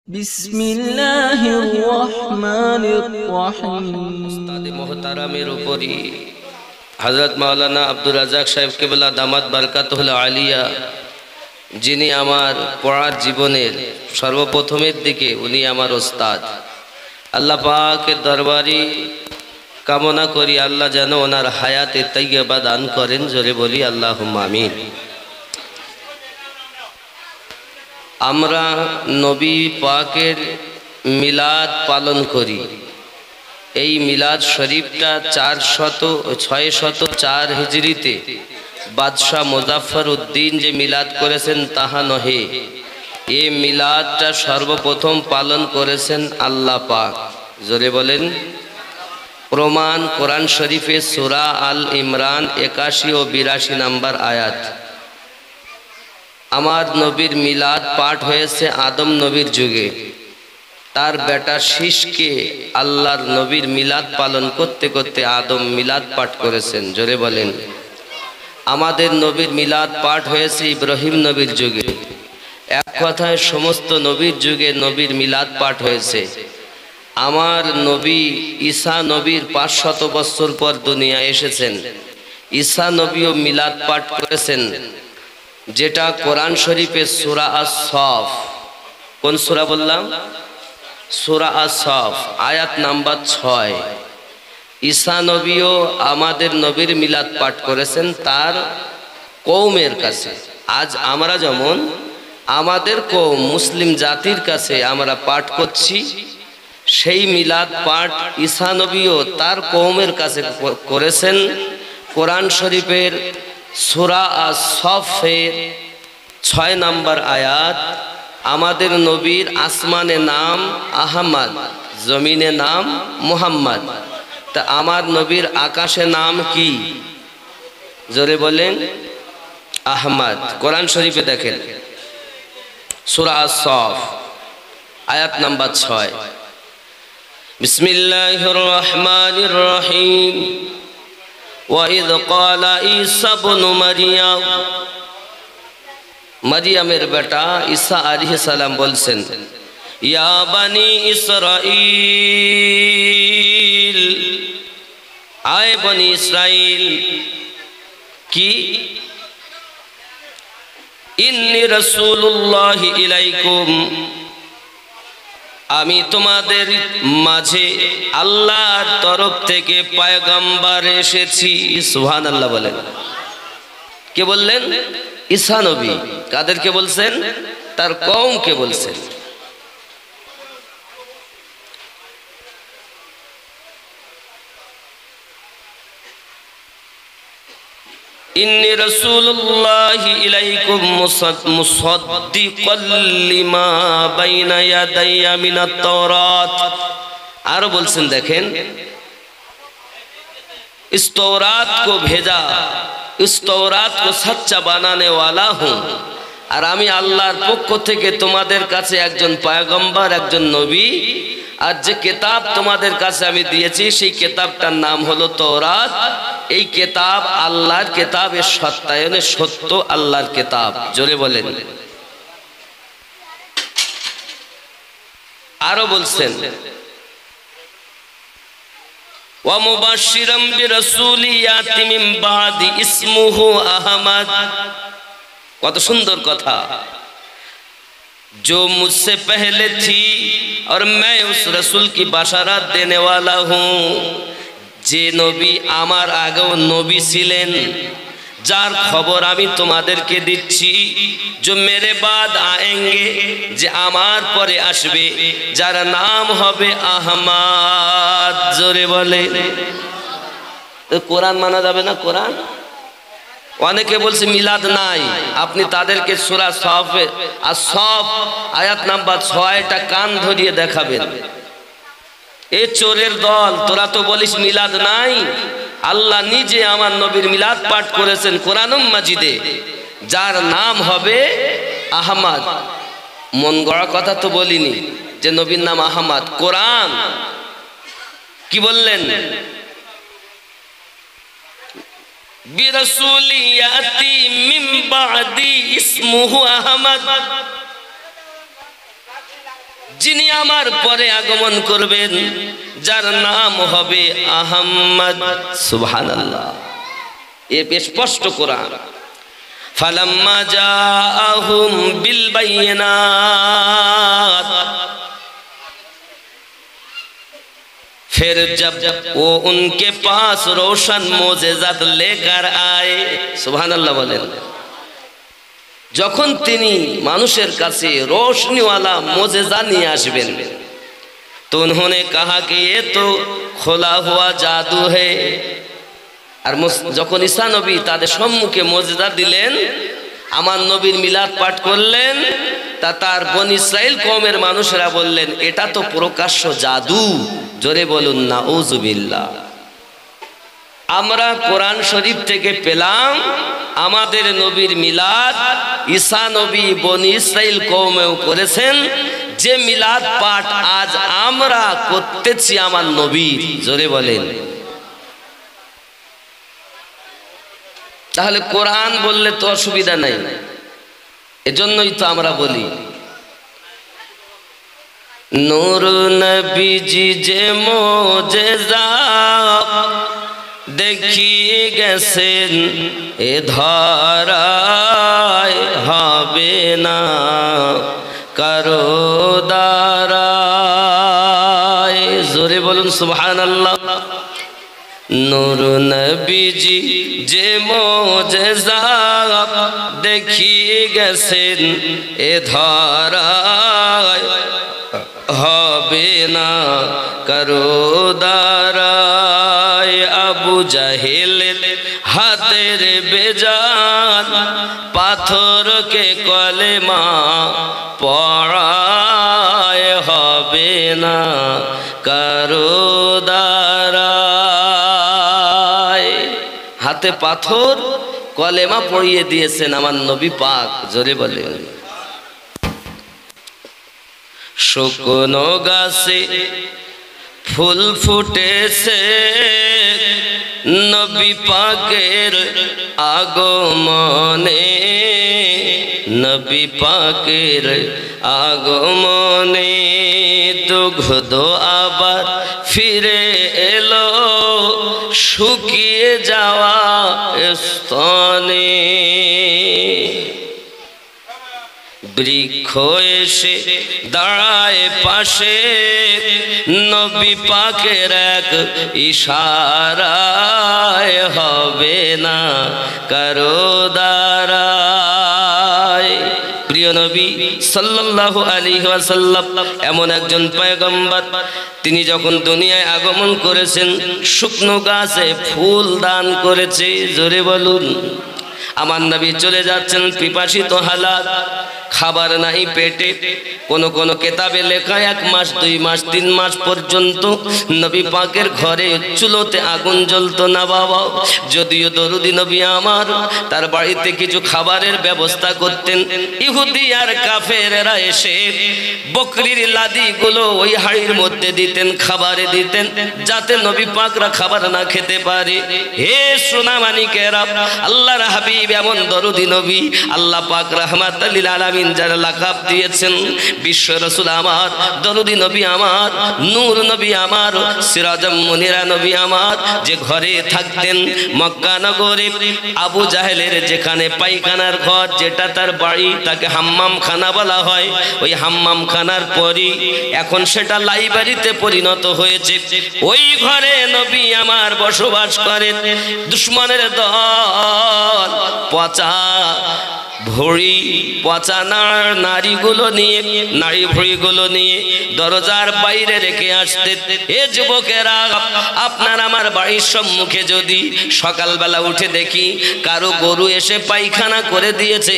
বিসমিল্লাহির রহমানির রহিম। উস্তাদ মুহতারামের উপরই হযরত মাওলানা আব্দুর রাজ্জাক সাহেব কেবলা দামাত বারকাতুল আলিয়া, যিনি আমার পড়ার জীবনের সর্বপ্রথমের দিকে উনি আমার ওস্তাদ। আল্লাহ পাকের দরবারে কামনা করি আল্লাহ যেন ওনার হায়াতে তাইয়্যিবা দান করেন। জোরে বলি আল্লাহুম্মা আমিন। আমরা নবী পাকের মিলাদ পালন করি। এই মিলাদ শরীফটা 604 হিজরিতে বাদশাহ মুজাফফর উদ্দিন যে মিলাদ করেছেন তাহা নহে, এই মিলাদটা সর্বপ্রথম পালন করেছেন আল্লাহ পাক। জোরে বলেন। প্রমাণ কোরআন শরীফে সূরা আল ইমরান 81 ও 82 নম্বর আয়াত। আমার নবীর মিলাদ পাঠ হয়েছে আদম নবীর যুগে। তার বেটা শীষকে আল্লাহর নবীর মিলাদ পালন করতে করতে আদম মিলাদ পাঠ করেছেন। জোরে বলেন। আমাদের নবীর মিলাদ পাঠ হয়েছে ইব্রাহিম নবীর যুগে। এক কথায় সমস্ত নবীর যুগে নবীর মিলাদ পাঠ হয়েছে। আমার নবী ঈসা নবীর 500 বছর পর দুনিয়া এসেছেন। ঈসা নবীও মিলাদ পাঠ করেছেন, যেটা কোরআন শরীফে সূরা আস-সাফ। কোন সূরা বললাম? সূরা আস-সাফ আয়াত নাম্বার 6। ঈসা নবীও আমাদের নবীর মিলাদ পাঠ করেছেন তার কওমের কাছে। আজ আমরা যেমন আমাদের কওম মুসলিম জাতির কাছে আমরা পাঠ করছি, সেই মিলাদ পাঠ ঈসা নবীও তার কওমের কাছে করেছেন। কোরআন শরীফের সূরা আস-সাফের 6 নম্বর আয়াত। আমাদের নবীর আসমানে নাম আহমদ, জমিনে নাম মুহাম্মদ। তা আমার নবীর আকাশে নাম কি? জোরে বলেন। আহমদ। কোরআন শরীফে দেখেন সূরা আস-সাফ আয়াত নাম্বার 6। বিসমিল্লাহির রহমানির রহিম। وَإِذْ قَالَ عِيسَى ابْنُ مَرْيَمَ, মারিয়ামের বেটা ঈসা আলাইহিস সালাম বলছেন, ইয়া বানি ইসরাঈল, আয় বনি ইসরাঈল, কি ইন্নী রাসূলুল্লাহি ইলাইকুম, আমি তোমাদের মাঝে আল্লাহর তরফ থেকে পয়গম্বর এসেছি। সুবহানাল্লাহ বলেন। কে বললেন? ঈসা নবী। কাদেরকে বলছেন? তার কওমকে বলছেন। ইন্নী রাসূলুল্লাহি ইলাইকুম মুসাদ্দিকাল লিমা বাইনা ইয়াদাইয়া মিনাত তাওরাত। আর বলছেন দেখেন, इस तौरात को भेजा, इस तौरात को सच्चा बनाने वाला हूँ। আর আমি আল্লাহর পক্ষ থেকে তোমাদের কাছে একজন পয়গম্বর, একজন নবী। আর যে কিতাব তোমাদের কাছে আমি দিয়েছি সেই কিতাবটার নাম হলো তৌরাত। এই কিতাব আল্লাহর কিতাব, এর সত্যায়নে সত্য আল্লাহর কিতাব। জোরে বলেন। আরো বলছেন, ওয়া মুবাশশিরাম বিরাসূলি ইয়াতি মিন বাদি ইসমুহু আহমদ। কত সুন্দর কথা। जो मुझसे पहले थी और मैं उस रसूल की बशारत देने वाला हूँ। যে নবী আমার আগেও নবী ছিলেন, যার খবর আমি তোমাদেরকে দিচ্ছি। जो मेरे बाद आएंगे, যে আমার পরে আসবে, যার নাম হবে আহমদ। জোরে বলে। তো কোরআন মানা যাবে না? কোরআন অনেকে বলছে মিলাদ নাই। আপনি তাদেরকে সূরা সাফে আস-সাফ আয়াত নাম্বার 6টা কান ধরিয়ে দেখাবেন। এই চোরের দল, তোরা তো বলিস মিলাদ নাই। আল্লাহ নিজে আমার নবীর মিলাদ পাঠ করেছেন কোরআনুল মাজিদে, যার নাম হবে আহমদ। মন গড়া কথা তো বলিনি যে নবীর নাম আহমদ। কোরআন কি বললেন? বিরাসূলি ইয়াতি মিন বাদি ইসমুহু আহমদ, যিনি আমার পরে আগমন করবেন, যার নাম হবে আহমদ। সুবহানাল্লাহ, এ স্পষ্ট কোরআন। ফালাম্মা জাআহুম বিল বাইয়িনাত, फिर जब वो उनके पास रोशन मोजेजात लेकर आए, सुबहानाल्लाह बोलें, যখন তিনি মানুষের কাছে रोशनीवाला मोजेजा নিয়ে আসবেন, तो उन्होंने कहा कि ये तो खोला हुआ जादू है। আর যখন ঈসা নবী তাদের সম্মুখে মোজেজা দিলেন, আমার নবীর মিলাদ পাঠ করলেন, তা তার বনী ইসরাইল কওমের মানুষেরা বললেন, এটা তো প্রকাশ্য জাদু। জোরে বলুন নাউজুবিল্লাহ। আমরা কোরআন শরীফ থেকে পেলাম আমাদের নবীর মিলাদ ঈসা নবী বনী ইসরাইল কওমেও করেছেন, যে মিলাদ পাঠ আজ আমরা করতেছি আমার নবীর। জোরে বলেন। তাহলে কোরআন বললে তো অসুবিধা নাই, এজন্যই তো আমরা বলি নূর নবীজি যে মোজেজা দেখিয়ে গেছেন, এ ধরায় হবে না কারো দ্বারায়। জোরে বলুন সুবহানাল্লাহ। নূর নবীজি যে মোজেজা দেখিয়ে গেছেন, এ ধরায় হবে না কারো দ্বারায়। আবু জাহেলের হাতের বেজান পাথরকে কলেমা পড়ায় হবে না কারো দ্বারায়। হাতে পাথর কলেমা পড়িয়ে দিয়েছেন আমার নবী পাক। জোরে বলেন। শুকনো গাছে ফুল ফুটেছে, নবী পাকের আগমনে, নবী পাকের আগমনে। দুগ্ধ আবার ফিরে এলো শুকিয়ে যাওয়া স্তনে। বৃক্ষ এসে দাঁড়ায় পাশে, নবী পাকের এক ইশারায় হবে না কারো দ্বারায়। প্রিয় নবী সাল্লাল্লাহু আলাইহি ওয়াসাল্লাম এমন একজন পয়গম্বর, তিনি যখন দুনিয়ায় আগমন করেছেন, শুকনো গাছে ফুল দান করেছে। জোরে বলুন। আমার নবী চলে যাচ্ছেন পিপাসিত হালাত, খাবার নাই পেটে। কোন কোন কিতাবে লেখা 1 মাস 2 মাস 3 মাস পর্যন্ত নবী পাকের ঘরে চুলোতে আগুন জ্বলতো না বাবা। যদিও দরুদি নবী আমার তার বাড়িতে কিছু খাবারের ব্যবস্থা করতেন, ইহুদি আর কাফেররা এসে বকরির লাদিগুলো ওই হাড়ির মধ্যে দিতেন, খাবারে দিতেন, যাতে নবী পাকরা খাবার না খেতে পারে। হে সোনামানিকেরা, আল্লাহর হাবিব এমন দরুদি নবী, আল্লাহ পাক রাহমাতাল লিল আলামিন যার লাকাব দিয়েছেন, বিশ্ব রাসূল আমার, দরুদি নবী আমার, নূর নবী আমার, সিরাজুম মুনিরা নবী আমার, যে ঘরে থাকতেন মক্কা নগরে আবু জাহেলের যেখানে পায়খানার ঘর, যেটা তার বাড়ি, তাকে হাম্মাম খানা বলা হয়। ওই হাম্মাম খানার পরই এখন সেটা লাইব্রেরিতে পরিণত হয়েছে। ওই ঘরে নবী আমার বসবাস করেন। দুশমনের দল পচা ভড়ি, পচা নারীগুলো নিয়ে, নারী ভড়িগুলো নিয়ে দরজার বাইরে রেখে আসতে। এ যুবকেরা, আপনার আমার বাড়ির সম্মুখে যদি সকালবেলা উঠে দেখি কারো গরু এসে পায়খানা করে দিয়েছে,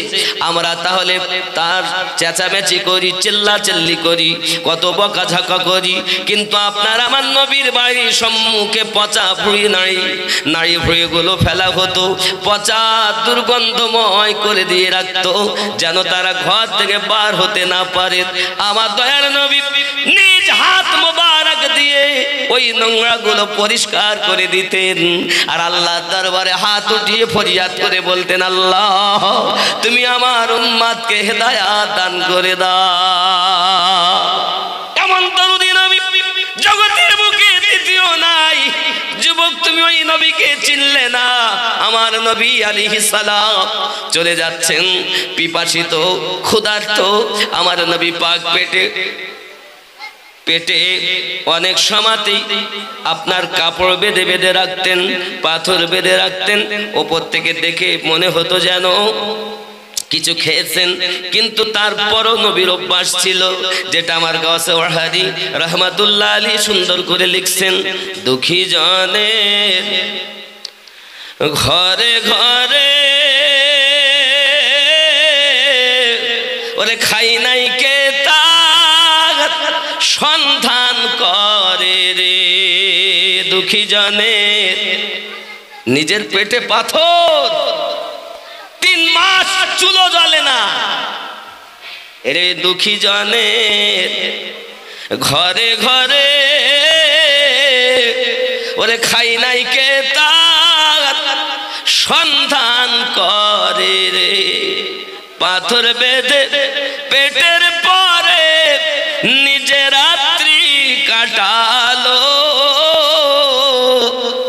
আমরা তাহলে তার চেঁচামেচি করি, চিল্লাচিল্লি করি, কত বকাঝকা করি। কিন্তু আপনার আমার নবীর বাড়ির সম্মুখে পচা ভুঁড়ি নারী ভুঁড়িগুলো ফেলা হতো, পচা দুর্গন্ধময় করে দিয়ে রাখতো, যেন তারা ঘর থেকে বার হতে না পারে। আমার দয়ার নবী নিজ হাত মোবারক দিয়ে ওই নোংরাগুলো পরিষ্কার করে দিতেন। আর আল্লাহ দরবারে হাত উঠিয়ে ফরিয়াদ করে বলতেন, আল্লাহ তুমি আমার উম্মতকে হেদায়াত দান করে দাও। নবীকে চিনলে না। আমার নবী আলাইহিস সালাম চলে যাচ্ছেন, পিপাসিত ক্ষুধার্ত। আমার নবী পাক পেটে অনেক সময়তেই আপনার কাপড় বেঁধে বেঁধে রাখতেন, পাথর বেঁধে রাখতেন। ওপর থেকে দেখে মনে হতো যেন কিছু খেয়েছেন, কিন্তু তারপরও নবীর অভ্যাস ছিল, যেটা আমার গাওসে ওয়াহাদি রহমাতুল্লাহ আলাইহি সুন্দর করে লিখছেন, দুঃখী জনের ঘরে ঘরে ওরে খাই নাই কে তার সন্ধান করে রে। দুঃখী জনের নিজের পেটে পাথর, 3 মাস চুলো জ্বলে না। রে দুঃখী জনের ঘরে ঘরে ওরে খাই নাই কে তার সন্ধান করে রে। পাথর বেঁধে পেটের পরে নিজে রাত্রি কাটালো,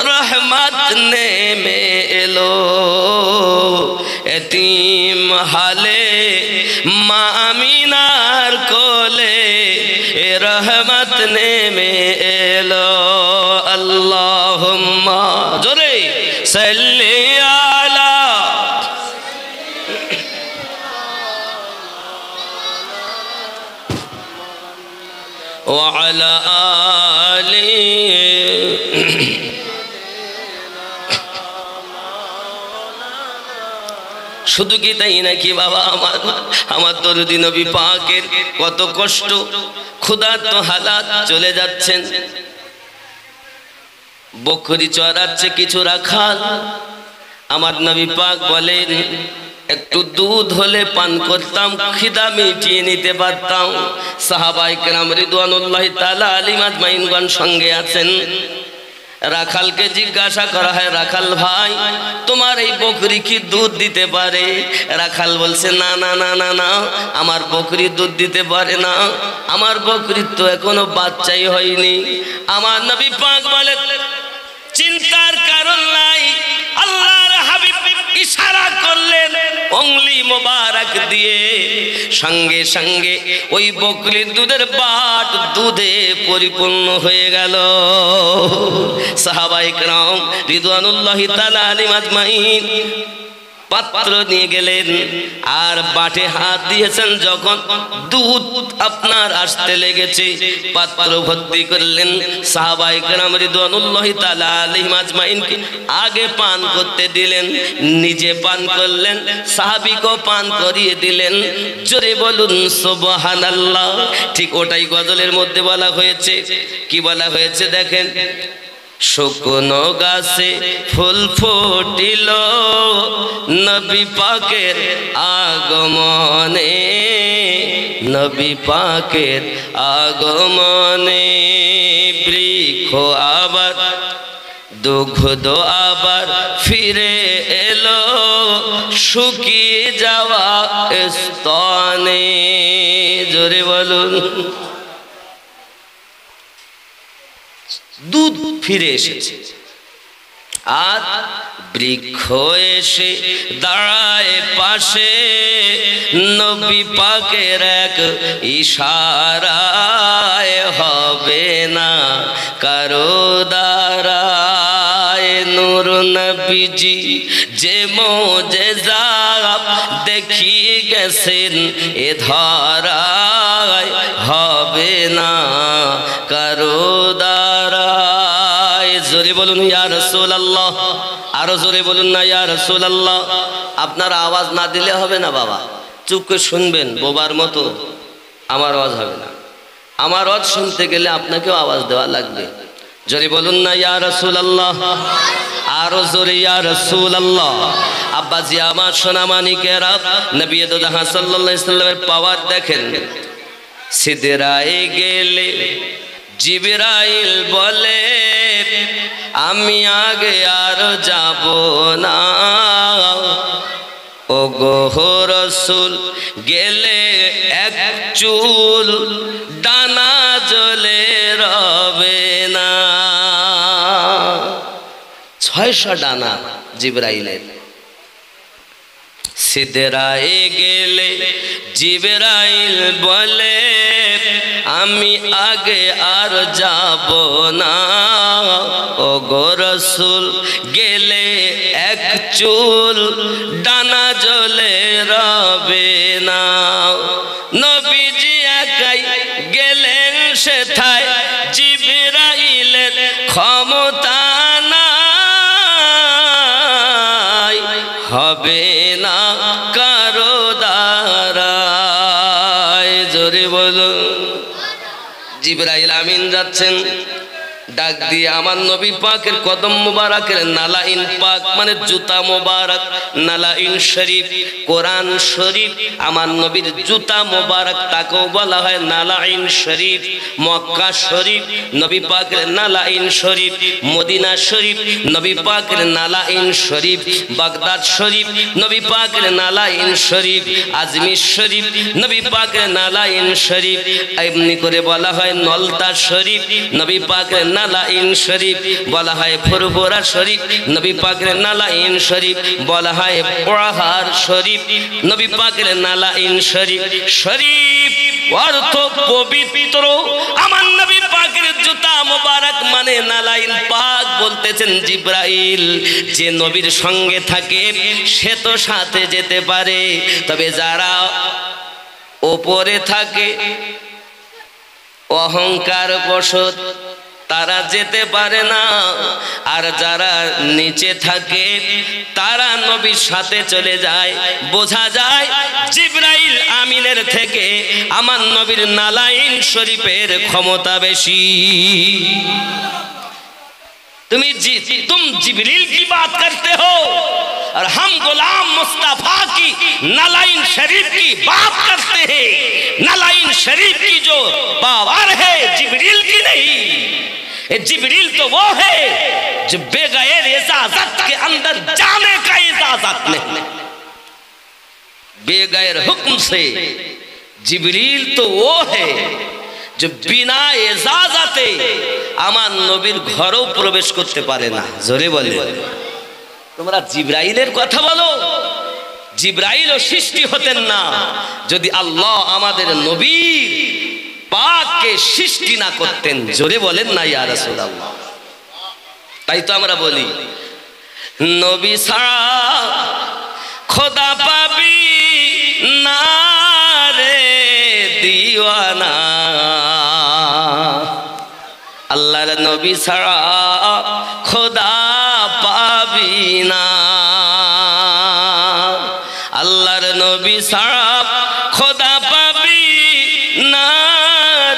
রহমত নেমে এলো এতিম হালে মা আমিনার কোলে, রহমত নেমে এলো। আল্লাহুম্মা জোরে সাল্লি আলা ওয়া আলা আলি। শুধু কি তাই নাকি বাবা, আমার দরদি নবী পাকের কত কষ্ট, ক্ষুধার্ত হালাত চলে যাচ্ছেন। বকরি চড়াচ্ছে কিছু রাখাল। আমার নবী পাক বলেন, একটু দুধ হলে পান করতাম, খিদা মিটিয়ে নিতে পারতাম। সাহাবায়ে কেরাম রিদওয়ানুল্লাহি তাআলা আলাইহিম আজমাইনগণ সঙ্গে আছেন। রাখালকে জিজ্ঞাসা করা হয়, রাখাল ভাই তোমার এই বকরি কি দুধ দিতে পারে? রাখাল বলছে, না না না না না, আমার বকরি দুধ দিতে পারে না, আমার বকরির তো এখনো বাচ্চাই হয়নি। আমার নবী পাক বলে, চিন্তার কারণ নাই। আল্লাহর হাবিব ইশারা করলেন উংলি মোবারক দিয়ে, সঙ্গে সঙ্গে ওই বকরির দুধের বাট দুধে পরিপূর্ণ হয়ে গেল। সাহাবায়ে কেরাম রিদওয়ানুল্লাহি তাআলা আলাইহিম আজমাইন পাত্র নিয়ে গেলেন আর বাটে হাত দিয়েছেন। যখন দুধ আপনার আসতে লেগেছে, পাত্র ভর্তি করলেন। সাহাবায়ে কেরাম রিদওয়ানুল্লাহি তাআলা আলাইহিম আজমাইনকে আগে পান করতে দিলেন, নিজে পান করলেন, সাহাবীকেও পান করিয়ে দিলেন। জোরে বলুন সুবহানাল্লাহ। ঠিক ওটাই গজলের মধ্যে বলা হয়েছে। কি বলা হয়েছে দেখেন, শুকনো গাছে ফুল ফুটিল নবী পাকের আগমনে, নবী পাকের আগমনে। বৃক্ষ আবার দুগ্ধ আবার ফিরে এলো শুকিয়ে যাওয়া স্তনে। জোরে বলুন, দুধ ফিরে এসেছে। আর বৃক্ষ এসে দাঁড়ায় পাশে, নবী পাকের এক ইশারায় হবে না কারো দ্বারায়। নূর নবীজি যে মোজেজা দেখিয়ে গেছেন এ ধরায়, হবে না কারো দ্বারায়। জোরে বলুন ইয়া রাসূলুল্লাহ, আরো জোরে বলুন না ইয়া রাসূলুল্লাহ। আপনারা আওয়াজ না দিলে হবে না বাবা, চুপ করে শুনবেন বোবার মতো। আমার আওয়াজ হবে না, আমার আওয়াজ শুনতে গেলে আপনাকেও আওয়াজ দেওয়া লাগবে। জোরে বলুন না ইয়া রাসূলুল্লাহ, আরো জোরে ইয়া রাসূলুল্লাহ। আব্বাজি আমার সোনা মানিকেরা, নবী দো জাহান সাল্লাল্লাহু আলাইহি সাল্লামের পাওয়ার দেখেন। সিদরায় গেলে জিবরাইল বলে আমি আগে আর যাব না, ও গো রাসূল গেলে এক চুল ডানা জ্বলে রবে না। 6 6টা ডানা জিবরাইলের। সিদরায়ে গেলে জিবরাইল বলে আমি আগে আর যাব না, ও গো রাসূল গেলে এক চুল ডানা জ্বলে রবে না। নবীজি একাই গেলেন সেথায়, জিবরাইলের ক্ষমতা নাই, হবে না কারো দ্বারায়। জোরে বলো। জিবরাইল আমিন যাচ্ছেন, ডাক দিয়ে আমার নবী পাকের কদম মুবারকের নালাইন পাক মানে জুতা মুবারক, নালাইন শরীফ কোরআন শরীফ, আমার নবীর জুতা মুবারক তাকেও বলা হয় নালাইন শরীফ। মক্কা শরীফ নবী পাকের নালাইন শরীফ, মদিনা শরীফ নবী পাকের নালাইন শরীফ, বাগদাদ শরীফ নবী পাকের নালাইন শরীফ, আজমির শরীফ নবী পাকের নালাইন শরীফ, এমনি করে বলা হয় নলতা শরীফ নবী পাকের নালাইন শরীফ, বলা হয় ফুরফুরা শরীফ নবী পাকের নালাইন শরীফ, বলা হয় পোড়াহার শরীফ নবী পাকের নালাইন শরীফ। শরীফ অর্থ পবিত্র, আমার নবী পাকের জুতা মোবারক মানে নালাইন পাক। বলতেছেন জিবরাইল যে নবীর সঙ্গে থাকে সে তো সাথে যেতে পারে, তবে যারা ওপরে থাকে অহংকার বশত তারা যেতে পারে না, আর যারা নিচে থাকে তারা নবীর সাথে চলে যায়। বোঝা যায় জিবরাইল আমিনের থেকে আমার নবীর নালাইন শরীফের ক্ষমতা বেশি। तुम जिब्रील की बात करते हो और हम गुलाम मुस्तफा की नालाइन शरीफ की बात करते हैं। नालाइन शरीफ की जो पावर है जिब्रील की नहीं, जिब्रील तो वो है जो बेगैर इजाजत के अंदर जाने का इजाजत नहीं, बेगैर हुक्म से जिब्रील तो वो है जो बिना इजाजते আমার নবীর ঘরেও প্রবেশ করতে পারে না। জোরে বলে। তোমরা জিবরাইলের কথা বলো, জিবরাইলও সৃষ্টি হতেন না যদি আল্লাহ আমাদের নবীর পাককে সৃষ্টি না করতেন। জোরে বলেন না ইয়া রাসূলুল্লাহ। তাই তো আমরা বলি নবী ছাড়া খোদা পাবি না রে দিওয়ানা, আল্লাহর নবী ছাড়া খোদা পাবি না, আল্লাহর নবী ছাড়া খোদা পাবি না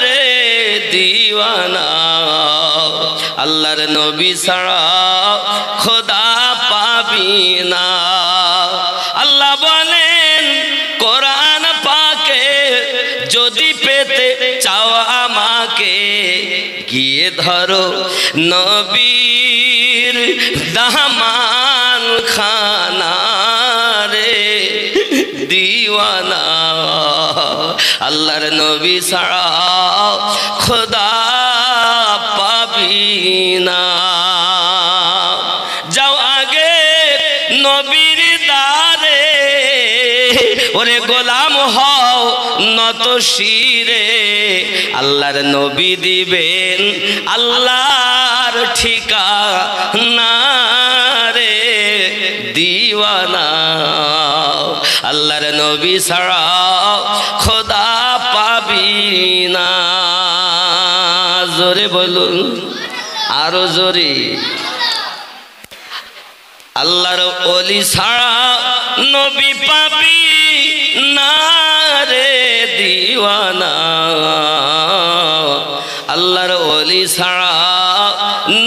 রে দিওয়ানা, আল্লাহর নবী ছাড়া খোদা পাবি না। আল্লাহ বলেন কোরআন পাকে যদি পেতে চাও আমাকে গিয়ে ধরো নবীর দামান খানা রে দিওয়ানা, আল্লাহর নবী ছাড়া খোদা পাবি না। যাও আগে নবীর দারে ওরে গোলাম হও নত শিরে, আল্লাহর নবী দিবেন আল্লাহর ঠিকানা রে দিওয়ানা, আল্লাহর নবী ছাড়া খোদা পাবি না। জোরে বলুন, আরো জোরে। আল্লাহর ওলি ছাড়া নবী পাবি না রে দিওয়ানা, আল্লাহর ওলি ছাড়া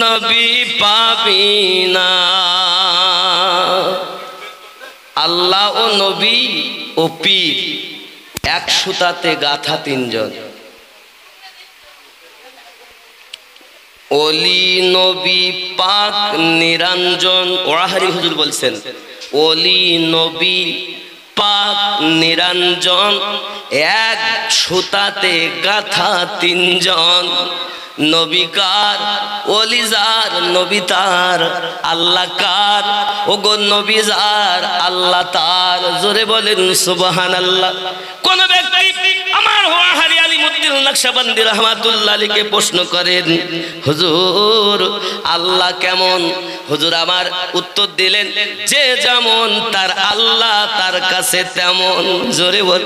নবী পাবি না। আল্লাহ ও নবী ও পীর এক সুতাতে গাথা তিনজন। ওলি নবী পাক নিরঞ্জন ওরাহারি হুজুর বলছেন ওলি নবী পাক নিরঞ্জন এক সুতাতে গাথা তিনজন। নবী কার, ওলি যার, নবী তার, আল্লাহ কার, ওগো নবী যার, আল্লাহ তার। জোরে বলেন সুবহানাল্লাহ। কোন ব্যক্তি আমার ওয়াহারি আলিমুদ্দিন নকশবন্দি রাহমাতুল্লাহ আলাইহিকে প্রশ্ন করেন, হুজুর আল্লাহ কেমন? হুজুর আমার উত্তর দিলেন, যে যেমন তার আল্লাহ তার কাছে তেমন। জোরে বল।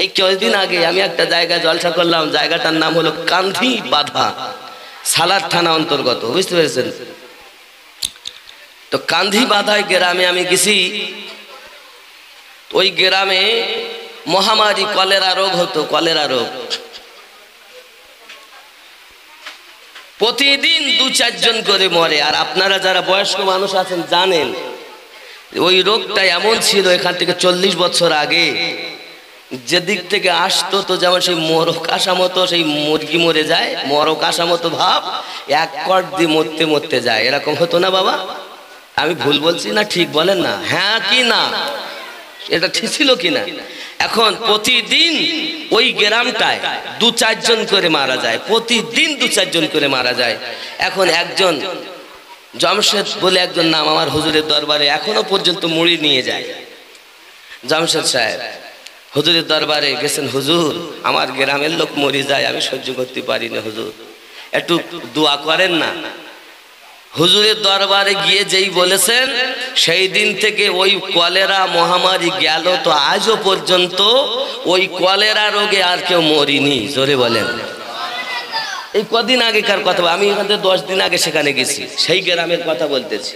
এই কয়েকদিন আগে আমি একটা জায়গায় জলসা করলাম, জায়গাটার নাম হলো কান্ধি বাধা, সালার থানা অন্তর্গত, বুঝতে পেরেছেন? তো কান্ধি বাধায় গ্রামে আমি গেছি। ওই গ্রামে মহামারী কলেরা রোগ হতো, কলেরা রোগ। প্রতিদিন 2-4 জন করে মরে। আর আপনারা যারা বয়স্ক মানুষ আছেন জানেন ওই রোগটা এমন ছিল, এখান থেকে 40 বছর আগে যেদিক থেকে আসতো, তো যেমন সেই মরক আসা মতো, সেই মুরগি মরে যায় মরক আসা মতো ভাব, এক কট দিয়ে মরতে মরতে যায়, এরকম হতো না বাবা? আমি ভুল বলছি না ঠিক বলেন না, হ্যাঁ কি না? এটা ঠিক ছিল কিনা? এখন প্রতিদিন ওই গ্রামটায় 2-4 জন করে মারা যায়, প্রতিদিন 2-4 জন করে মারা যায়। এখন একজন জামশেদ বলে একজন নাম আমার হুজুরের দরবারে এখনো পর্যন্ত মুড়ি নিয়ে যায়। জামশেদ সাহেব হুজুরের দরবারে গেছেন, হুজুর আমার গ্রামের লোক মরে যায়, আমি সহ্য করতে পারি না, হুজুর একটু দোয়া করেন না। হুজুরের দরবারে গিয়ে যেই বলেছেন, সেই দিন থেকে ওই কলেরা মহামারী গেল, তো আজও পর্যন্ত ওই কলেরা রোগে আর কেউ মরিনি। জোরে বলেন। এই কদিন আগেকার কথা, আমি এখান থেকে 10 দিন আগে সেখানে গেছি, সেই গ্রামের কথা বলতেছি।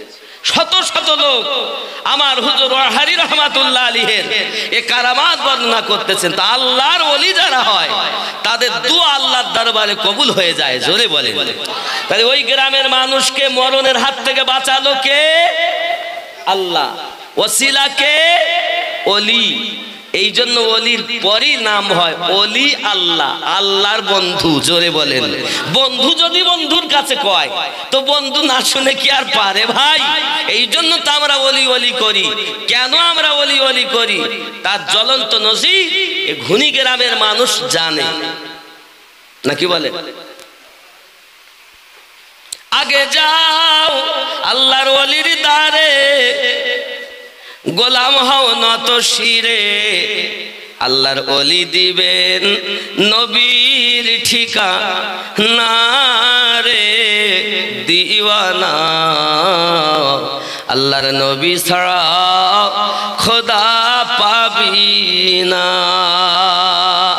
শত শত লোক আমার হুজুর ওয়াহারি রাহমাতুল্লাহ আলাইহির এই কারামাত বর্ণনা করতেছেন। তা আল্লাহর ওলি যারা হয় তাদের দুআ আল্লাহর দরবারে কবুল হয়ে যায়। জোরে বলেন। তাহলে ওই গ্রামের মানুষকে মরণের হাত থেকে বাঁচালো কে? আল্লাহ। ওসিলা কে? ওলি। এই জন্য ওলির পরই নাম হয় ওলি আল্লাহ, আল্লাহর বন্ধু। জোরে বলেন। বন্ধু যদি বন্ধুর কাছে কয়, তো বন্ধু না শুনে কি আর পারে ভাই? এই জন্য তো আমরা ওলি ওলি করি। কেন আমরা ওলি ওলি করি তার জ্বলন্ত নজির এই ঘুনি গ্রামের মানুষ জানে নাকি বলে? আগে যাও আল্লাহর ওলির দ্বারে, গোলাম হও নত শিরে, আল্লাহর ওলি দিবেন নবীর ঠিকানা রে দিওয়ানা। আল্লাহর নবী ছাড়া খোদা পাবি না।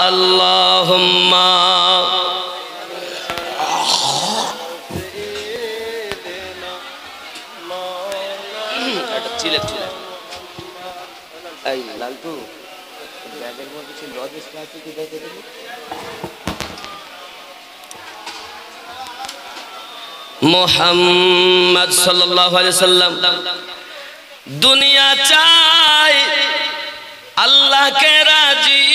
আল্লাহুম্মা লালটু ব্যাগের মধ্যে ছিল লজেসটা আছে কি দেখে দেখি। মুহাম্মদ সাল্লাল্লাহু আলাইহি সাল্লাম দুনিয়া চায় আল্লাহকে রাজি,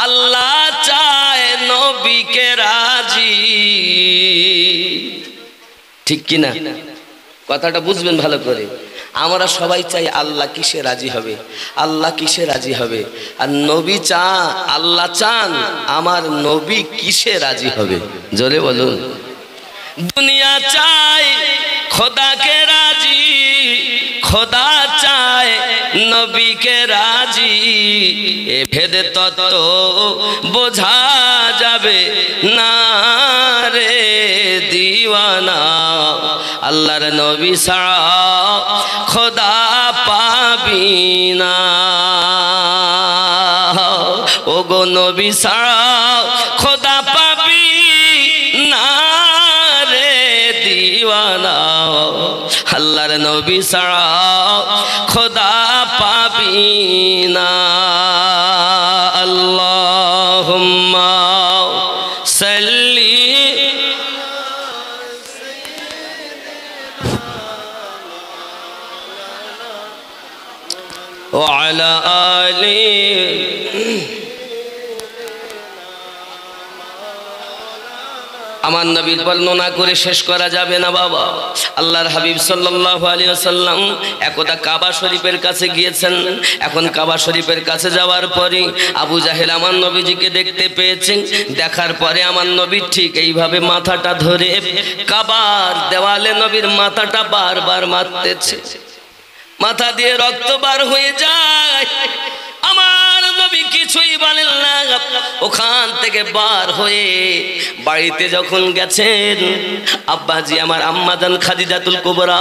আল্লাহ চায় নবীকে রাজি। ঠিক কি না? কথাটা বুঝবেন ভালো করে। আমরা সবাই চাই আল্লাহ কিসে রাজি হবে, আল্লাহ কিসে রাজি হবে। আর নবী আল্লাহ চান আমার নবী কিসে রাজি হবে। জোরে বলুন। দুনিয়া চায় খোদাকে রাজি, খোদা চায় নবীকে রাজি। এ ভেদে তত্ত্ব বোঝা যাবে না রে দিওয়ানা। আল্লাহর নবী ছাড়া খোদা পাবি না। ওগো নবী ছাড়া খোদা পাবি না রে দিওয়ানা। আল্লাহর নবী ছাড়া খোদা পাবি না। আল্লাহুম্মা সাল্লি وعلى آله আমার নবীর বর্ণনা করে শেষ করা যাবে না বাবা। আল্লাহর হাবিব সাল্লাল্লাহু আলাইহি ওয়াসাল্লাম একদা কাবা শরীফের কাছে গিয়েছেন। এখন কাবা শরীফের কাছে যাওয়ার পরে আবু জাহেল আমার নবীজিকে দেখতে পেয়েছেন। দেখার পরে আমার নবী ঠিক এইভাবে মাথাটা ধরে কাবার দেওয়ালে নবীর মাথাটা বারবার মারতেছে। মাথা দিয়ে রক্ত বার হয়ে যায়। আমার নবী কিছুই বলেন না। ওখান থেকে বার হয়ে বাড়িতে যখন গেছেন, আব্বাজি আমার আম্মাজান খাদিজাতুল কুবরা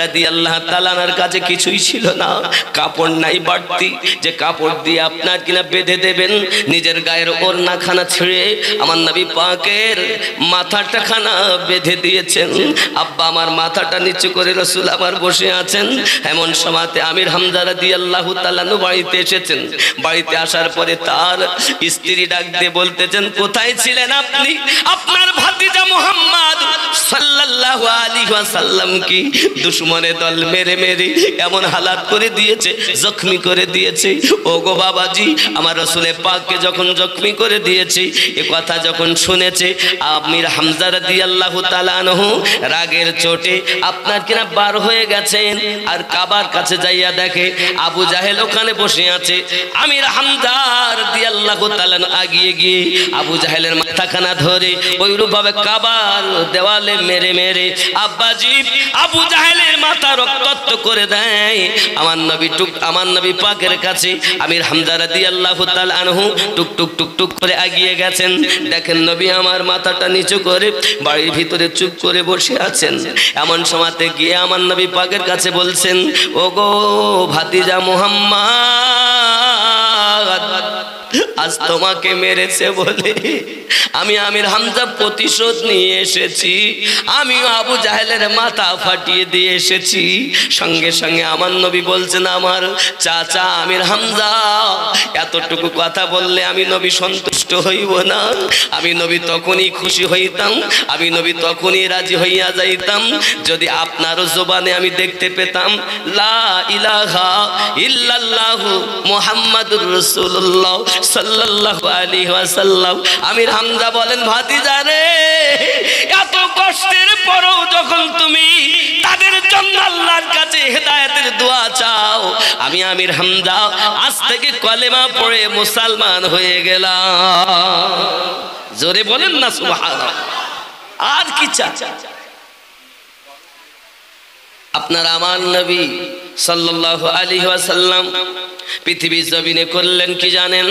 রাদিয়াল্লাহু তাআলা আনহার কাছে কিছুই ছিল না, কাপড় নাই বাড়তি যে কাপড় দিয়ে আপনার কিনা বেঁধে দেবেন। নিজের গায়ের ওড়নাখানা ছিঁড়ে আমার নবী পাকের মাথাটা খানা বেঁধে দিয়েছেন। আব্বা আমার মাথাটা নিচু করে রাসূল আমার বসে আছেন। এমন সময়তে আমির হামজা রাদিয়াল্লাহু তাআলা বাড়িতে এসেছেন। বাড়িতে আসার পরে তার স্ত্রী ডাক দিয়ে বলতেছেন, কোথায় ছিলেন আপনি? আপনার ভাতিজা মুহাম্মদ সাল্লাল্লাহু আলাইহি ওয়াসাল্লাম কি দুশমনের দল মেরে মেরে এমন হালাত করে দিয়েছে, জখমি করে দিয়েছে। ও গো বাবাজি, আমার রাসূলের পাককে যখন জখমি করে দিয়েছে, এ কথা যখন শুনেছে আমির হামজা রাদিয়াল্লাহু তাআলা আনহু রাগের চোটে আপনার কিনা বার হয়ে গেছেন। আর কাবার কাছে যাইয়া দেখে আবু জাহেল ওখানে বসে আছে। আমির হামজা রাদিয়াল্লাহু তাআলা আগিয়ে গিয়ে আবু জাহেলের মাথাখানা ধরে ওইরূপভাবে কাবার দেওয়ালে মেরে মেরে আব্বাজি আবু জাহেলের মাথা রক্তাক্ত করে দেয়। আমার নবী পাকের কাছে আমির হামজা রাদিয়াল্লাহু তাআলা আনহু টুক টুক টুক টুক করে আগিয়ে গেছেন। দেখেন নবী আমার মাথাটা নিচু করে বাড়ির ভিতরে চুপ করে বসে আছেন। এমন সময়তে গিয়ে আমার নবী পাকের কাছে বলছেন, ওগো ভাতিজা মুহাম্মদ, আজ তোমাকে মেরেছে বলে আমি আমির হামজা প্রতিশোধ নিয়ে এসেছি। আমি আবু জাহেলের মাথা ফাটিয়ে দিয়ে এসেছি। সঙ্গে সঙ্গে আমার নবী বলছেন, আমার চাচা আমির হামজা এতটুকু কথা বললে আমি নবী সন্তুষ্ট হইব না। আমি নবী তখনই খুশি হইতাম, আমি নবী তখনই রাজি হইয়া যাইতাম যদি আপনারও জবানে আমি দেখতে পেতাম লা ইলাহা ইল্লাল্লাহু মুহাম্মাদুর রাসূলুল্লাহ সাল্লাল্লাহু আলাইহি ওয়াসাল্লাম। আমির হামজা বলেন, ভাতিজা রে, এত কষ্টের পরেও যখন তুমি তাদের জন্য আল্লাহর কাছে হেদায়েতের দোয়া চাও, আমি আমির হামজা আজ থেকে কলেমা পড়ে মুসলমান হয়ে গেলাম। জোরে বলেন না সুবহানাল্লাহ। আর কি চাই? আপনার আমার নবী সাল্লাল্লাহু আলাইহি ওয়াসাল্লাম পৃথিবীর জমিনে করলেন কি জানেন?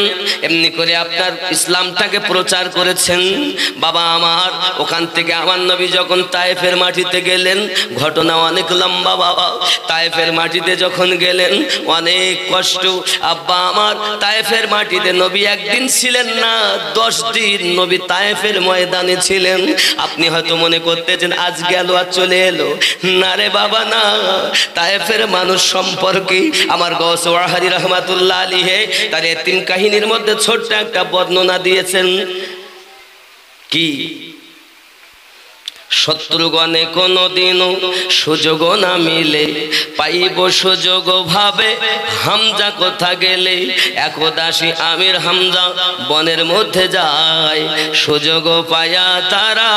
এমনি করে আপনার ইসলামটাকে প্রচার করেছেন। বাবা আমার ওখান থেকে আমার নবী যখন তায়েফের মাটিতে গেলেন, ঘটনা অনেক লম্বা বাবা। তায়েফের মাটিতে যখন গেলেন অনেক কষ্ট। আব্বা আমার তায়েফের মাটিতে নবী একদিন ছিলেন না, 10 দিন নবী তায়েফের ময়দানে ছিলেন। আপনি হয়তো মনে করতেছেন আজ গেল আর চলে এলো। না রে বাবা না, তায়েফের মানুষ সম্পর্কে আমার গৌস ওয়াহারি রহমাতুল্লাহ আলাইহি তার এতিম কাহিনীর মধ্যে ছোট্ট একটা বর্ণনা দিয়েছেন। কি? শত্রুগণে কোনদিনও সুযোগ না মিলে, পাইব সুযোগ ভাবে হামজা কোথা গেলে। একদাসী আমির হামজা বনের মধ্যে যায়, সুযোগ পায়া তারা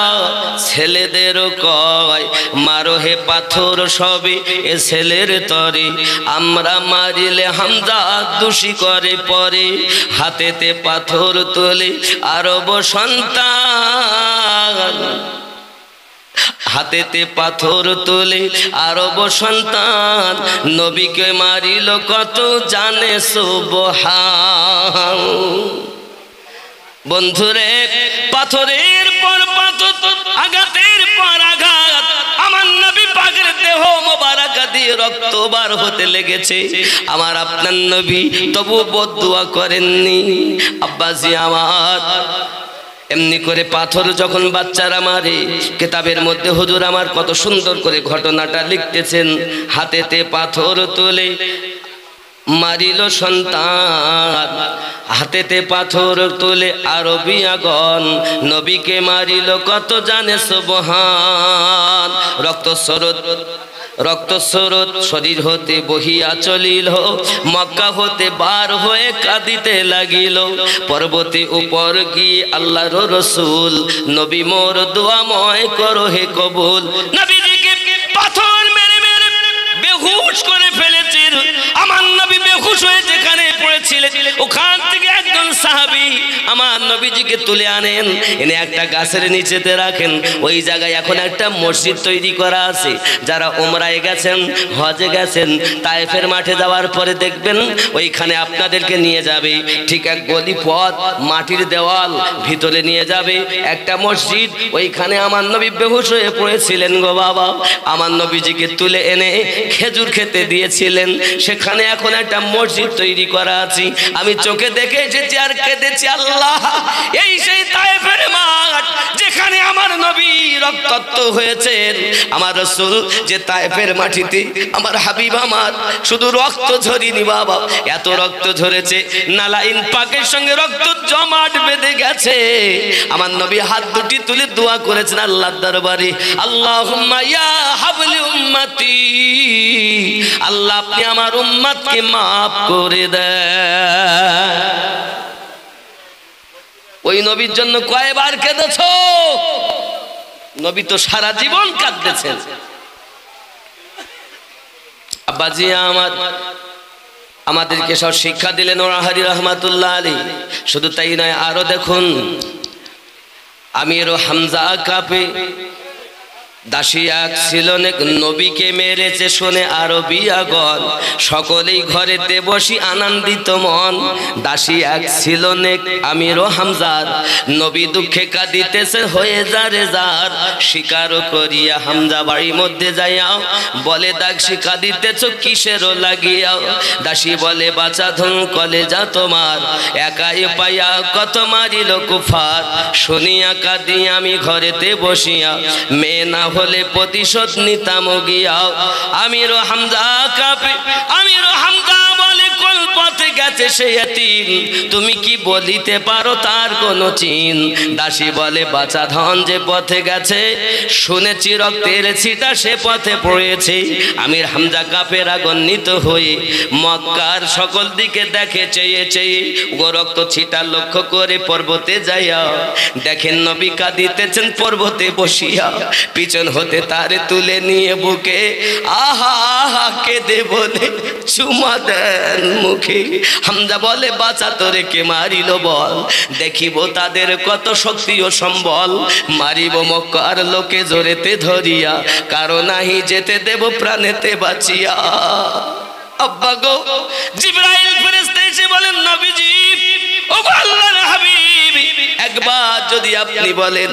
ছেলেদেরও কয়, মারো হে পাথর সবে এ ছেলের তরে, আমরা মারিলে হামজা দোষী করে পরে। হাতেতে পাথর তোলে আরব সন্তান, হাতেতে পাথর তোলে আরব সন্তান, নবীকে মারিল কত জানে সুবহান। বন্ধুরে, পাথরের পর পাথর, আঘাতের পর আঘাত, আমার নবী পাকের দেহ মোবারক দিয়ে রক্ত বার হতে লেগেছে। আমার আপনার নবী তবু বদদুয়া করেননি। আব্বাজি আমার এমনি করে পাথর যখন বাচ্চারা মারে, কিতাবের মধ্যে হুজুর আমার কত সুন্দর করে ঘটনাটা লিখতেছেন। হাতেতে পাথর তোলে মারিল সন্তান, হাতেতে পাথর তোলে আরবিয়াগণ, নবীকে মারিল কত জানে সুবহান। রক্ত স্রোত রক্তস্রোত শরীর হতে বহিয়া চলিল, মক্কা হতে বার হয়ে কাঁদিতে লাগিল। পর্বতে উপর গিয়ে আল্লাহর রসুল নবী মোর দোয়াময় করো হে কবুল। নবীজিকে পাথর মেরে মেরে বেহুশ করে ফেলেছিল। আমার নবী বেহুশ হয়ে যেখানে পড়েছিলেন ওখান থেকে একজন সাহাবী আমার নবীজিকে তুলে আনেন, এনে একটা গাছের নিচেতে রাখেন। ওই জায়গায় এখন একটা মসজিদ তৈরি করা আছে। যারা উমরায় গেছেন, হজে গেছেন, তায়েফের মাঠে যাওয়ার পরে দেখবেন ওইখানে আপনাদেরকে নিয়ে যাবে, ঠিক এক গলি পথ, মাটির দেওয়াল, ভিতরে নিয়ে যাবে একটা মসজিদ। ওইখানে আমার নবী বেহুশ হয়ে পড়েছিলেন গো বাবা। আমার নবীজিকে তুলে এনে খেজুর খেতে দিয়েছিলেন। সেখানে এখন একটা মসজিদ তৈরি করা আছে। আমি চোখে দেখে এসেছি আর কেঁদেছি, আল্লাহ এই সেই তায়েফের মাঠ যেখানে আমার নবী রক্তাক্ত হয়েছেন। আমার রাসূল যে তায়েফের মাটিতে আমার হাবিব আমার শুধু রক্ত ঝরিনি বাবা, এত রক্ত ঝরেছে নালাইন পাকের সঙ্গে রক্ত জমাট বেঁধে গেছে। আমার নবী হাত দুটি তুলে দোয়া করেছেন আল্লাহর দরবারে, আল্লাহুম্মা ইয়া হাবলি উম্মতি, আল্লাহ আপনি আমার উম্মতকে মাফ করে দেন। ওই নবীর জন্য কয়বার কেঁদেছো? নবী তো সারা জীবন কাঁদতেছেন। আব্বাজি আমাদেরকে সব শিক্ষা দিলেন ওরাহারি রহমাতুল্লাহ আলাইহি। শুধু তাই নয়, আরো দেখুন, আমির হামজা কাপে দাসী এক ছিল নেক, নবীকে মেরেছে শুনে আরবিয়াগণ, সকলেই ঘরেতে বসি আনন্দিত মন। দাসী এক ছিল নেক আমির হামজার, নবী দুঃখে কাঁদিতেছে হয়ে যারে যার। শিকার করিয়া হামজা বাড়ির মধ্যে যাইয়া বলে, দাসী কাঁদিতেছ কিসেরও লাগিয়া? দাসী বলে, বাঁচা ধন কলেজা তোমার, একাই পাইয়া কত মারিল কুফার। শুনিয়া কাঁদি আমি ঘরেতে বসিয়া, মেয়ে না হলে প্রতিশোধ নিতাম গিয়া। আমির হামজা কাঁপে, আমির হামজা বলে, কোন পথে গেছে সে এতিম, তুমি কি বলিতে পারো তার কোনো চিন? দাসী বলে, বাঁচা ধন যে পথে গেছে, শুনেছি রক্তের ছিটা সে পথে পড়েছে। আমির হামজা কাঁপে রাগান্বিত হয়ে মক্কার সকল দিকে দেখে চেয়ে চেয়ে, ও রক্ত ছিটা লক্ষ্য করে পর্বতে যাইয়া দেখেন নবী কাঁদিতেছেন পর্বতে বসিয়া। পিছন হতে তারে তুলে নিয়ে বুকে আহা আহা কেঁদে বলে চুমা দেন মুখে। হামজা বলে, বাঁচা তোরে কে মারিল বল, দেখিব তাদের কত শক্তি ও সম্বল। মারিব মক্কার লোকে জোরেতে ধরিয়া, কারো নাহি যেতে দেব প্রাণেতে বাঁচিয়া। আব্বা গো, জিবরাইল ফেরেশতা এসে বলেন, নবীজি ও আল্লাহর হাবিব, একবার যদি আপনি বলেন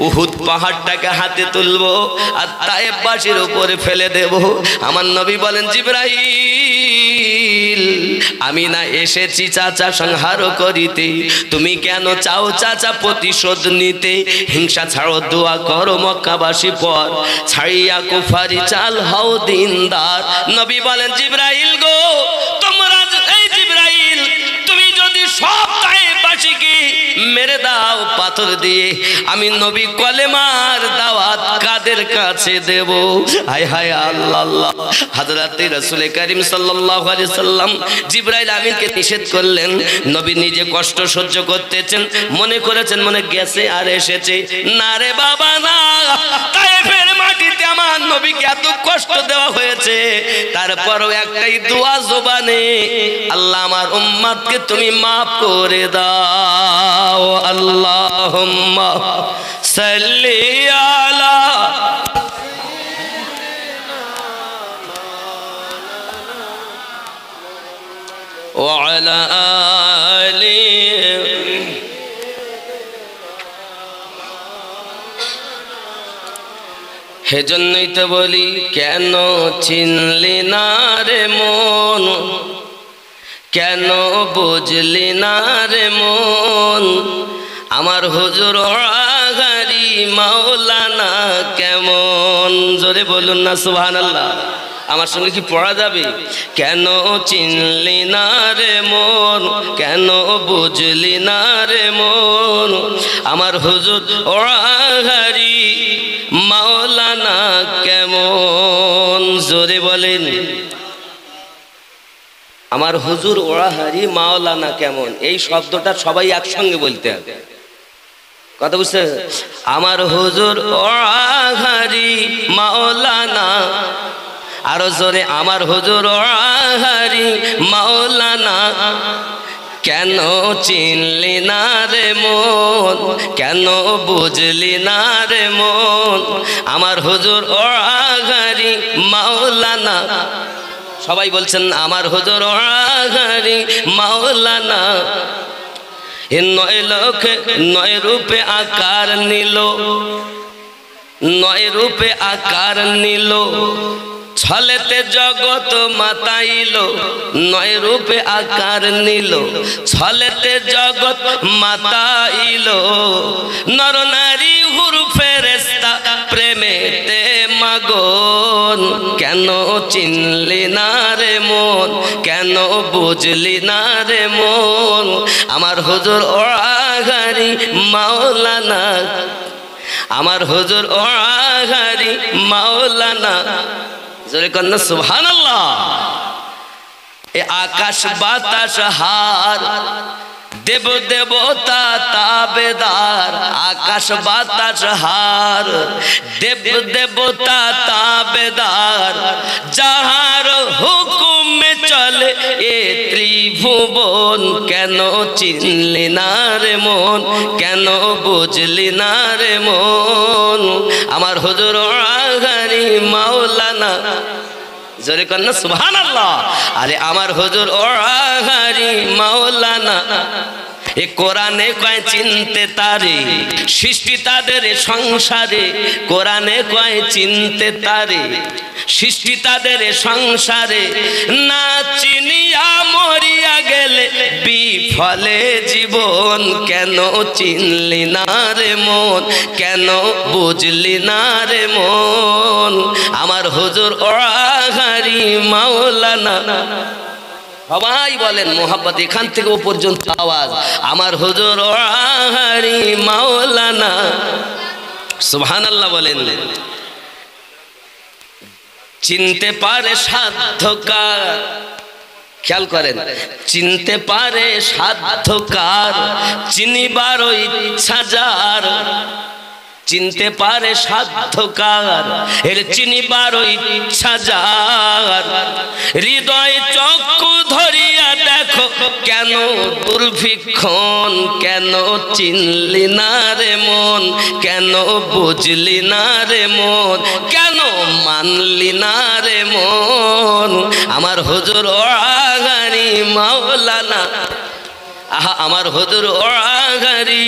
উহুদ পাহাড়টাকে হাতে তুলবো আর তায়েফবাসীর উপরে ফেলে দেব। আমার নবী বলেন, জিবরাইল আমি না এসেছি চাচা সংহার করিতে, তুমি কেন চাও চাচা প্রতিশোধ নিতে? হিংসা ছাড়ো, দোয়া করো মক্কাবাসী পর, ছাড়িয়া কুফারি চাল হও দিনদার। নবী বলেন, জিবরাইল গো, তোমরা এই জিবরাইল তুমি যদি সব তায়েফবাসীকে মেরে দাও পাথর দিয়ে, আমি নবী কলেমার দাওয়াত কাদের কাছে দেব? হায় হায় আল্লাহ আল্লাহ। হযরতে রাসূল করিম সাল্লাল্লাহু আলাইহি সাল্লাম জিবরাইল আমিনকে নিষেধ করলেন। নবী নিজে কষ্ট সহ্য করতেছেন, মনে করেছেন মনে গেছে আর এসেছে। না রে বাবা না, তায়েফের মাটিতে আমার নবীকে এত কষ্ট দেওয়া হয়েছে, তারপরও একটাই দোয়া জবানে, আল্লাহ আমার উম্মতকে তুমি মাফ করে দাও। আল্লাহুম্মা সাল্লি আলা ওয়া আলা আলি। সেজন্যই তো বলি, কেন চিনলি না রে মন, কেন বুঝলি না রে মন, আমার হুজুর আগারি মাওলানা কেমন। জোরে বলুন না সুবহানাল্লাহ। আমার সঙ্গে কি পড়া যাবে? কেন চিনলি না রে মন, কেন বুঝলি না রে মন, আমার হুজুর ওয়াহারি মাওলানা কেমন। জোরে বলেন, আমার হুজুর ওয়াহারি মাওলানা কেমন। এই শব্দটা সবাই একসঙ্গে বলতে হবে, কথা বুঝতে? আমার হুজুর ওয়াহারি মাওলানা, আরো জোরে, আমার হুজুর ওয়াহারি মাওলানা কেন চিনলি না রে মন, কেন বুঝলি না রে মন, আমার হুজুর ওয়াহারি মাওলানা। সবাই বলছেন আমার হুজুর ওয়াহারি মাওলানা। এ 9 লক্ষ 9 রূপে আকার নিল, 9 রূপে আকার নিল, ছলেতে জগৎ মাতাইল, 9 রূপে আকার নিল, ছলেতে জগৎ মাতাইল, নর নারী হুর ফেরেশতা প্রেমেতে মাগন। কেন চিনলি না রে মন, কেন বুঝলি না রে মন, আমার হুজুর ওয়াহারি মাওলানা, আমার হুজুর ওয়াহারি মাওলানা। জোরে কন্যা সুবহানাল্লাহ। এ আকাশ বাতাস হার, দেব দেবতা তাবেদার, আকাশ বাতাস হার, দেব দেবতা তাবেদার, যাহার হুকুমে চলে এ ত্রিভুবন। কেন চিনলি না রে মন, কেন বুঝলি না রে মন, আমার হুজুর ওয়াহারি মাওলানা। জোরে কন্যা সুবহানাল্লাহ। আরে আমার হুজুর ওয়াহারি মাওলানা। এ কোরআনে কয় চিনতে তারে, সৃষ্টি তাদের সংসারে, কোরআনে কয় চিনতে তারে, সৃষ্টি তাদের সংসারে, না চিনিয়া মরিয়া গেলে বিফলে জীবন। কেন চিনলি না রে মন, কেন বুঝলি না রে মন, আমার হুজুর ওয়াহারি মাওলানা। সবাই বলেন মোহাব্বত, এখান থেকে ও পর্যন্ত আওয়াজ, আমার হুজুর ওয়াহারি মাওলানা। সুবহানাল্লাহ বলেন। চিনতে পারে সাধ্যকার, খেয়াল করেন, চিনতে পারে সাধ্যকার, চিনিবার ইচ্ছা যার, চিনতে পারে সাধ্যকার, এর চিনিবার ইচ্ছা যার, হৃদয় চক্ষু ধরিয়া দেখো কেন দুর্ভিক্ষণ। কেন চিনলি না রে মন, কেন বুঝলি না রে মন, কেন মানলি না রে মন, আমার হুজুর ওয়াহারি মাওলানা। আহা, আমার হুজুর ওয়াহারি।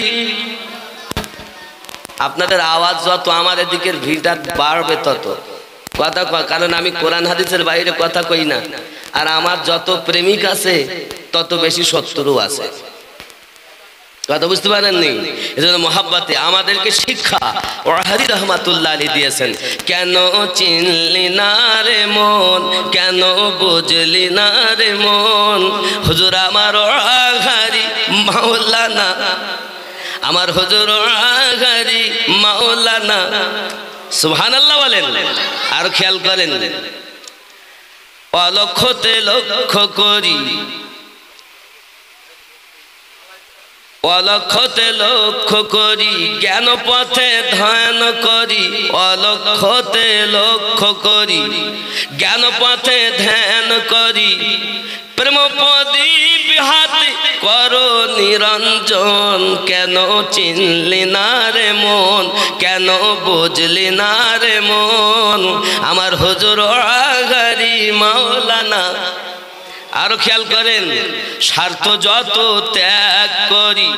আপনাদের আওয়াজ যত আমার এদিকের ভিড়টা বাড়বে তত কথা কয়, কারণ আমি কোরআন হাদিসের বাইরে কথা কই না, আর আমার যত প্রেমিক আছে তত বেশি শত্রু আছে, কথা বুঝতে পারেননি? এজন্য মোহাব্বতে আমাদেরকে শিক্ষা ওয়াহারি রহমাতুল্লাহ আলাইহি দিয়েছেন। কেন চিনলি না রে মন, কেন বুঝলি না রে মন, হুজুর আমার ওয়াহারি মাওলানা, আমার হুজুর ওয়াহারি মাওলানা। সুবহানাল্লাহ বলেন। আর খেয়াল করেন, অলক্ষতে লক্ষ্য করি, অলক্ষতে লক্ষ্য করি, জ্ঞান পথে ধ্যান করি, অলক্ষতে লক্ষ্য করি, জ্ঞান পথে ধ্যান করি, প্রেম প্রদীপ হাতে করো নিরঞ্জন। কেন চিনলি না রে মন, কেন বুঝলি না রে মন, আমার হুজুর ওয়াহারি মাওলানা। আরো খেয়াল করেন, স্বার্থ যত ত্যাগ করি,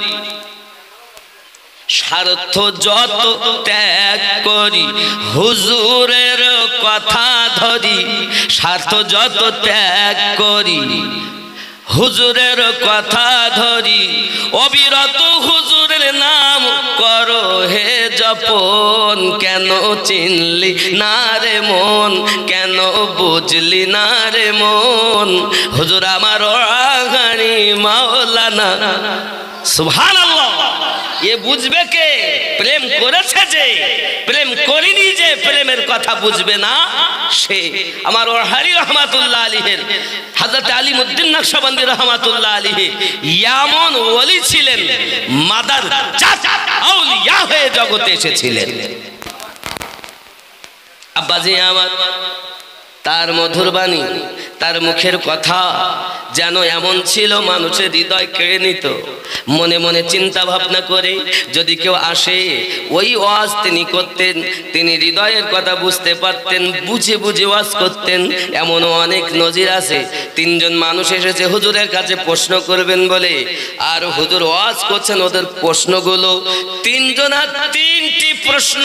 স্বার্থ যত ত্যাগ করি, হুজুরের কথা ধরি, স্বার্থ যত ত্যাগ করি, হুজুরের কথা ধরি অবিরত হুজুরের নাম করো হে জপন। কেন চিনলি না রে মন, কেন বুঝলি না রে মন, হুজুর আমার ওয়াগানি মাওলানা। সুবহানাল্লাহ। এ বুঝবে কে? প্রেম করেছে যে, প্রেম করিনি যে প্রেমের কথা বুঝবে না সে। আমার ওয়াহারি রহমাতুল্লাহ আলাইহির হযরত আলিমউদ্দিন নকশবন্দি রহমাতুল্লাহ আলাইহি এমন ওলি ছিলেন, মাদার জাত আউলিয়া হয়ে জগতে এসেছিলেন। আব্বাজি আমার, তার মধুর বাণী, তার মুখের কথা যেন এমন ছিল মানুষের হৃদয় কেড়ে নিত। মনে মনে চিন্তা ভাবনা করে যদি কেউ আসে, ওই ওয়াজ তিনি করতেন, তিনি হৃদয়ের কথা বুঝতে পারতেন, বুঝে বুঝে ওয়াজ করতেন। এমনও অনেক নজির আছে, তিনজন মানুষ এসেছে হুজুরের কাছে প্রশ্ন করবেন বলে, আর হুজুর ওয়াজ করছেন, ওদের প্রশ্নগুলো তিনজনের তিনটি প্রশ্ন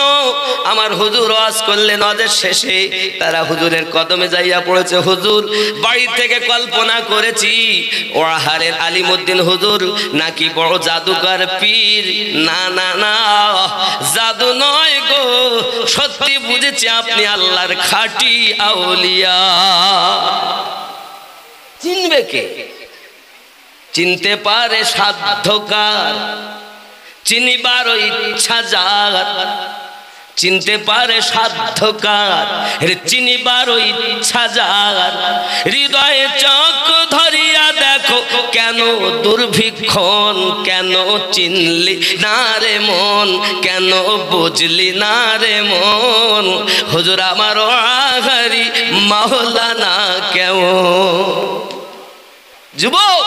আমার হুজুর ওয়াজ করলেন, ওদের শেষে তারা হুজুরের কদমে যাইয়া পড়েছে। হুজুর বাড়ি থেকে কল্পনা করেছি ওয়াহারের আলিমউদ্দিন হুজুর নাকি বড় জাদুকর পীর। না না না, জাদু নয় গো, সত্যি বুঝেছি আপনি আল্লাহর খাঁটি আউলিয়া। চিনবে কে? চিনতে পারে সাধ্যকার, চিনিবার ইচ্ছা যার। চিনতে পারে সাধ্যকার, চিনিবার ইচ্ছা যার। হৃদয়ে চোখ ধরিয়া দেখো কেন দুর্ভিক্ষণ, কেন চিনলি না রে মন, কেন বুঝলি না রে মন, হুজুর আমার ওয়াহারি মাওলানা কেমন। যুবক,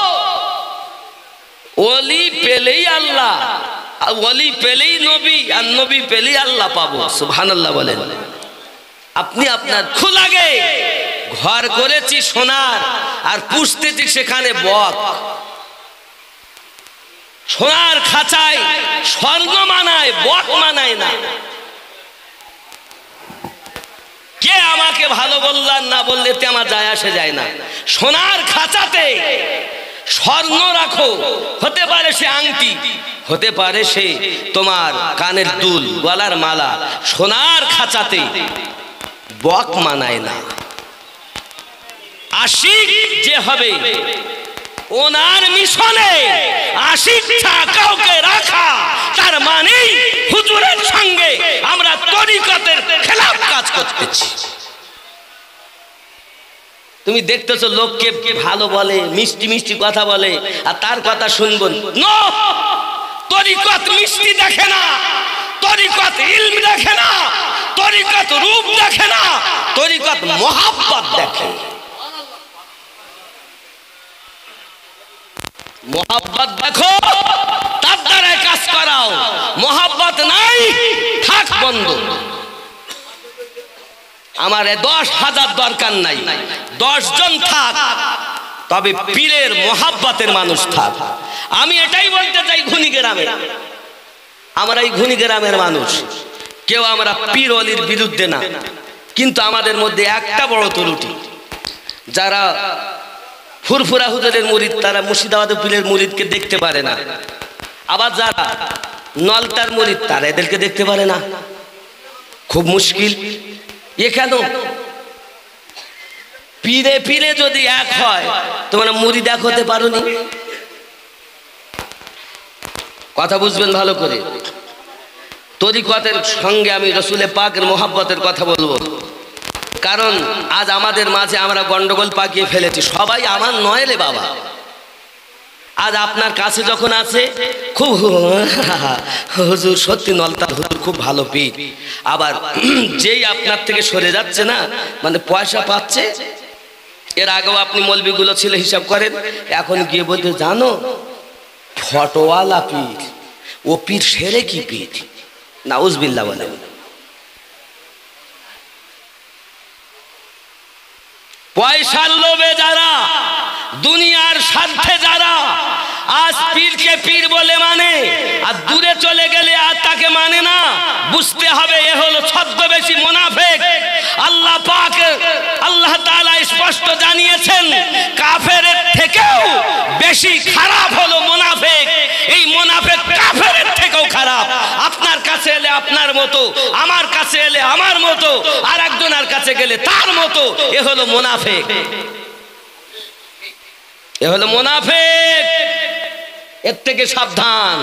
ওলি পেলেই আল্লাহ, ওলি পেলেই নবী, আর নবী পেলেই আল্লাহ পাবো। সুবহানাল্লাহ বলেন। আপনি আপনার খুলাগে ঘর করেছি সোনার, আর পুষতেছি সেখানে বক। সোনার খাঁচায় স্বর্ণ মানায়, বক মানায় না। কে আমাকে ভালো বললেন না বললে তে আমার যায় আসে যায় না। সোনার খাঁচাতে স্বর্ণ রাখো, হতে পারে সে আংটি, হতে পারে সে তোমার কানের দুল, গলার মালা। সোনার খাঁচাতে বক মানায় না। আশিক যে হবে ওনার মিশনে, আশিক কাউকে রাখা তার মানে হুজুরের সঙ্গে আমরা তরিকতের খেলাফ কাজ করতেছি। তুমি দেখতেছো লোককে ভালো বলে, মিষ্টি মিষ্টি কথা বলে, আর তার কথা শুনবো না। তরিকত মিষ্টি দেখে না, তরিকত ইলম দেখে না, তরিকত রূপ দেখে না, তরিকত মোহাব্বত দেখে। মোহাব্বত দেখো, তার দ্বারা কাজ করাও। মোহাব্বত নাই, থাক বন্ধ। আমার 10,000 দরকার নাই, 10 জন থাক, তবে পীরের মোহাব্বতের মানুষ থাক। আমি এটাই বলতে চাই ঘুনি গ্রামে, আমরা এই ঘুনি গ্রামের মানুষ, কেউ আমরা পীর ওলির বিরুদ্ধে না, কিন্তু আমাদের মধ্যে একটা বড় ত্রুটি, যারা ফুরফুরা হুজুরের মুরিদ তারা মুর্শিদাবাদের পীরের মুরিদকে দেখতে পারে না, আবার যারা নলতার মুরিদ তারা এদেরকে দেখতে পারে না। খুব মুশকিল। এ কেন? পীরে পীরে যদি এক হয় তোমরা মুরিদ এক হতে পারোনি। কথা বুঝবেন ভালো করে। তরিকতের সঙ্গে আমি রসুলে পাকের মোহাব্বতের কথা বলবো, কারণ আজ আমাদের মাঝে আমরা গন্ডগোল পাকিয়ে ফেলেছি। সবাই আমার নয় রে বাবা। আজ আপনার কাছে যখন আছে খুব হুজুর সত্যি নলতার হুজুর খুব ভালো পীর, আবার যেই আপনার থেকে সরে যাচ্ছে না, মানে পয়সা পাচ্ছে, এর আগেও আপনি মৌলবিগুলো ছিল হিসাব করেন, এখন গিয়ে বলতে জানো ফটোওয়ালা পীর, ও পীর সেরে কি পীর, নাউজুবিল্লাহ বলে। পয়সার লোভে যারা, দুনিয়ার স্বার্থে যারা আজ পীরকে পীর বলে মানে, আর দূরে চলে গেলে আর তাকে মানে না, বুঝতে হবে এ হলো ছদ্মবেশী মুনাফিক। আল্লাহ পাক, আল্লাহ তাআলা স্পষ্ট জানিয়েছেন কাফেরের থেকেও বেশি খারাপ হলো মুনাফিক। এই মুনাফিক কাফেরের থেকেও খারাপ। আপনার কাছে এলে আপনার মতো, আমার কাছে এলে আমার মতো, আর একজনের কাছে গেলে তার মতো। এ হলো মুনাফিক, এ হলো মুনাফিক। এর থেকে সাবধান।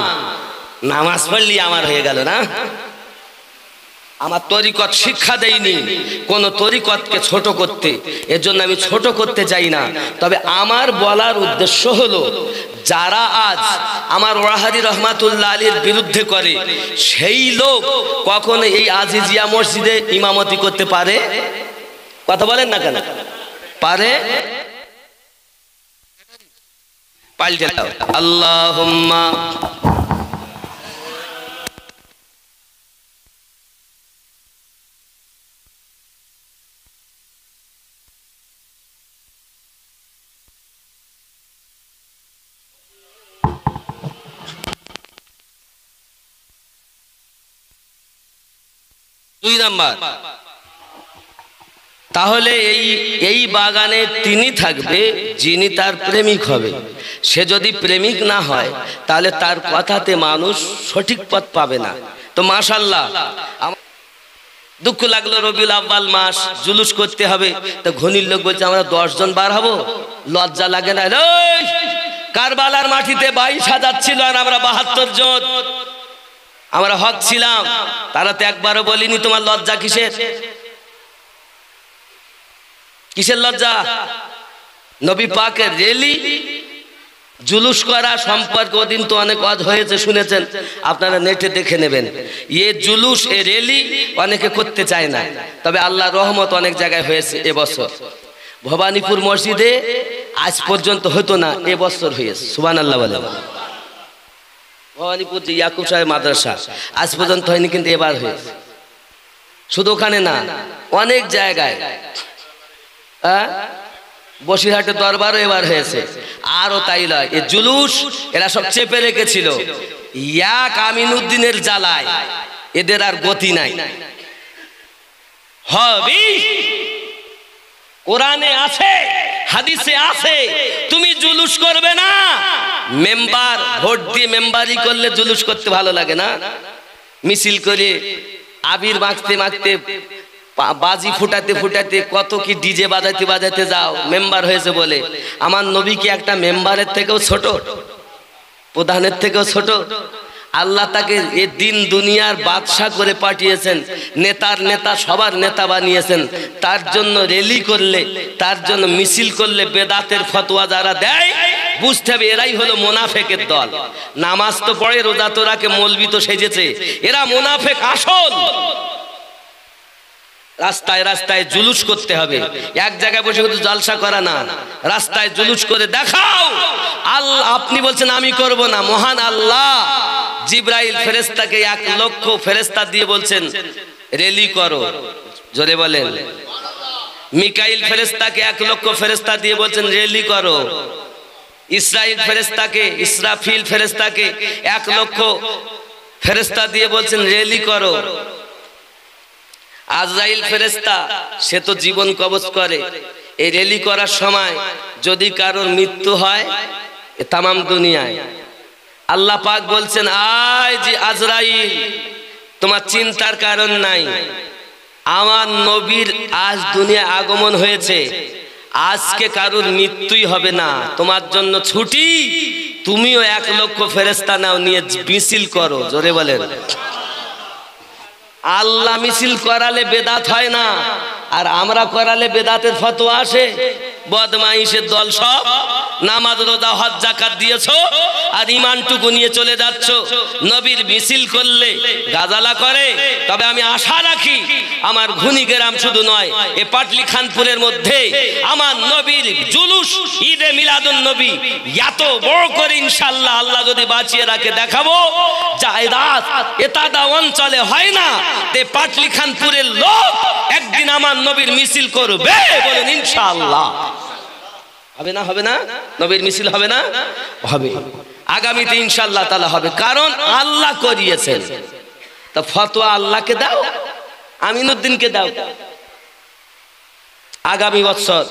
নামাজ পড়লি আমার হয়ে গেল না, আমার তরিকত শিক্ষা দেয়নি কোন তরিকতকে ছোট করতে, এর জন্য আমি ছোট করতে চাই না। তবে আমার বলার উদ্দেশ্য হলো যারা আজ আমার ওয়াহাদি রহমাতুল্লাহ আলীর বিরুদ্ধে করে, সেই লোক কখনো এই আজিজিয়া মসজিদে ইমামতি করতে পারে? কথা বলেন না কেন? পারে? পাল্টে দাও। আল্লাহুম্মা দুই নাম্বার, তাহলে এই বাগানে তিনি থাকবে যিনি তার প্রেমিক হবে। সে যদি প্রেমিক না হয় তাহলে তার কথাতে মানুষ সঠিক পথ পাবে না। তো মাশাআল্লাহ, দুঃখ লাগলো রবিউল আউয়াল মাস, জুলুস করতে হবে। তো ঘনির লোক বলছে আমরা 10 জন বার হব, লজ্জা লাগে না? কারবালার মাটিতে 22,000 ছিল আর আমরা 72 জন, আমরা হক ছিলাম। তারা তো একবারও বলিনি তোমার লজ্জা কিসের? কিসের লজ্জা? নবী পাকের রেলি জুলুস করা সম্পর্কে ওদিন তো অনেক ওয়াজ হয়েছে, শুনেছেন আপনারা, নেটে দেখে নেবেন। এ জুলুস, এ রেলি অনেকে করতে চায় না, তবে আল্লাহর রহমত অনেক জায়গায় হয়েছে। এবছর ভবানীপুর মসজিদে আজ পর্যন্ত হতো না, এবছর হয়েছে। সুবহানাল্লাহ বলেন। ভবানীপুর যে ইয়াকুব সাহেব মাদ্রাসা আজ পর্যন্ত হয়নি, কিন্তু এবার হয়েছে। শুধু ওখানে না, অনেক জায়গায়। বসিরহাটের দরবারও এবার হয়েছে। আরও তাই নয়, এ জুলুস এরা সব চেপে রেখেছিল। এক আমিনুদ্দিনের জ্বালায় এদের আর গতি নাই। হবি কোরআনে আছে, হাদিসে আছে, তুমি জুলুস করবে না। মেম্বার ভোট দিয়ে মেম্বারি করলে জুলুস করতে ভালো লাগে না? মিছিল করে আবির মাখতে মাখতে, বাজি ফুটাতে ফুটাতে, কত কি ডিজে বাজাতে বাজাতে যাও মেম্বার হয়েছে বলে। আমার নবী কি একটা মেম্বারের থেকেও ছোট, প্রধানের থেকেও ছোট? আল্লাহ তাকে এ দিন দুনিয়ার বাদশা করে পাঠিয়েছেন, নেতার নেতা, সবার নেতা বানিয়েছেন। তার জন্য র্যালি করলে, তার জন্য মিছিল করলে বেদাতের ফতোয়া যারা দেয়, বুঝতে হবে এরাই হলো মুনাফিকের দল। নামাজ তো পড়ে, রোজা তো রাখে, মৌলবি তো সেজেছে, এরা মুনাফিক আসল। রাস্তায় রাস্তায় জুলুস করতে হবে, এক জায়গায় বসে শুধু জলসা করা না, রাস্তায় জুলুস করে দেখাও। আল্লাহ আপনি বলছেন আমি করব না, মহান আল্লাহ জিবরাইল ফেরেশতাকে 1 লক্ষ ফেরেশতা দিয়ে বলছেন রেলি করো, জোরে বলেন। মিকাইল ফেরেশতাকে 1 লক্ষ ফেরেশতা দিয়ে বলছেন রেলি করো। ইসরাইল ফেরেশতাকে, ইসরাফিল ফেরেশতাকে 1 লক্ষ ফেরেশতা দিয়ে বলছেন রেলি করো। আজরাইল ফেরেশতা সে তো জীবন কবজ করে। এই রেলি করার সময় যদি কারোর মৃত্যু হয় তামাম দুনিয়ায়, আল্লাহ পাক বলছেন আয় যে আজরাইল, তোমার চিন্তার কারণ নাই, আমার নবীর আজ দুনিয়া আগমন হয়েছে, আজকে কারোর মৃত্যুই হবে না, তোমার জন্য ছুটি। তুমিও 1 লক্ষ ফেরেশতা নাও, নিয়ে মিছিল করো, জোরে বলেন। আল্লাহ মিছিল করালে বেদাত হয় না, আর আমরা করালে বেদাতের ফতোয়া আসে। বদমাইশের দল সব, নামাজ রোজা হজ যাকাত দিয়েছো আর ইমানটুকু নিয়ে চলে যাচ্ছ। নবীর মিছিল করলে গাজালা করে। তবে আমি আশা রাখি আমার ঘুনিগ্রাম শুধু নয়, এ পাটলি খানপুরের মধ্যে আমার নবীর জুলুস, ঈদে মিলাদুন নবী এত বড় করে ইনশাআল্লাহ আল্লাহ যদি বাঁচিয়ে রাখে দেখাবো। জায়দাত এতাদা অঞ্চলে হয় না, তে পাটলি খানপুরের লোক একদিন আমার নবীর মিছিল করবে, বলেন ইনশাআল্লাহ। হবে না? হবে না? নবীর মিছিল হবে না? হবে। আগামীতে ইনশাআল্লাহ তাআলা হবে, কারণ আল্লাহ করিয়েছেন। তা ফতোয়া আল্লাহকে দাও, আমিনুদ্দিনকে দাও। আগামী বছর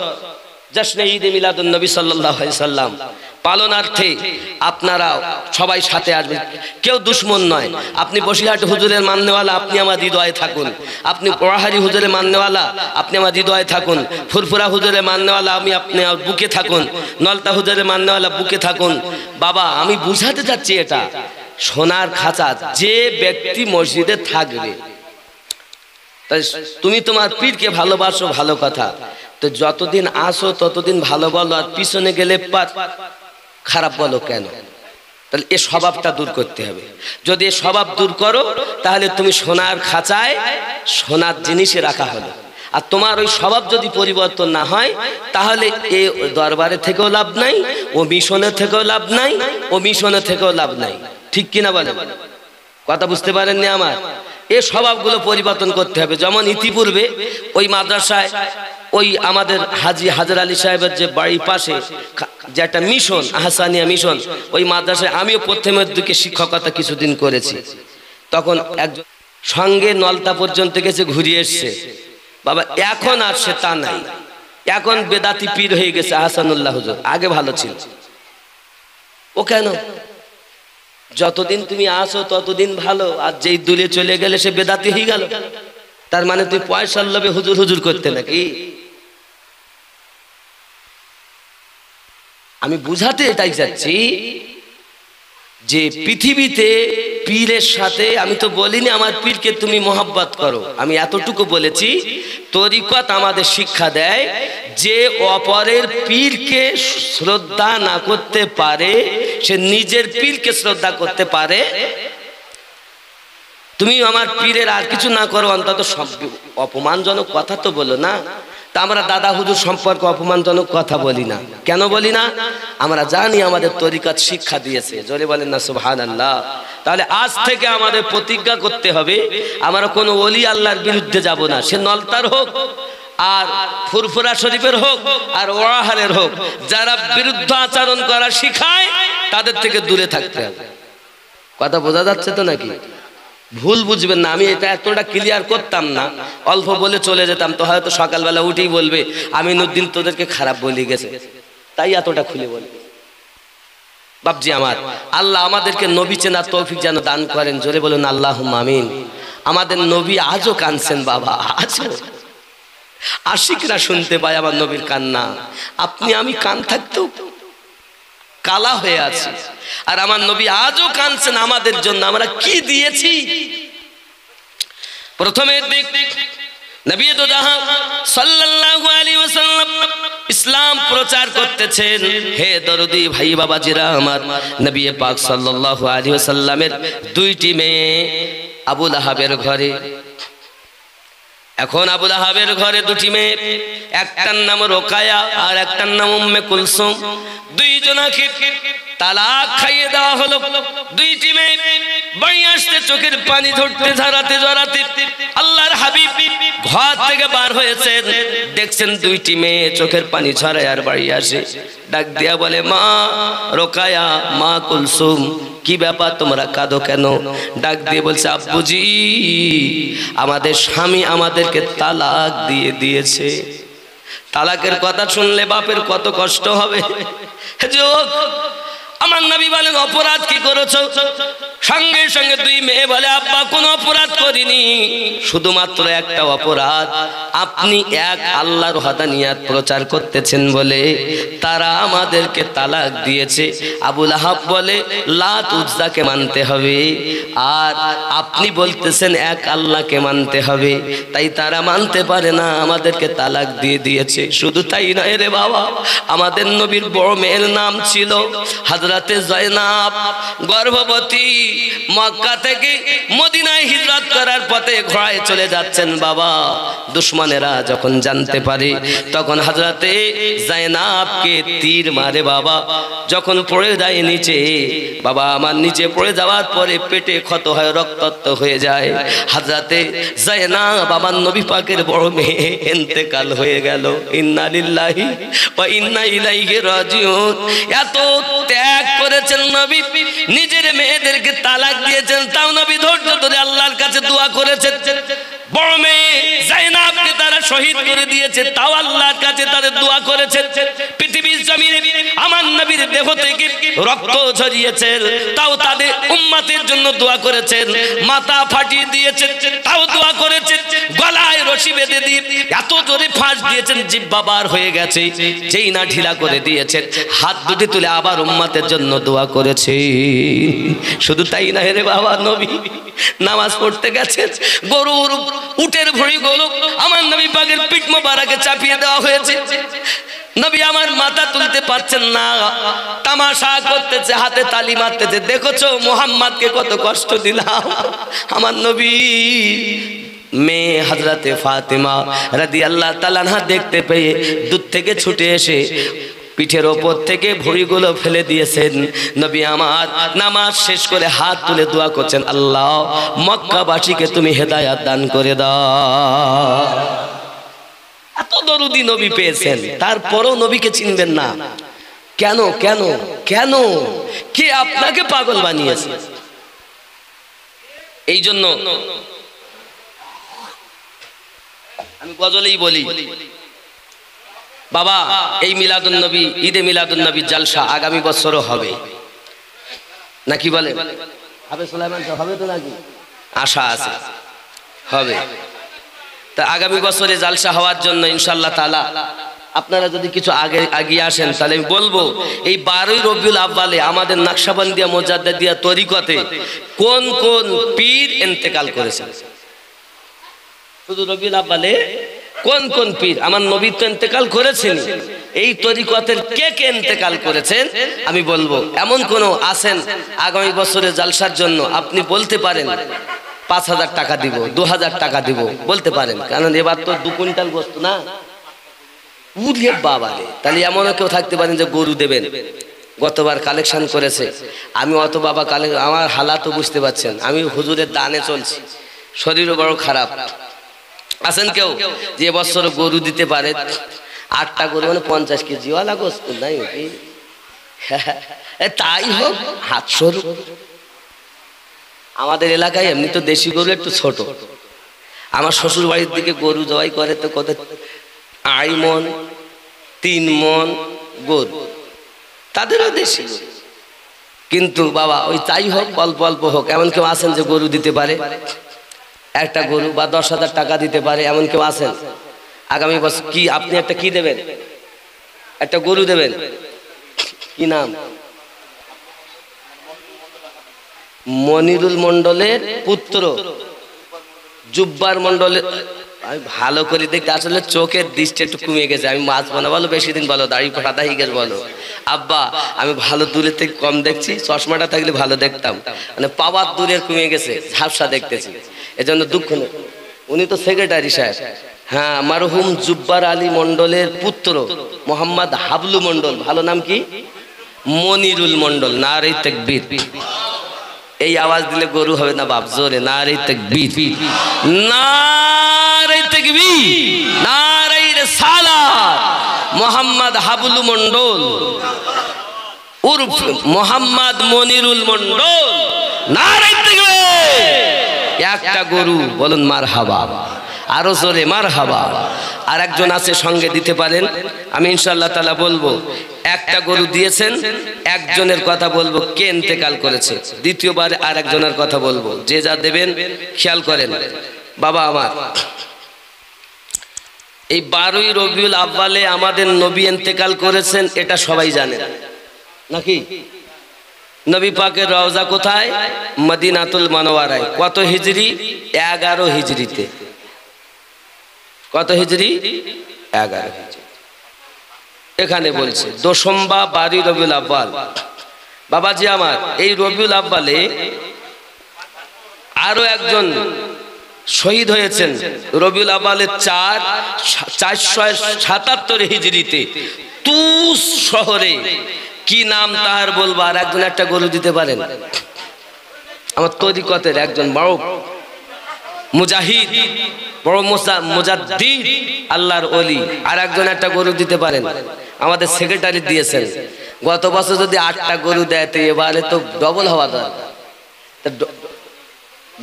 জশ্নে ঈদে মিলাদুন নবী সাল্লাল্লাহু আলাইহি সাল্লাম পালনার্থে আপনারা সবাই সাথে আসবেন। কেউ দুশ্মন নয়। আপনি বসিরহাট হুজুরের মাননেওয়ালা, আপনি আমার হৃদয়ে থাকুন। আপনি পোড়াহারি হুজুরের মাননেওয়ালা, আপনি আমার হৃদয়ে থাকুন। ফুরফুরা হুজুরের মাননেওয়ালা, আপনি বুকে থাকুন। নলতা হুজুরের মাননেওয়ালা, বুকে থাকুন। বাবা, আমি বুঝাতে চাচ্ছি, এটা সোনার খাঁচা। যে ব্যক্তি মসজিদে থাকবে, তুমি তোমার পীরকে ভালোবাসো, ভালো কথা, তো যতদিন আসো ততদিন ভালো বলো, আর পিছনে গেলে খারাপ বলো কেন? তাহলে এ স্বভাবটা দূর করতে হবে। যদি এ স্বভাব দূর করো, তাহলে তুমি সোনার খাঁচায় সোনার জিনিসে রাখা হলো। আর তোমার ওই স্বভাব যদি পরিবর্তন না হয়, তাহলে এ দরবারে থেকেও লাভ নাই, ও মিশনে থেকেও লাভ নাই, ও মিশনে থেকেও লাভ নাই। ঠিক কিনা বলেন? কথা বুঝতে পারেননি আমার? এই স্বভাবগুলো পরিবর্তন করতে হবে। যেমন ইতিপূর্বে ওই মাদ্রাসায় ওই আমাদের হাজি হাজার আলী সাহেবের যে বাড়ির পাশে যে একটা মিশন, আহসানিয়া মিশন, ওই মাদ্রাসায় আমিও প্রথমের দিকে শিক্ষকতা কিছুদিন করেছি। তখন একজন সঙ্গে নলতা পর্যন্ত গেছে, ঘুরিয়ে এসছে। বাবা, এখন আর সে তা নাই। এখন বেদাতি পীর হয়ে গেছে আহসানুল্লাহ হুজুর। আগে ভালো ছিল। ও কেন? যতদিন তুমি আসো ততদিন ভালো, আর যেই দূরে চলে গেলে সে বেদাতি হয়ে গেল। তার মানে তুই পয়সার লোভে হুজুর হুজুর করতে নাকি? আমি বুঝাতে এটাই চাচ্ছি যে পৃথিবীতে পীরের সাথে, আমি তো বলিনি আমার পীরকে তুমি মোহাব্বত করো, আমি এতটুকু বলেছি তরিকত আমাদের শিক্ষা দেয় যে অপরের পীরকে শ্রদ্ধা না করতে পারে, সে নিজের পীরকে শ্রদ্ধা করতে পারে। তুমি আমার পীরের আর কিছু না করো, অন্তত অপমানজনক কথা তো বলো না। তা আমরা দাদা হুজুর সম্পর্কে অপমানজনক কথা বলি না। কেন বলি না? আমরা জানি আমাদের তরিকত শিক্ষা দিয়েছে। জোরে বলেন না সুবহানাল্লাহ। তাহলে আজ থেকে আমাদের প্রতিজ্ঞা করতে হবে, আমরা কোনো ওলি আল্লাহর বিরুদ্ধে যাব না। সে নলতার হোক, আর ফুরফুরা শরীফের হোক, আর ওয়াহারের হোক, যারা বিরুদ্ধ আচরণ করা শিখায় তাদের থেকে দূরে থাকতে হবে। কথা বোঝা যাচ্ছে তো নাকি? ভুল বুঝবেন না। আমি এটা এতটা ক্লিয়ার করতাম না, অল্প বলে চলে যেতাম, তো হয়তো সকালবেলা উঠেই বলবে আমিনুদ্দিন তোদেরকে খারাপ বলে গেছে, তাই এতটা খুলে বলবে। বাপজি আমার, আল্লাহ আমাদেরকে নবী চেনার তৌফিক যেন দান করেন। জোরে বলুন আল্লাহুম্মা আমিন। আমাদের নবী আজও কাঁদছেন বাবা, আজও আশিকরা শুনতে পায় আমার নবীর কান্না। আপনি আমি কান থাকতেও কালা হয়ে আছি, আর আমার নবী আজও কাঁদছেন আমাদের জন্য। আমরা কি দিয়েছি? প্রথমে নবী তো জাহান সাল্লাল্লাহু আলাইহি ওয়াসাল্লাম ইসলাম প্রচার করতেছেন। হে দরদি ভাই বাবাজিরা আমার, নবী পাক সাল্লাল্লাহু আলাইহি ওয়াসাল্লামের দুইটি মেয়ে আবু লাহাবের ঘরে। এখন আবু লাহাবের ঘরে দুটি মেয়ে, একটার নাম রোকায়া আর একটার নাম উম্মে কুলসুম। দুইজনাকে তালাক খাইয়ে দেওয়া হলো। দুইটি মেয়ে বাড়ি আসতে চোখের পানি ঝরতে ঝরাতে ঝরাতে আল্লাহর হাবিব ঘর থেকে বার হয়েছেন। দেখছেন দুইটি মেয়ে চোখের পানি ঝরায় আর বাড়ি আসে। ডাক দিয়া বলে, মা রোকায়া, মা কুলসুম, কি ব্যাপার, তোমরা কাঁদো কেন? ডাক দিয়ে বলছে, আব্বুজি, আমাদের স্বামী আমাদেরকে তালাক দিয়ে দিয়েছে। তালাকের কথা শুনলে বাপের কত কষ্ট হবে। আমার নবী বলেন, অপরাধ কি করেছো? সঙ্গে সঙ্গে দুই মেয়ে বলে, আব্বা কোনো অপরাধ করিনি, শুধুমাত্র একটা অপরাধ, আপনি এক আল্লাহর ওয়াহদানিয়াত প্রচার করতেছেন বলে তারা আমাদেরকে তালাক দিয়েছে। আবু লাহাব বলে, লাত উজ্জাকে মানতে হবে, আর আপনি বলতেছেন এক আল্লাহকে মানতে হবে, তাই তারা মানতে পারে না, আমাদেরকে তালাক দিয়ে দিয়েছে। শুধু তাই নয় রে বাবা, আমাদের নবীর বড় মেয়ের নাম ছিল হযরতে জয়নাব, গর্ভবতী, মক্কা থেকে মদিনায় হিজরত করার পথে ঘোড়ায় চলে যাচ্ছেন বাবা। দুশমনেরা যখন জানতে পারে, তখন হযরতে জয়নাবকে তীর মারে বাবা। যখন পড়ে যায় নিচে, বাবা আমার নিচে পড়ে যাওয়ার পরে পেটে ক্ষত হয়, রক্তাক্ত হয়ে যায়। হযরতে জয়নাব বাবার নবী পাকের বড় মেয়ে ইন্তেকাল হয়ে গেল। ইন্না লিল্লাহি ওয়া ইন্না ইলাইহি রাজিউন। এত ত্যাগ করেছেন নবী, নিজের মেয়েদেরকে তালাক দিয়েছেন, তাও নবী ধৈর্য ধরে আল্লাহর কাছে দোয়া করেছেন। বড় মেয়ে জাইনাবকে তারা শহীদ শহীদ করে দিয়েছে, তাও আল্লাহর কাছে তাদের দোয়া করেছেন। পৃথিবীর জমিনে আমার নবীর দেহ থেকে রক্ত ঝরিয়েছে, তাও তাদের উম্মতের জন্য দোয়া করেছেন। মাথা ফাটিয়ে দিয়েছেন, তাও দোয়া করেছেন। গলায় রশি বেঁধে দিয়ে এত জোরে ফাঁস দিয়েছেন, জিহ্বা বার হয়ে গেছে, যেই না ঢিলা করে দিয়েছেন, হাত দুটি তুলে আবার উম্মতের জন্য দোয়া করেছে। শুধু তাই না রে বাবা, নবী নামাজ পড়তে গেছেন, গরুর উটের ভুঁড়িগুলো আমার নবী পাকের পিঠ মোবারকে চাপিয়ে দেওয়া হয়েছে। নবী আমার মাথা তুলতে পারছেন না, তামাশা করতেছে, হাতে তালি মারতেছে। দেখেছো মুহাম্মদকে কত কষ্ট দিলাম। আমার নবী মেয়ে হযরতে ফাতেমা রাদিয়াল্লাহু তাআলা আনহা দেখতে পেয়ে দূর থেকে ছুটে এসে পিঠের ওপর থেকে ভুঁড়িগুলো ফেলে দিয়েছেন। নবী আমার নামাজ শেষ করে হাত তুলে দোয়া করছেন, আল্লাহ মক্কাবাসীকে তুমি হেদায়েত দান করে দাও। এত দরুদি নবী পেয়েছেন, তারপরও নবীকে চিনবেন না কেন? কেন কেন? কে আপনাকে পাগল বানিয়েছে? এই জন্য আমি গজলেই বলি, বাবা এই মিলাদুন নবী, ঈদে মিলাদুন নবী জালসা আগামী বছরও হবে নাকি বলে? হবে সুলাইমান সাহেব, হবে তো নাকি? আশা আছে হবে। তা আগামী বছরে জালসা হওয়ার জন্য ইনশাআল্লাহ তাআলা আপনারা যদি কিছু আগিয়ে আসেন, তাহলে আমি বলবো এই 12ই রবিউল আউয়ালে আমাদের নকশবন্দিয়া মুজাদ্দিদিয়া তরিকতে কোন কোন পীর ইন্তেকাল করেছেন। শুধু রবিউল আউয়ালে কোন কোন পীর, আমার নবী তো ইন্তেকাল করেছেন, এই তরিকতের কে কে ইন্তেকাল করেছেন আমি বলবো। এমন কোন আছেন আগামী বছরে জালসার জন্য আপনি বলতে পারেন 5,000 টাকা দিব, 2,000 টাকা দিব, বলতে পারেন, কারণ এবার তো 2 কুইন্টাল গোশত না। উরে বাবা রে, তাহলে এমনও কেউ থাকতে পারেন যে গরু দেবেন, গতবার কালেকশন করেছে। আমি অত বাবা আমার হালাতও বুঝতে পারছেন, আমি হুজুরের দানে চলছি, শরীরও বড় খারাপ। আছেন কেউ যে বছর গরু দিতে পারে? 8টা গরু মানে 50 কেজি ওয়ালা গোশত নাই কি? তাই হোক, হাত সরু। আমাদের এলাকায় এমনি তো দেশি গরু একটু ছোট। আমার শ্বশুর বাড়ির দিকে গরু জবাই করে তো কত 2.5 মণ 3 মণ গরু, তাদেরও দেশি। কিন্তু বাবা ওই তাই হোক, অল্প অল্প হোক, এমন কেউ আছেন যে গরু দিতে পারে? একটা গরু বা 10,000 টাকা দিতে পারে এমন কেউ আছেন? আগামী বছর কি আপনি একটা কি দেবেন? একটা গরু দেবেন, কি নাম? মনিরুল মন্ডলের পুত্র জুব্বার মন্ডলের। আমি ভালো করে দেখতে, আসলে চোখের দৃষ্টি একটু কমে গেছে। আমি মাছ বানা বলো, বেশি দিন বলো, দাড়ি ফাটা হয়ে গেছে বলো। আব্বা আমি ভালো দূরের থেকে কম দেখছি, চশমাটা থাকলে ভালো দেখতাম, মানে পাওয়ার দূরের কমে গেছে, ঝাপসা দেখতেছি, এজন্য দুঃখ নেই। উনি তো সেক্রেটারি সাহেব। হ্যাঁ, মারহুম জুব্বার আলী মন্ডলের পুত্র মোহাম্মদ হাবলু মন্ডল, ভালো নাম কি? মনিরুল মন্ডল। নারে তাকবীর। এই আওয়াজ দিলে গরু হবে না বাপ, জোরে নারে তাকবীর, নারে তাকবীর, নারে রিসালাত। মোহাম্মদ হাবলু মন্ডল উর্ফ মোহাম্মদ মনিরুল মন্ডল, নারে তাকবীর। একটা গরু বলুন মারহাবা, আরো জোরে মারহাবা। আর একজন আছে সঙ্গে দিতে পারেন, আমি ইনশাআল্লাহ তাআলা বলবো। একটা গরু দিয়েছেন, একজনের কথা বলবো কে ইন্তেকাল করেছে, দ্বিতীয়বার আর একজনের কথা বলবো। যে যা দেবেন খেয়াল করেন। বাবা আমার এই 12ই রবিউল আউয়ালে আমাদের নবী ইন্তেকাল করেছেন, এটা সবাই জানে নাকি? নবী পাকের রওজা কোথায়? মদিনাতুল মুনাওয়ারায়। কত হিজরি? 11 হিজরিতে। কত হিজরি? 11 হিজরি। এখানে বলছে দশম্বা 12 রবিউল আউয়াল। বাবাজি আমার এই রবিউল আউয়ালে আরো একজন শহীদ হয়েছেন রবিউল আউয়ালের 477 হিজরিতে তুস শহরে। কি নাম তাহার বলবো? আর একজন একটা গরু দিতে পারেন? আমার তরিকতের একজন বড় মুজাহিদ, বড় মুজাদ্দিদ, আল্লাহর ওলি। আর একজন একটা গরু দিতে পারেন? আমাদের সেক্রেটারি দিয়েছেন। গত বছর যদি 8টা গরু দেয়, তো এবারে তো ডবল হওয়া দরকার।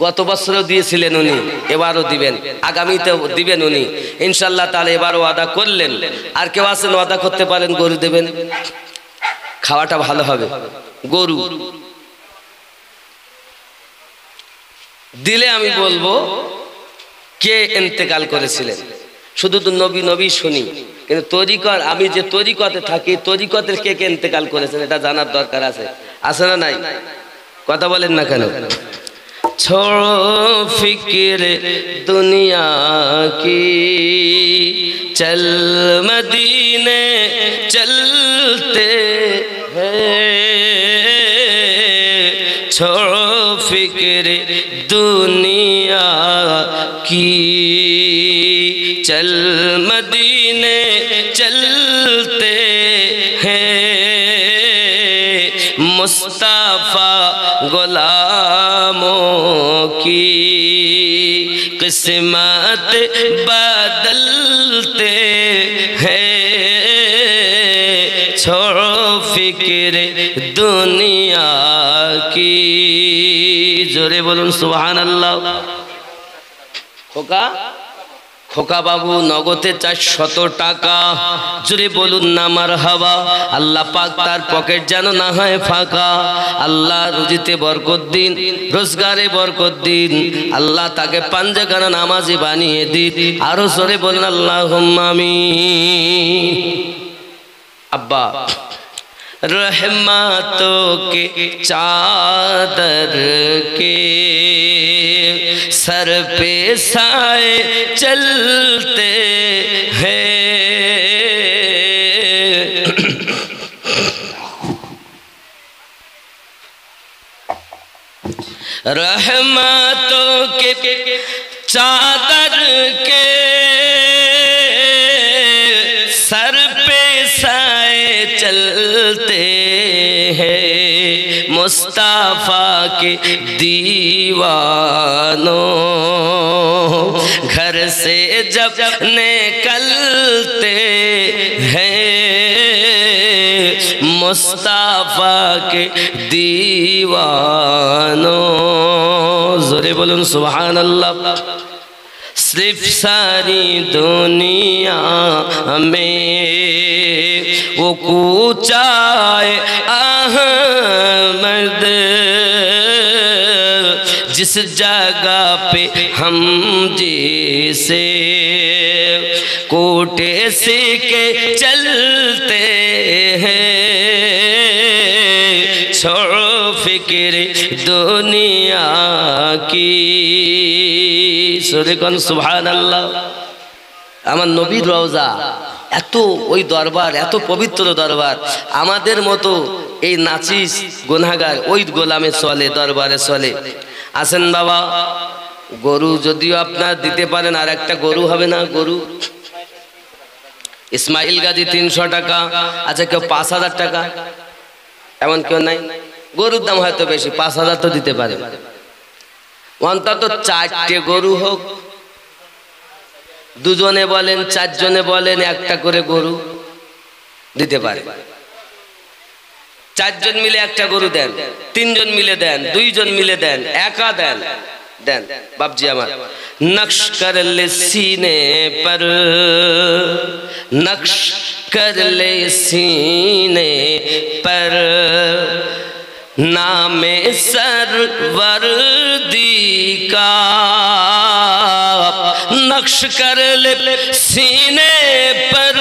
গত বছরও দিয়েছিলেন উনি, এবারও দিবেন, আগামীতেও দিবেন উনি ইনশাআল্লাহ তাআলা। এবারও ওয়াদা করলেন। আর কেউ আছেন ওয়াদা করতে পারেন গরু দেবেন? খাওয়াটা ভালো হবে। গরু দিলে আমি বলবো কে ইন্তেকাল করেছিলেন। শুধু তো নবী নবী শুনি, কিন্তু তরিকত, আমি যে তরিকতে থাকি, তরিকতের কে কে ইন্তেকাল করেছেন এটা জানার দরকার আছে। আছে না নাই? কথা বলেন না কেন? छोड़ो फिक्र दुनिया की, चल मदीने चलते हैं। छोड़ो फिक्र दुनिया की, चल मदीने चलते हैं। मुस्तफा गुलामों की किस्मत बदलते हैं। छोड़ो फिक्र दुनिया की। जोरे बोलून सुभान अल्लाह। खोका খোকা বাবু নগদে 400 টাকা। জোরে বলুন না মারহাবা। আল্লাহ পাক তার পকেট যেন না হয় ফাঁকা। আল্লাহ রুজিতে বরকত দিন, রোজগারে বরকত দিন। আল্লাহ তাকে পাঞ্জাগানা নামাজি বানিয়ে দিন। আরো জোরে বলুন আল্লাহুম্মা আমিন। আব্বা रहमतों के चादर के सर पे साए चलते हैं। रहमतों के चादर के सर पे साए चलते हैं। मुस्तफा के दीवानों घर से जब निकलते हैं। मुस्तफा के दीवानों, जोरे बोलून सुभान अल्लाह। सिर्फ सारी दुनिया में वो कूचाए अहमद, जिस जगह पे हम जिसे कोटे से के चलते हैं। छोड़ो फिक्र दुनिया की। সুরে কোন সুবহানাল্লাহ। আমার নবীর রওজা এত, ওই দরবার এত পবিত্র দরবার। আমাদের মতো এই নাচিস গুনাহগার ওই গোলামে চলে, দরবারে চলে। আসেন বাবা, গরু যদিও আপনার দিতে পারেন, আর একটা গরু হবে না? গরু ইসমাইল গাজী 300 টাকা। আচ্ছা, কেউ 5000 টাকা? এমন কেউ নাই? গরুর দাম হয়তো বেশি, 5000 তো দিতে পারে। অন্তত 4টে গরু হোক, দুজনে বলেন, 4 জনে বলেন, একটা করে গরু দিতে পারে। 4 জন মিলে একটা গরু দেন, 3 জন মিলে দেন, 2 জন মিলে দেন, একা দেন, দেন বাপজি আমার। নকশ কর লে সিনে পর, নকশ কর লে সিনে পর, नामे सरवर्दी का नक्श कर ले सीने पर।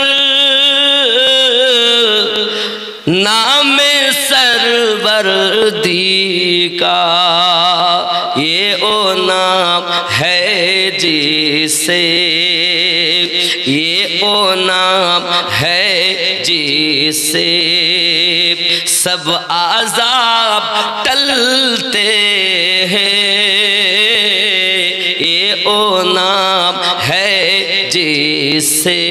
नामे सरवर्दी का ये ओ नाम है जिसे, ये ओ नाम है जिसे सब आज़ाब टलते हैं। ये ओ नाम है जिससे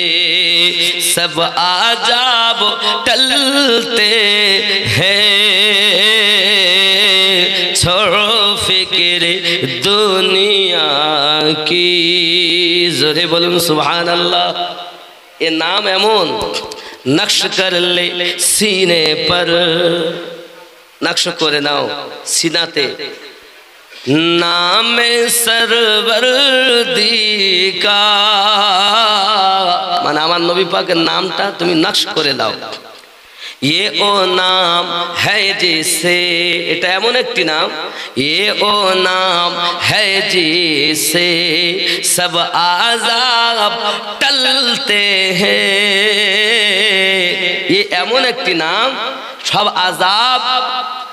सब आज़ाब टलते हैं। छोड़ो फिक्र दुनिया की। जोरे बोलून सुभान अल्लाह। ये नाम एमन नक्श कर ले सीने पर, नक्श करे नाओ सीनाते, नाम सरवरदी का মানে আমার নবী পাকের নামটা তুমি নকশ করে দাও। ये ओ नाम है जिसे, এটা এমন একটি নাম, ये ओ नाम है जिसे सब आजाब टलते हैं। ये এমন একটি নাম সব আযাব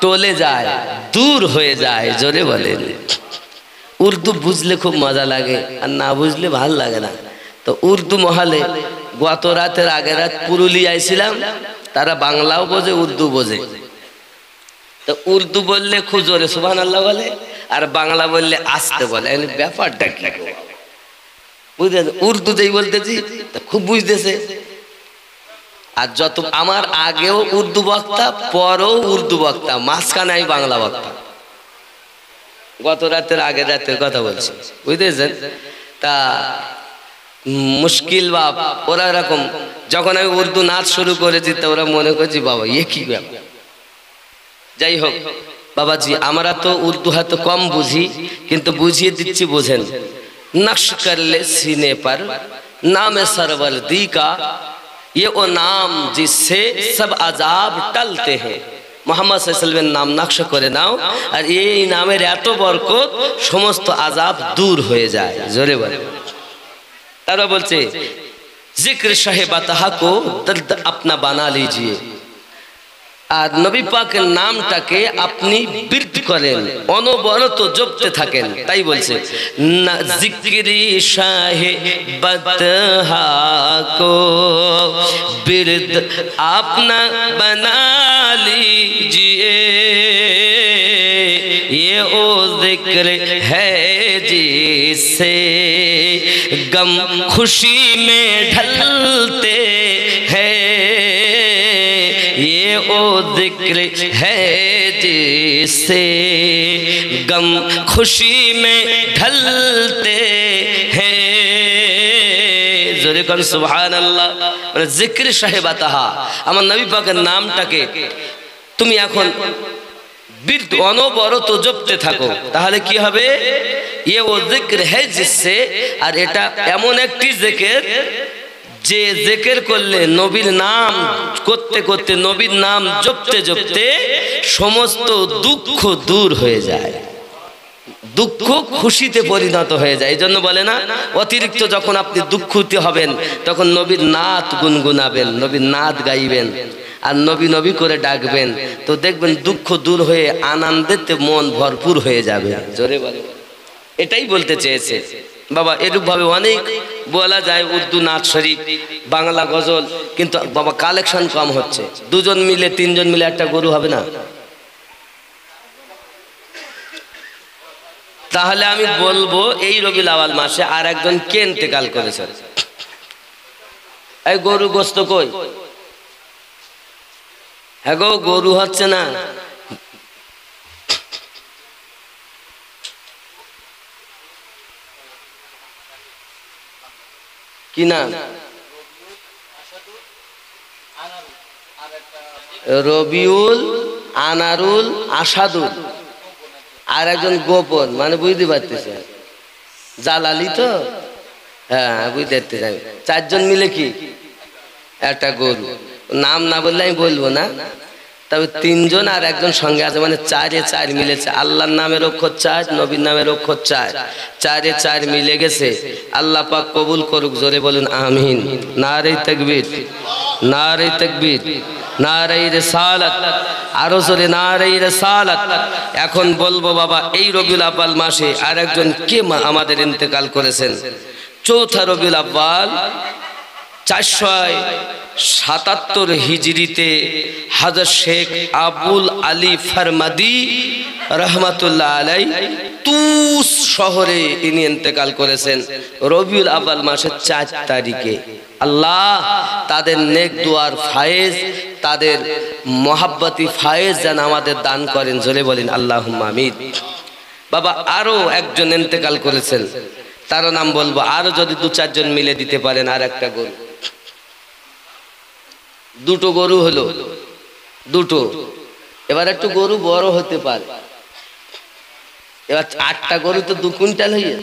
টলে যায়, দূর হয়ে যায়। জোরে বলেন। উর্দু বুঝলে খুব মজা লাগে, আর না বুঝলে ভালো লাগে না। তো উর্দু মহলে গত রাতের আগের রাত পুরুলিয়ায় ছিলাম, তারা বাংলাও বোঝে উর্দু বোঝে। তো উর্দু বললে খুব জোরে সুবহানাল্লাহ বলে, আর বাংলা বললে আস্তে বলে। ব্যাপারটা কি বুঝতে, উর্দু যেই বলতেছি খুব বুঝতেছে। আর যত আমার আগেও উর্দু বক্তা, পরেও উর্দু বক্তা, মাঝখানে আমি বাংলা বক্তা। গত রাতের আগের রাতের কথা বলছি, বুঝতেছেন। তা মুশকিল বাপ, ওরা এরকম যখন আমি উর্দু নাচ শুরু করেছি তো ওরা মনে করছি বাবা এ কি ব্যাপার। যাই হোক বাবাজি, আমরা তো উর্দু হয়তো কম বুঝি, কিন্তু বুঝিয়ে দিচ্ছি, বোঝেন। নকশ করলে सीने पर नाम सरवरदी का, ये वो नाम जिससे सब अजाब टलते हैं। মোহাম্মদ সাল্লাল্লাহু আলাইহি ওয়াসাল্লামের নাম নকশ করে নাও, আর এই নামের এত বরকত, সমস্ত আযাব দূর হয়ে যায়। জোরে বলে। তারা বলছে जिक्र शाहे बताहा को दर्द अपना बना लीजिए। আর নবী পাকের নামটাকে আপনি বৃদ্ধি করেন, অনবরত জপতে থাকেন। তাই বলছে না জিক্রি শাহে বতহা কো বৃদ্ধ আপনা বনা लीजिए। ये ओ जिक्र है जिससे गम खुशी में ढलते हैं। ये ओ जिक्र है जिससे गम खुशी में ढलते हैं। जोरे कर सुभान अल्लाह। মানে জিক্র সাহেবাতাহা, আমার নবী পাকের নামটাকে তুমি এখন অনবরত জপতে থাকো, তাহলে কি হবে? ये वो जिक्र है जिससे, আর এটা এমন একটি জিকির যে জিকির করলে, নবীর নাম করতে করতে, নবীর নাম জপতে জপতে সমস্ত দুঃখ দূর হয়ে যায়, দুঃখ খুশিতে পরিণত হয়ে যায়। এই জন্য বলে না, অতিরিক্ত যখন আপনি দুঃখিত হবেন তখন নবীর নাত গুনগুনাবেন, নবীর নাত গাইবেন, আর নবী নবী করে ডাকবেন, তো দেখবেন দুঃখ দূর হয়ে আনন্দেতে মন ভরপুর হয়ে যাবে। জোরে বলে। এটাই বলতে চেয়েছে বাবা। এরূপ ভাবে অনেক বলা যায়, উর্দু নাচ শরীফ, বাংলা গজল, কিন্তু বাবা কালেকশন কম হচ্ছে। দুজন মিলে, তিনজন মিলে একটা গরু হবে না? তাহলে আমি বলবো এই রবিউল আউয়াল মাসে আর একজন কে ইন্তেকাল করেছে? এই গরু গোস্ত কই? হ্যাঁ গো, গরু হচ্ছে না। কি নাম? রবিউল, আনারুল, আসাদুল, আর একজন গোপন, মানে বুঝতে পারতেছে জালালি তো। হ্যাঁ বুঝতে পারতেছে। চারজন মিলে কি একটা গরু। নাম না বললে আমি বলবো না, তবে তিনজন আর একজন সঙ্গে আছে, মানে চারে চার মিলেছে। আল্লাহর নামের অক্ষর চার, নবীর নামের অক্ষর চার, চারে চার মিলে গেছে। আল্লাহ পাক কবুল করুক। জোরে বলুন আমিন। নারে তাকবীর, নারে তাকবীর, নারে রিসালাত, আরো জোরে নারে রিসালাত। এখন বলবো বাবা, এই রবিউল আউয়াল মাসে আর একজন কে আমাদের ইন্তেকাল করেছেন। চৌথা রবিউল আউয়াল 477 হিজরিতে হযরত শেখ আবুল আলী ফরমাদি রহমাতুল্লাহ আলাই তুস শহরে ইনি ইন্তেকাল করেছেন রবিউল আউয়াল মাসের 4 তারিখে। আল্লাহ তাদের নেক দুয়ার ফায়েজ, তাদের মহাব্বতি ফায়েজ যেন আমাদের দান করেন। জোরে বলেন আল্লাহুম্মা আমিন। বাবা আরো একজন ইন্তেকাল করেছেন, তার নাম বলবো। আরো যদি 2-4 জন মিলে দিতে পারেন আর একটা গরু। দুটো গরু হলো, দুটো। এবার একটু গরু বড় হতে পারে। এবার 8টা গরু তো 2 কুইন্টাল হয়ে,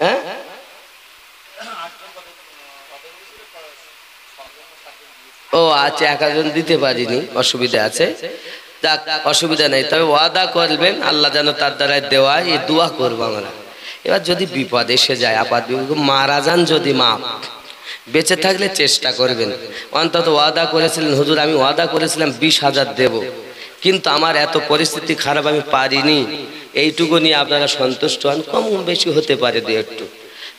হ্যাঁ ও আচ্ছা, 1 একজন দিতে পারিনি, অসুবিধা আছে, যাক অসুবিধা নেই। তবে ওয়াদা করবেন আল্লাহ যেন তার দ্বারা দেওয়া, এই দোয়া করবো আমরা। এবার যদি বিপদ এসে যায়, আপাত বিপদ, মারা যান যদি, মাপ, বেঁচে থাকলে চেষ্টা করবেন। অন্তত ওয়াদা করেছিলেন হুজুর, আমি ওয়াদা করেছিলাম 20,000 দেব, কিন্তু আমার এত পরিস্থিতি খারাপ, আমি পারিনি, এইটুকু নিয়ে আপনারা সন্তুষ্ট হন, কম বেশি হতে পারে 2 একটু,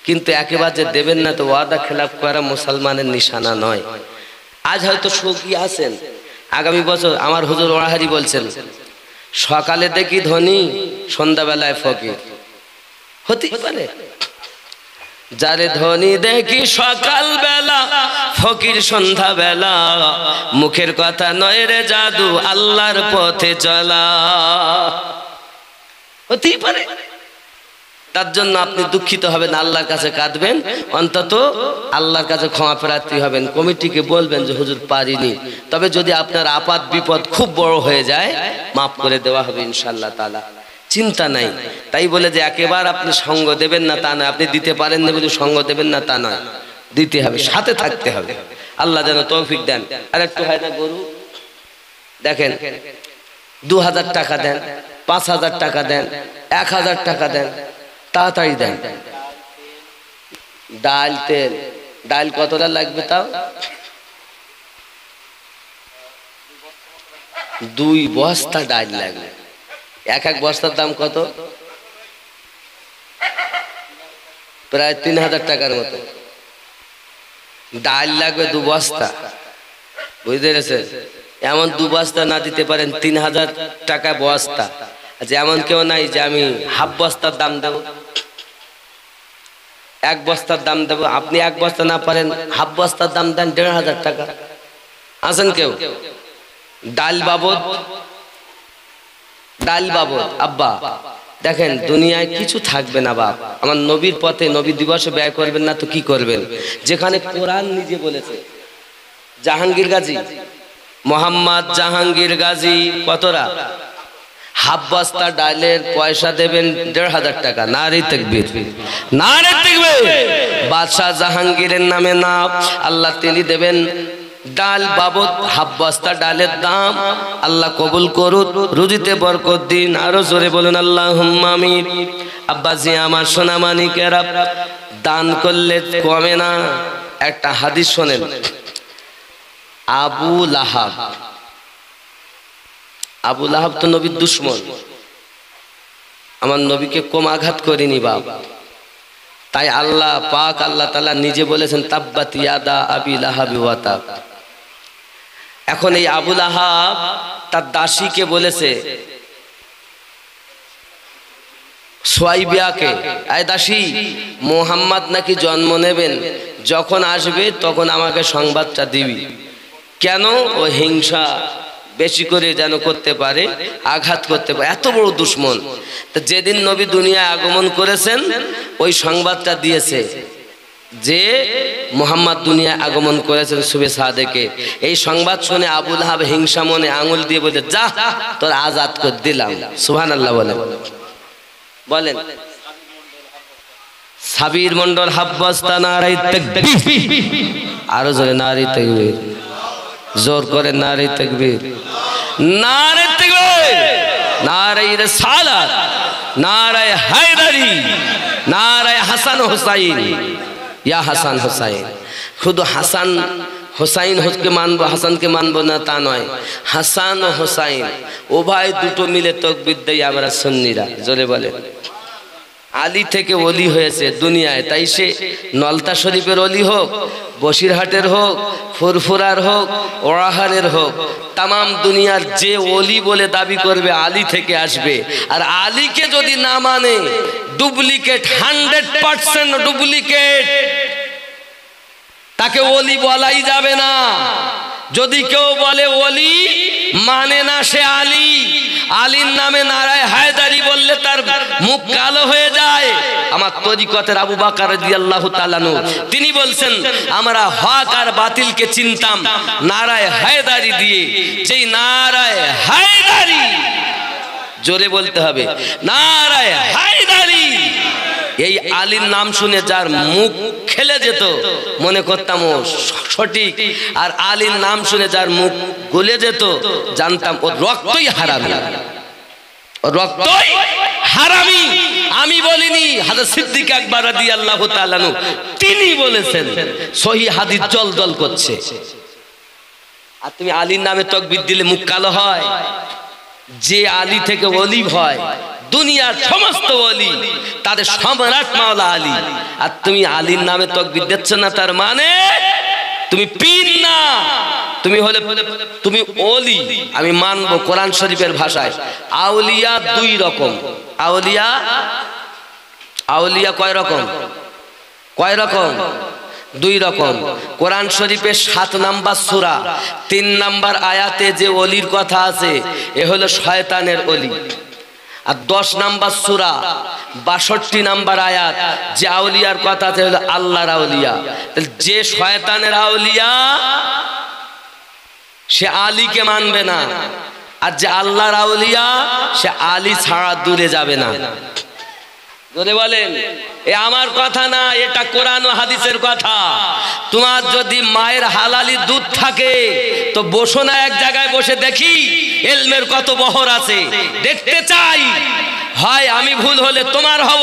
কিন্তু একেবারে যে দেবেন না, তো ওয়াদা খেলাপ করা মুসলমানের নিশানা নয়। আজ হয়তো সুখী আছেন, আগামী বছর আমার হুজুর ওয়াহারি বলছেন, সকালে দেখি ধনী, সন্ধ্যাবেলায় ফকির, হতে পারে। যারে ধনী দেখি সকাল বেলা, ফকির সন্ধ্যা বেলা, মুখের কথা নয় রে জাদু, আল্লাহর পথে চলা, হতেই পারে। তার জন্য আপনি দুঃখিত হবেন, আল্লাহর কাছে কাঁদবেন, অন্তত আল্লাহর কাছে ক্ষমা প্রার্থী হবেন, কমিটিকে বলবেন যে হুজুর পারিনি, তবে যদি আপনার আপাত বিপদ খুব বড় হয়ে যায়, মাফ করে দেওয়া হবে ইনশাআল্লাহ তাআলা, চিন্তা নাই। তাই বলে যে একেবারে আপনি সঙ্গ দেবেন না তা নয়, আপনি দিতে পারেন না বলে সঙ্গ দেবেন না তা নয়, দিতে হবে, সাথে থাকতে হবে। আল্লাহ যেন তৌফিক দেন। আর একটু হয় না গরু, দেখেন 2000 টাকা দেন, 5000 টাকা দেন, 1000 টাকা দেন, তাড়াতাড়ি দেন। ডাল, তেল, ডাল কতটা লাগবে তাও? 2 বস্তা ডাল লাগবে। এক বস্তার দাম কত? প্রায় 3000 টাকার মতো। ডাল লাগবে 2 বস্তা, বুঝতে পেরেছেন? এমন 2 বস্তা না দিতে পারেন, 3000 টাকা বস্তা। আচ্ছা, এমন কেউ নাই যে আমি হাফ বস্তার দাম দেব, 1 বস্তার দাম দেব? আপনি 1 বস্তা না পারেন, হাফ বস্তার দাম দেন 1500 টাকা। আছেন কেউ? ডাল বাবদ, ডাল বাবদ। আব্বা দেখেন, দুনিয়ায় কিছু থাকবে না বাপ, আমার নবীর পথে, নবী দিবসে ব্যয় করবেন না তো কি করবেন? যেখানে কোরআন নিজে বলেছে, জাহাঙ্গীর গাজী, মোহাম্মদ জাহাঙ্গীর গাজী কতরা? হাফ বস্তা ডালের পয়সা দেবেন 1500 টাকা। নারে তাকবীর, নারে তাকবীর। বাদশাহ জাহাঙ্গীরের নামে না, আল্লাহ তিনি দেবেন ডাল বাবদ হাফ বস্তা ডালের দাম। আল্লাহ কবুল করুন, রুজিতে বরকত দিন। আরো জোরে বলুন আল্লাহুম্মা আমিন। আব্বাজি আমার সোনা মানিকেরা, দান করলে কমে না। একটা হাদিস শোনেন, আবু লাহাব, আবু লাহাব তো নবীর দুশমন, আমার নবীকে কম আঘাত করেনি বাপ। তাই আল্লাহ পাক, আল্লাহ তাআলা নিজে বলেছেন, তাব্বাত ইয়াদা আবি লাহাবি ওয়া তাব। এখন এই আবু লাহাব তার দাসীকে বলেছে, সুয়াইবিয়াকে, আয় দাসী, মুহাম্মদ নাকি জন্ম নেবেন, যখন আসবে তখন আমাকে সংবাদটা দিবি। কেন? ও হিংসা বেশি করে যেন করতে পারে, আঘাত করতে পারে, এত বড় দুশমন। তো যেদিন নবী দুনিয়ায় আগমন করেছেন, ওই সংবাদটা দিয়েছে যে মুহাম্মদ দুনিয়ায় আগমন করেছেন শুভে সাদেকে। এই সংবাদ শুনে আবু লাহাব হিংসা মনে আঙুল দিয়ে বলে, যা তোর আজাদ করে দিলাম। সুবহানাল্লাহ বলেন, বলেন। সাবির মন্ডল হাফ বস্তা, নারে তাকবীর। আরো জোরে নারে তাকবীর, জোর করে নারে তাকবীর, নারে তাকবীর, নারে রিসালাত, নারে হায়দারি, নারে হাসান হুসাইন। ইয়া হাসান হুসাইন, শুধু হাসান হুসাইন কে মানবো, হাসানকে মানবো না তা নয়, হাসান ও হুসাইন উভয় দুটো মিলে তাকবীর দেই আমরা সুন্নিরা। জোরে বলে। আলী থেকে ওলি হয়েছে দুনিয়ায়, তাই সে নলতা শরীফের ওলি হোক, বসিরহাটের হোক, ফুরফুরার হোক, ওরাহারের হোক, তামাম দুনিয়ার যে ওলি বলে দাবি করবে আলী থেকে আসবে। আর আলীকে যদি না মানে, ডুপ্লিকেট, 100% ডুপ্লিকেট, তাকে ওলি বলাই যাবে না। যদি কেউ বলে ওলি, মানে না সে আলী। আলীর নামে নারায় হায়দারি বললে তার মুখ কালো হয়ে যায়। আমার তরিকতের আবু বকর রাদিয়াল্লাহু তাআলা আনহু তিনি বলছেন, আমরা হক আর বাতিলকে চিনতাম নারায় হায়দারি দিয়ে। যেই নারায় হায়দারি জোরে বলতে হবে নারায়ে হায়দারি। এই আলীর নাম শুনে যার মুখ খেলে যেত মনে করতাম ও সঠিক, আর আলীর নাম শুনে যার মুখ গলে যেত জানতাম ওর রক্তই হারামি, রক্তই হারামি। আমি বলিনি, হযরত সিদ্দিক আকবর রাদিয়াল্লাহু তাআলা আনহু তিনি বলেছেন, সহিহ হাদিস জল জল করছে। আর তুমি আলীর নামে তাকবীর দিলে মুখ কালো হয়? যে আলী থেকে ওলি হয়, দুনিয়ার সমস্ত ওলি তাদের সম্রাট মাওলা আলী, আর তুমি আলীর নামে তাকবীর দিচ্ছ না, তার মানে তুমি পীর না, তুমি হলে তুমি ওলি। আমি মানবো কোরআন শরীফের ভাষায় আউলিয়া দুই রকম। আউলিয়া আউলিয়া কয় রকম? কয় রকম? দুই রকম। কোরআন শরীফের 7 নাম্বার সূরা 3 নাম্বার আয়াতে যে ওলির কথা আছে এ হলো শয়তানের ওলি। আর 10 নাম্বার সূরা 62 নাম্বার আয়াত যে আউলিয়ার কথা আছে হলো আল্লাহর আউলিয়া। যে শয়তানের আউলিয়া সে আলীকে মানবে না, আর যে আল্লাহর আউলিয়া সে আলী ছাড়া দূরে যাবে না। জোরে বলেন। এ আমার কথা না, এটা কোরআন ও হাদিসের কথা। তোমার যদি মায়ের হালালি দুধ থাকে তো বসো না এক জায়গায়, বসে দেখি ইলমের কত বহর আছে, দেখতে চাই। হয় আমি ভুল হলে তোমার হব,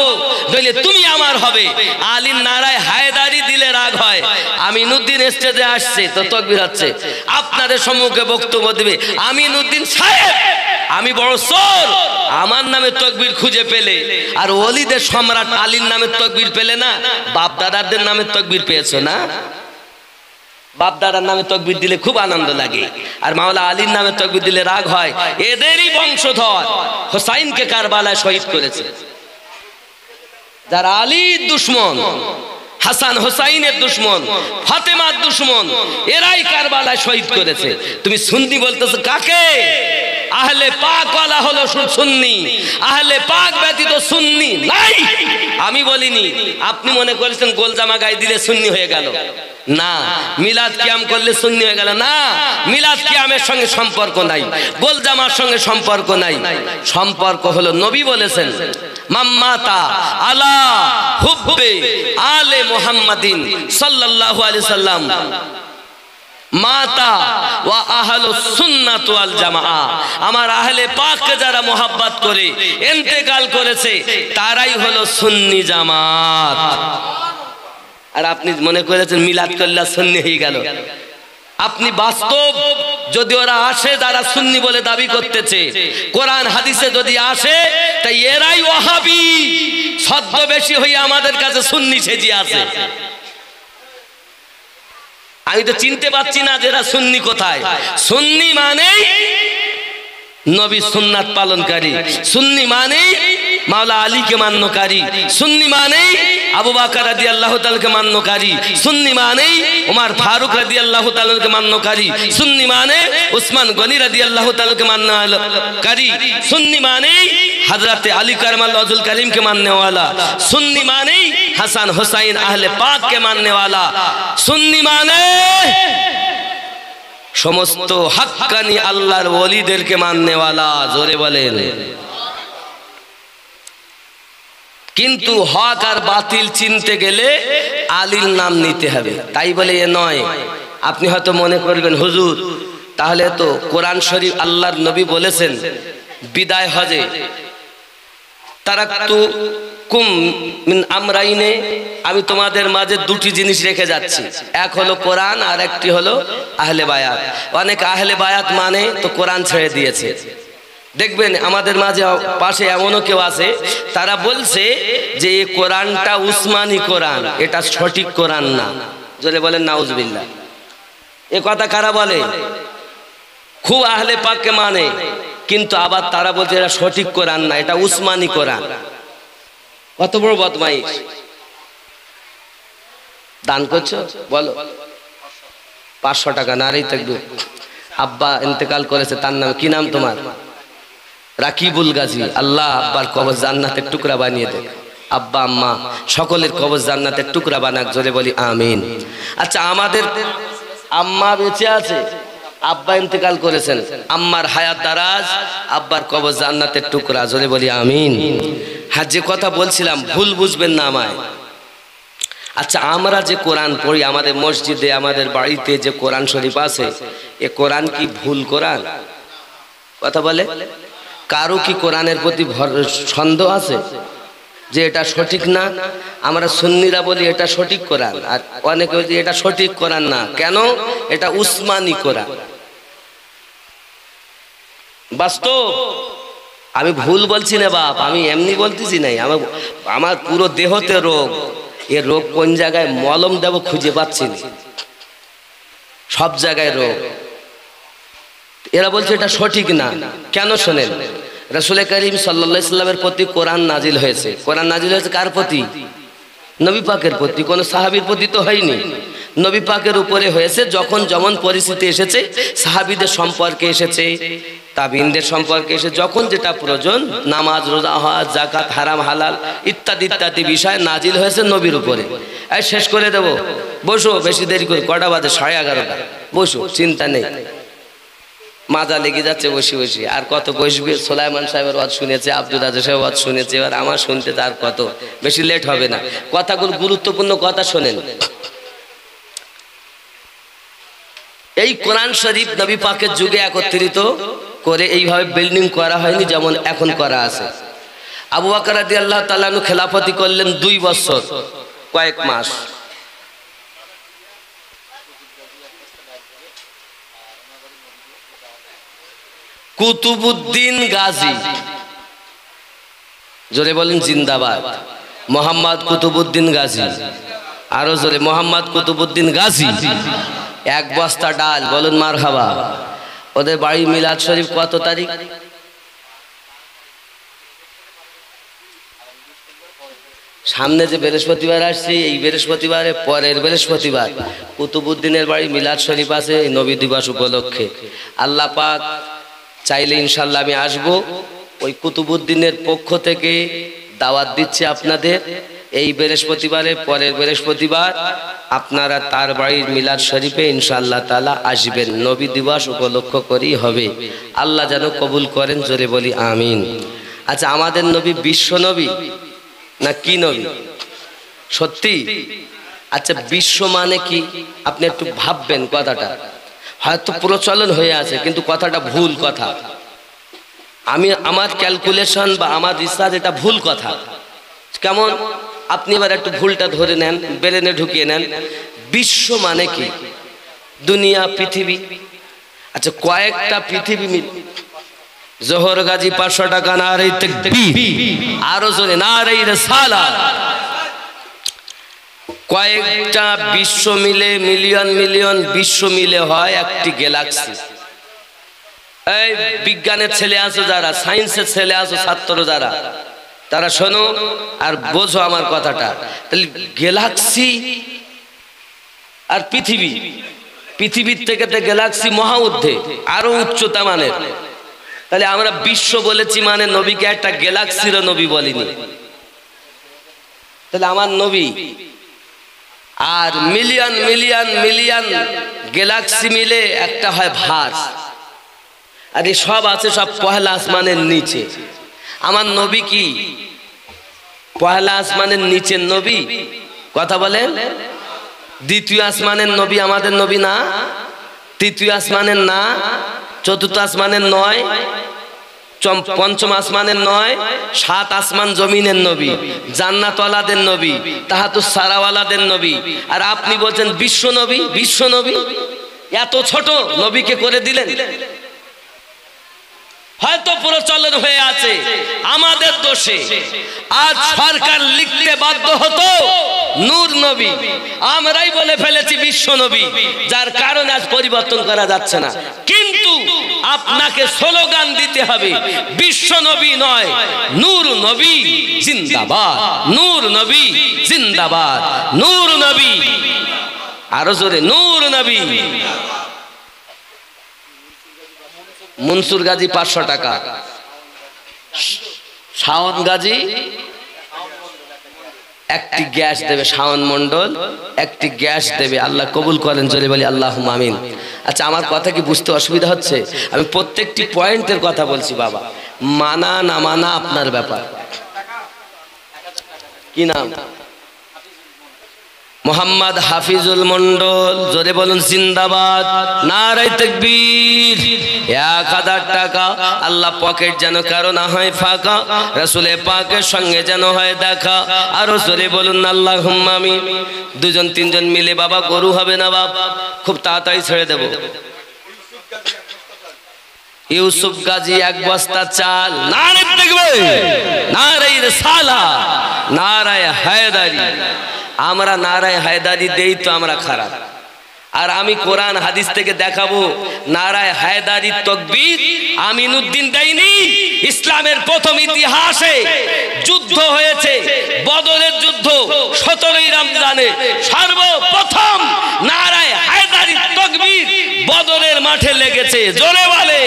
নইলে তুমি আমার হবে। আলীর নারায় হায়দারি দিলে রাগ হয়। আমিনুদ্দিন স্টেজে আসছে তো তাকবীর হচ্ছে, আপনাদের সম্মুখে বক্তব্য দিবে আমিনুদ্দিন সাহেব, আমি বড় চোর, আমার নামে তাকবীর খুঁজে পেলে। আর ওলিদের সম্রাট আলীর নামে তাকবীর পেলে না, বাপ দাদাদের নামে তাকবীর পেয়েছো না? বাপ দাদার নামে তাকবীর দিলে খুব আনন্দ লাগে, আর মাওলা আলীর নামে তাকবীর দিলে রাগ হয়। এদেরই বংশধর হুসাইনকে কারবালায় শহীদ করেছে। যারা আলীর দুশমন, হাসান হুসাইনের দুশমন, ফাতেমার দুশমন, এরাই কারবালায় শহীদ করেছে। তুমি সুন্নি বলতেছো কাকে? আহলে পাক ওয়ালা হলো সুন্নি, আহলে পাক ব্যতীত সুন্নি নাই। আমি বলিনি, আপনি মনে করেছেন গোল জামা গায়ে দিলে সুন্নি হয়ে গেল না, মিলাদ কিয়াম করলে সুন্নি হয়ে গেল না। মিলাদ কিয়ামের সঙ্গে সম্পর্ক নাই, গোল জামার সঙ্গে সম্পর্ক নাই। সম্পর্ক হলো নবী বলেছেন মাম্মাতা আলা হুব্বে আলে মুহাম্মাদিন সাল্লাল্লাহু আলাইহি সাল্লাম মাতা ওয়া আহলুস সুন্নাত ওয়াল জামাআ। আমার আহলে পাককে যারা মোহাব্বত করে ইন্তেকাল করেছে তারাই হলো সুন্নি জামাত। আর আপনি মনে করেছেন মিলাদ করলে সুন্নি হয়ে গেল। আপনি বাস্তব যদি ওরা আসে যারা সুন্নি বলে দাবি করতেছে, কোরআন হাদিসে যদি আসে, তাই এরাই ওয়াহাবি ছদ্মবেশী হয়ে আমাদের কাছে সুন্নি সেজে আছে। আমি তো চিনতে পারছি না যারা সুন্নি কোথায়। সুন্নি মানেই নবী সুন্নাত পালনকারী, সুন্নি মানেই মাওলা আলীকে মান্যকারী, সুন্নি মানেই আবু বকর রাদিয়াল্লাহু তাআলাকে মান্যকারী, সুন্নি মানেই ওমর ফারুক রাদিয়াল্লাহু তাআলাকে মান্যকারী, সুন্নি মানে উসমান গনি রাদিয়াল্লাহু তাআলাকে মান্যকারী, সুন্নি মানেই হযরত আলী কারমাল্লাহু ওয়াজহুল কারীমকে মাননেওয়ালা, সুন্নি মানেই হাসান হুসাইন আহলে পাককে মাননেওয়ালা, সুন্নি মানে সমস্ত হক্কানি আল্লাহর ওলিদেরকে মাননেওয়ালা। জোরে বলেন। কিন্তু হক আর বাতিল চিনতে গেলে আলীর নাম নিতে হবে। তাই বলে এ নয়, আপনি হয়তো মনে করবেন হুজুর তাহলে তো কোরআন শরীফ আল্লাহর নবী বলেছেন বিদায় হজে তারাকতু কুম মিন আমরাইনে, আমি তোমাদের মাঝে দুটি জিনিস রেখে যাচ্ছি, এক হলো কোরআন আর একটি হলো আহলে বায়াত। অনেক আহলে বায়াত মানে তো কোরআন ছেড়ে দিয়েছে। দেখবেন আমাদের মাঝে পাশে এমনও কেউ আছে তারা বলছে যে এই কোরআনটা উসমানী কোরআন, এটা সঠিক কোরআন না। জোরে বলেন নাউজুবিল্লাহ। এ কথা কারা বলে? খুব আহলে পাককে মানে, কিন্তু আবার তারা বলছে এটা সঠিক কোরআন না, এটা উসমানী কোরআন। কত বড় বদমাইশ। দান করছো বলো 500 টাকা। নারী থাকবে। আব্বা ইন্তেকাল করেছে, তার নাম কি? নাম তোমার? রাকিবুল গাজী। আল্লাহ আব্বার কবর জান্নাতের টুকরা বানিয়ে দেয়। আব্বা আম্মা সকলের কবর জান্নাতের টুকরা বানাক। জোরে বলি আমিন। আচ্ছা, আমাদের আম্মা বেঁচে আছে, আব্বা ইন্তেকাল করেছেন, আম্মার হায়াত দারাজ, আব্বার কবর জান্নাতের টুকরা, জোরে বলি আমিন। হ্যাঁ, যে কথা বলছিলাম ভুল বুঝবেন না আমায়। আচ্ছা, আমরা যে কোরআন পড়ি, আমাদের মসজিদে আমাদের বাড়িতে যে কোরআন শরীফ আছে, এ কোরআন কি ভুল কোরআন? কথা বলে কারো কি কোরআনের প্রতি সন্দেহ আছে যে এটা সঠিক না? আমরা সুন্নিরা বলি এটা সঠিক কোরআন, আর অনেকে বলি এটা সঠিক কোরআন না। কেন? এটা উসমানী কোরআন। বাস্তব, আমি ভুল বলছি না বাপ, আমি এমনি বলতেছি নাই। আমার পুরো দেহতে রোগ, এ রোগ কোন জায়গায় মলম দেব খুঁজে পাচ্ছি না, সব জায়গায় রোগ। এরা বলছে এটা সঠিক না। কেন শোনেন, রাসূল করিম সাল্লাল্লাহু আলাইহি সাল্লামের প্রতি কোরআন নাজিল হয়েছে। কোরআন নাজিল হয়েছে কার প্রতি? নবী পাকের প্রতি, কোন সাহাবীর প্রতি তো হয়নি। নবী পাকের উপরে হয়েছে। যখন যেমন পরিস্থিতি এসেছে, সাহাবীদের সম্পর্কে এসেছে, তাবিনদের সম্পর্কে এসে যখন যেটা প্রয়োজন, নামাজ, রোজা, হজ, যাকাত, হারাম হালাল ইত্যাদি ইত্যাদি বিষয় নাজিল হয়েছে নবীর উপরে। এই শেষ করে দেব, বসো, বেশি দেরি করে, কটা বাজে? 11:30। বসো, চিন্তা নেই, মাজা লেগে যাচ্ছে বসে বসে। আর কত বসবে? সোলাইমান সাহেবের ওয়াজ শুনেছে, আব্দুল আজের সাহেব ওয়াজ শুনেছে, এবার আমার শুনতে তার কত বেশি লেট হবে না। কথাগুলো গুরুত্বপূর্ণ কথা শোনেন। এই কোরআন শরীফ নবী পাকের যুগে একত্রিত করে এইভাবে বিল্ডিং করা হয়নি যেমন এখন করা আছে। আবু বকর রাদিয়াল্লাহু তাআলা আনহু খেলাফতি করলেন 2 বছর কয়েক মাস। কুতুবউদ্দিন গাজী, জোরে বলেন জিন্দাবাদ। মোহাম্মদ কুতুবউদ্দিন গাজী, আরো জোরে, মোহাম্মদ কুতুবউদ্দিন গাজী। 1 বস্তা ডাল, বলুন মারহাবা। ওদের বাড়ি মিলাদ শরীফ কত তারিখ? সামনে যে বৃহস্পতিবার আসছে, এই বৃহস্পতিবারে পরের বৃহস্পতিবার কুতুবউদ্দিনের বাড়ি মিলাদ শরীফ আছে, নবী দিবস উপলক্ষে। আল্লাহ পাক চাইলে ইনশাল্লাহ আমি আসবো। ওই কুতুবউদ্দিনের পক্ষ থেকে দাওয়াত দিচ্ছে আপনাদের। এই বৃহস্পতিবারে পরের বৃহস্পতিবার আপনারা তার বাড়ির মিলাদ শরীফে ইনশাআল্লাহ তাআলা আসবেন। নবী দিবস উপলক্ষ করেই হবে। আল্লাহ যেন কবুল করেন, জোরে বলি আমিন। আচ্ছা, আমাদের নবী বিশ্ব নবী না কি নবী? সত্যি? আচ্ছা, বিশ্ব মানে কি? আপনি একটু ভাববেন কথাটা। হয়তো প্রচলন হয়ে আছে, কিন্তু কথাটা ভুল কথা। আমার ক্যালকুলেশন বা আমার রিসার্চ এটা ভুল কথা। কেমন? আপনি এবার একটু ভুলটা ধরে নেন, ব্রেনে ঢুকিয়ে নেন। বিশ্ব মানে কি? দুনিয়া, পৃথিবী। আচ্ছা, কয়েকটা পৃথিবী জোহর গাজী 500 টাকা, নারে তাকবীর, আরো জোরে নারে রিসালাত। কয়েকটা বিশ্ব মিলে, মিলিয়ন মিলিয়ন বিশ্ব মিলে হয় একটি গ্যালাক্সি। এই বিজ্ঞানের ছেলে আছো যারা, সায়েন্সের ছেলে আছো, ছাত্র যারা, তারা শোনো আর বোঝো আমার কথাটা। তাহলে গ্যালাক্সি আর পৃথিবী, পৃথিবীর থেকে তো গ্যালাক্সি মহা ঊর্ধ্বে, আরো উচ্চতা মানের। তাহলে আমরা বিশ্ব বলেছি মানে নবীকে একটা গ্যালাক্সিরও নবী বলিনি। তাহলে আমার নবী আর মিলিয়ন মিলিয়ন মিলিয়ন গ্যালাক্সি মিলে একটা হয় ভাস। আর এই সব আছে সব পহেলা আসমানের নিচে। আমার নবী কি পহেলা আসমানের নিচের নবী? কথা বলেন। দ্বিতীয় আসমানের নবী আমাদের নবী না? তৃতীয় আসমানের না? চতুর্থ আসমানের নয়? পঞ্চম আসমানের নয়? 7 আসমান জমিনের নবী, জান্নাতওয়ালাদের নবী, তাহাতুস সারাওয়ালাদের নবী। আর আপনি বলছেন বিশ্ব নবী। বিশ্ব নবী এত ছোট নবীকে করে দিলেন। হয়তো প্রচলন হয়ে আছে আমাদের দোষে। আজ সরকার লিখতে বাধ্য হতো নূর নবী, আমরাই বলে ফেলেছি বিশ্ব নবী, যার কারণে আজ পরিবর্তন করা যাচ্ছে না। কিন্তু আপনাকে স্লোগান দিতে হবে বিশ্ব নবী নয়, নূর নবী জিন্দাবাদ, নূর নবী জিন্দাবাদ, নূর নবী, আরো জোরে নূর নবী। মনসুর গাজী 500 টাকা, শাওন গাজী একটি গ্যাস দেবে, শাওন মন্ডল একটি গ্যাস দেবে। আল্লাহ কবুল করেন, জোরে বলি আল্লাহুম্মা আমিন। আচ্ছা আমার কথা কি বুঝতে অসুবিধা হচ্ছে? আমি প্রত্যেকটি পয়েন্টের কথা বলছি বাবা, মানা না মানা আপনার ব্যাপার। কি নাম? মোহাম্মদ হাফিজুল মন্ডল, জোরে বলুন জিন্দাবাদ, নারে তাকবীর। 1000 টাকা, আল্লাহ পকেট যেন কারো না হয় ফাঁকা, রাসূলে পাকের সঙ্গে যেন হয় দেখা, আরো জোরে বলুন আল্লাহুম্মা আমিন। 2-3 মিলে বাবা গরু হবে না বাপ, খুব তাড়াতাড়ি ছেড়ে দেব। ইউসুফ গাজী 1 বস্তা চাল, নারে তাকবীর, নারে রিসালাত, নারে হায়দারি। আমরা নারায়ে হায়দারি দেই তো আমরা খারাপ। আর আমি কোরআন হাদিস থেকে দেখাবো নারায়ে হায়দারির তাকবীর আমিনউদ্দিন দেয়নি। ইসলামের প্রথম ইতিহাসে যুদ্ধ হয়েছে, বদরের যুদ্ধ, 17ই রমজানে সর্বপ্রথম নারায়ে হায়দারির তাকবীর বদরের মাঠে লেগেছে, জোরে বলে।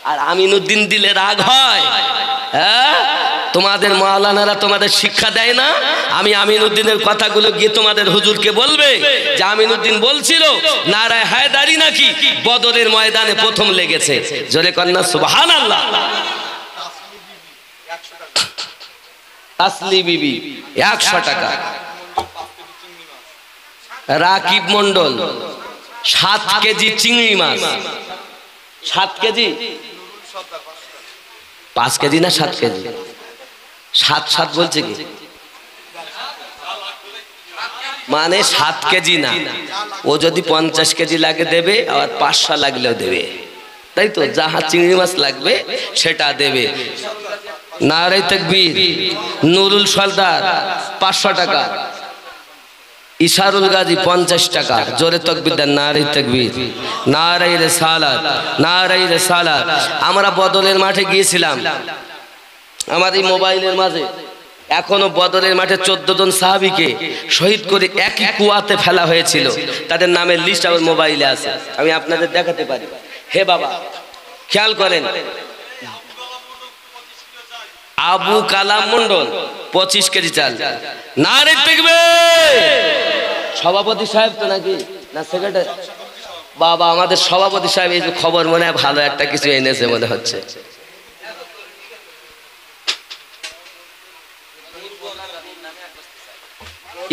আর আমিনউদ্দিন দিলে রাগ হয়? হ্যাঁ, তোমাদের মাওলানারা তোমাদের শিক্ষা দেয় না? আমি আমিনউদ্দিনের কথাগুলো গিয়ে তোমাদের হুজুরকে বলবে যে আমিনউদ্দিন বলছিল নারায়ে হায়দারি নাকি বদরের ময়দানে প্রথম লেগেছে। জোরে কন্যা সুবহানাল্লাহ। আসলি বিবি 100 টাকা। রাকিব মন্ডল 7 কেজি চিংড়ি মাছ। 7 কেজি, 5 কেজি না 7 কেজি? 7 বলছে কি? মানে 7 কেজি না, ও যদি 50 কেজি লাগে দেবে, আর 500 লাগলেও দেবে, তাই তো? যাহা চিংড়ি মাছ লাগবে সেটা দেবে। নারে তাকবীর। নুরুল সর্দার 500 টাকা। ইশারুল গাজী 50 টাকা। জোরে তাকবীর দেন, নারে তাকবীর, নারে রিসালাত, নারে রিসালাত। আমরা বদরের মাঠে গিয়েছিলাম, আমার এই মোবাইলের মাঝে এখনো বদরের মাঠে 14 জন সাহাবীকে শহীদ করে একই কুয়াতে ফেলা হয়েছিল, তাদের নামের লিস্ট আমার মোবাইলে আছে, আমি আপনাদের দেখাতে পারি। হে বাবা খেয়াল করেন, আবু কালাম মন্ডল 25 কেজি চাল। নারে তাকবীর। সভাপতি সাহেব তো নাকি না সেক্রেটারি? বাবা আমাদের সভাপতি সাহেব এই যে খবর মনে হয় ভালো একটা কিছু এনেছে মনে হচ্ছে।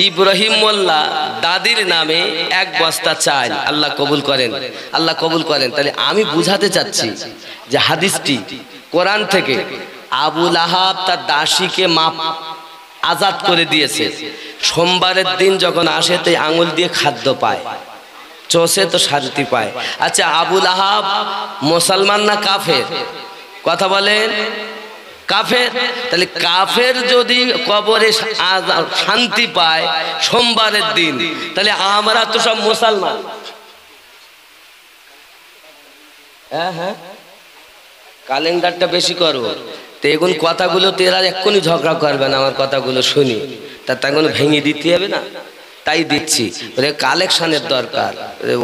ইব্রাহিম মোল্লা দাদির নামে 1 বস্তা চাল। আল্লাহ কবুল করেন, আল্লাহ কবুল করেন। তাহলে আমি বুঝাতে চাচ্ছি যে হাদিসটি কোরআন থেকে। আবু লাহাব তার দাসীকে আজাদ করে দিয়েছে। সোমবারের দিন যখন আসে তো আঙুল দিয়ে খাদ্য পায়, চষে তো শান্তি পায়। আচ্ছা আবু লাহাব মুসলমান না কাফের? কথা বলেন। কাফের। তাহলে কাফের যদি কবরে শান্তি পায় সোমবারের দিন, তাহলে আমরা তো সব মুসলমান। হ্যাঁ, ক্যালেন্ডারটা বেশি করবো তো এখন কথাগুলো তো এরা এক্ষুনি ঝগড়া করবে না, আমার কথাগুলো শুনি তা তাই ভেঙে দিতে হবে না, তাই দিচ্ছি। কালেকশনের দরকার,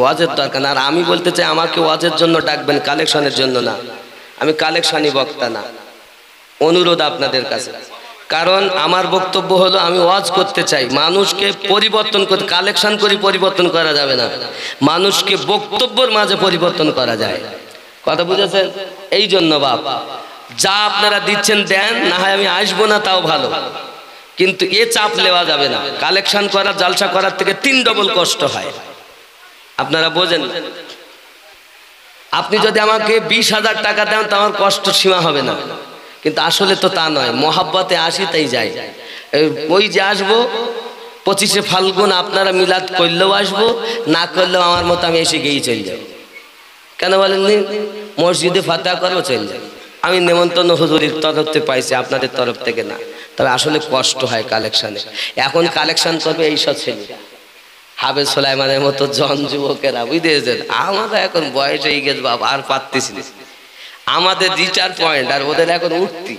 ওয়াজের দরকার। আর আমি বলতে চাই আমাকে ওয়াজের জন্য ডাকবেন, কালেকশনের জন্য না। আমি কালেকশনই বক্তা না। অনুরোধ আপনাদের কাছে, কারণ আমার বক্তব্য হলো আমি ওয়াজ করতে চাই, মানুষকে পরিবর্তন করতে। কালেকশন করে পরিবর্তন করা যাবে না, মানুষকে বক্তব্যের মাঝে পরিবর্তন করা যায়। কথা বুঝেছেন? এই জন্য বাপ যা আপনারা দিচ্ছেন দেন, না হয় আমি আসবো না তাও ভালো, কিন্তু এ চাপ নেওয়া যাবে না। কালেকশন করা জালসা করার থেকে 3 ডবল কষ্ট হয়, আপনারা বোঝেন। আপনি যদি আমাকে 20,000 টাকা দেন তো আমার কষ্ট সীমা হবে না, কিন্তু আসলে তো তা নয়। মহাব্বতে আসি তাই যাই। ওই যে আসবো 25শে ফাল্গুন, আপনারা মিলাদ করলেও আসবো, না করলেও আমার মতো আমি এসে গিয়েই চলে যাব। কেন বলেননি? মসজিদে ফাতিহা করবো, চলে যাব। আমি নেমন্তন্ন হুজুরির তরফ থেকে পাইছি, আপনাদের তরফ থেকে না। তবে আসলে কষ্ট হয় কালেকশনে। এখন কালেকশন করবে এইসব ছেলেরা, হাফেজ সুলাইমানের মতো জন যুবকেরা, বুঝতেছেন? আমরা এখন বয়স হয়ে গেছে বাবা, আর পারতেছি না। আমাদের 2-4 পয়েন্ট, আর ওদের এখন উঠতি।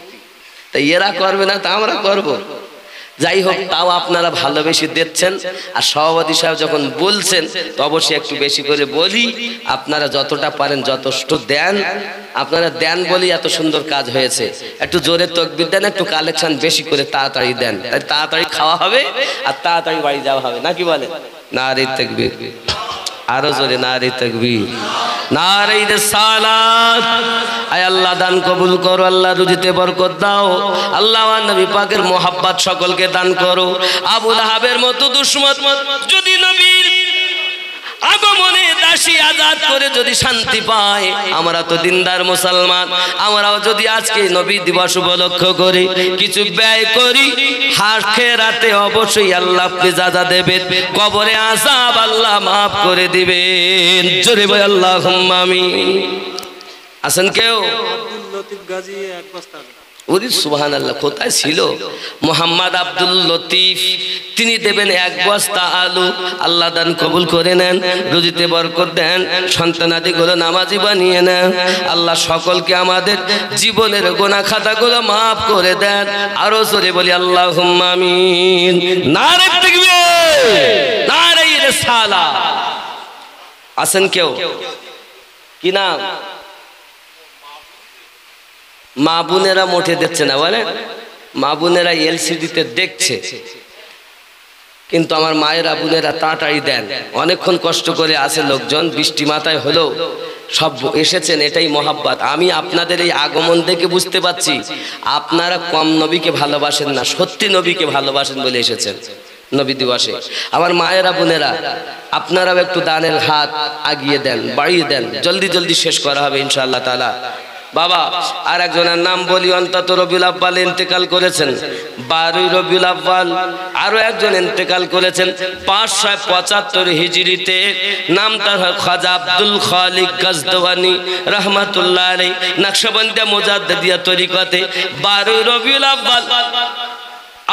তাই এরা করবে না তা আমরা করব। যাই হোক, তাও আপনারা ভালোবেসে দিচ্ছেন। আর সভাপতি সাহেব যখন বলছেন তো অবশ্যই একটু বেশি করে বলি। আপনারা যতটা পারেন যথেষ্ট দেন, আপনারা দেন বলি এত সুন্দর কাজ হয়েছে। একটু জোরে তাকবীর দেন, একটু কালেকশন বেশি করে তাড়াতাড়ি দেন, তাড়াতাড়ি খাওয়া হবে আর তাড়াতাড়ি বাড়ি যাওয়া হবে, নাকি বলে? নারে তাকবীর। আরো জোরে নারে তাকবীর, নারে রিসালাত। আয় আল্লাহ দান কবুল করো, আল্লাহ রুজিতে বরকত দাও, আল্লাহ নবী পাকের মোহাব্বত সকলকে দান করো। আবু লাহাবের মতো দুশমন যদি নবীর আগমনে দাসী আজাদ করে যদি শান্তি পায়, আমরা তো দিনদার মুসলমান, আমরাও যদি আজকে নবী দিবস উপলক্ষ করে কিছু ব্যয় করি, আখিরাতে অবশ্যই আল্লাহ আপনি যা দেবেন, কবরে আযাব আল্লাহ মাফ করে দিবেন। জোরে বল আল্লাহুম্মা আমিন। আছেন কেউ? লতিফ গাজী এক বস্তা। ওরে সুবহানাল্লাহ, কোথায় ছিল মোহাম্মদ আব্দুল লতিফ? তিনি দেবেন এক বস্তা আলু। আল্লাহ দান কবুল করে নেন, রুজিতে বরকত দেন, সন্তানাদিগুলো নামাজি বানিয়ে নেন। আল্লাহ সকলকে আমাদের জীবনের গুনাহ খাতাগুলো মাফ করে দেন। আরো জোরে বলি আল্লাহুম্মা আমিন। নারে তাকবীর, নারে রিসালাত। আছেন কেউ? কি নাম? মা বোনেরা মোটে দেখছে না, বলে মা বোনেরা এলসিডিতে দেখছে, কিন্তু আমার মায়েরা বোনেরা তাড়াতাড়ি দেন। অনেকক্ষণ কষ্ট করে আসে লোকজন, বৃষ্টি মাথায় হলেও সব এসেছেন, এটাই মহাব্বত। আমি আপনাদের এই আগমন দেখে বুঝতে পারছি আপনারা কম নবীকে ভালোবাসেন না, সত্যি নবীকে ভালোবাসেন বলে এসেছেন নবী দিবসে। আমার মায়েরা বোনেরা আপনারাও একটু দানের হাত আগিয়ে দেন, বাড়িয়ে দেন, জলদি জলদি শেষ করা হবে ইনশাআল্লাহ তাআলা। বাবা আর একজনের নাম বলি, অন্তত রবিউল আব্বাল ইন্তেকাল করেছেন, 12 রবিউল আব্বাল। আরো একজন ইন্তেকাল করেছেন 575 হিজরিতে, নাম তার খাজা আব্দুল খালিক গজদওয়ানি রহমাতুল্লাহ আলাইহি, নকশবন্দিয়া মুজাদ্দিদিয়া তরিকতে 12 রবিউল আব্বাল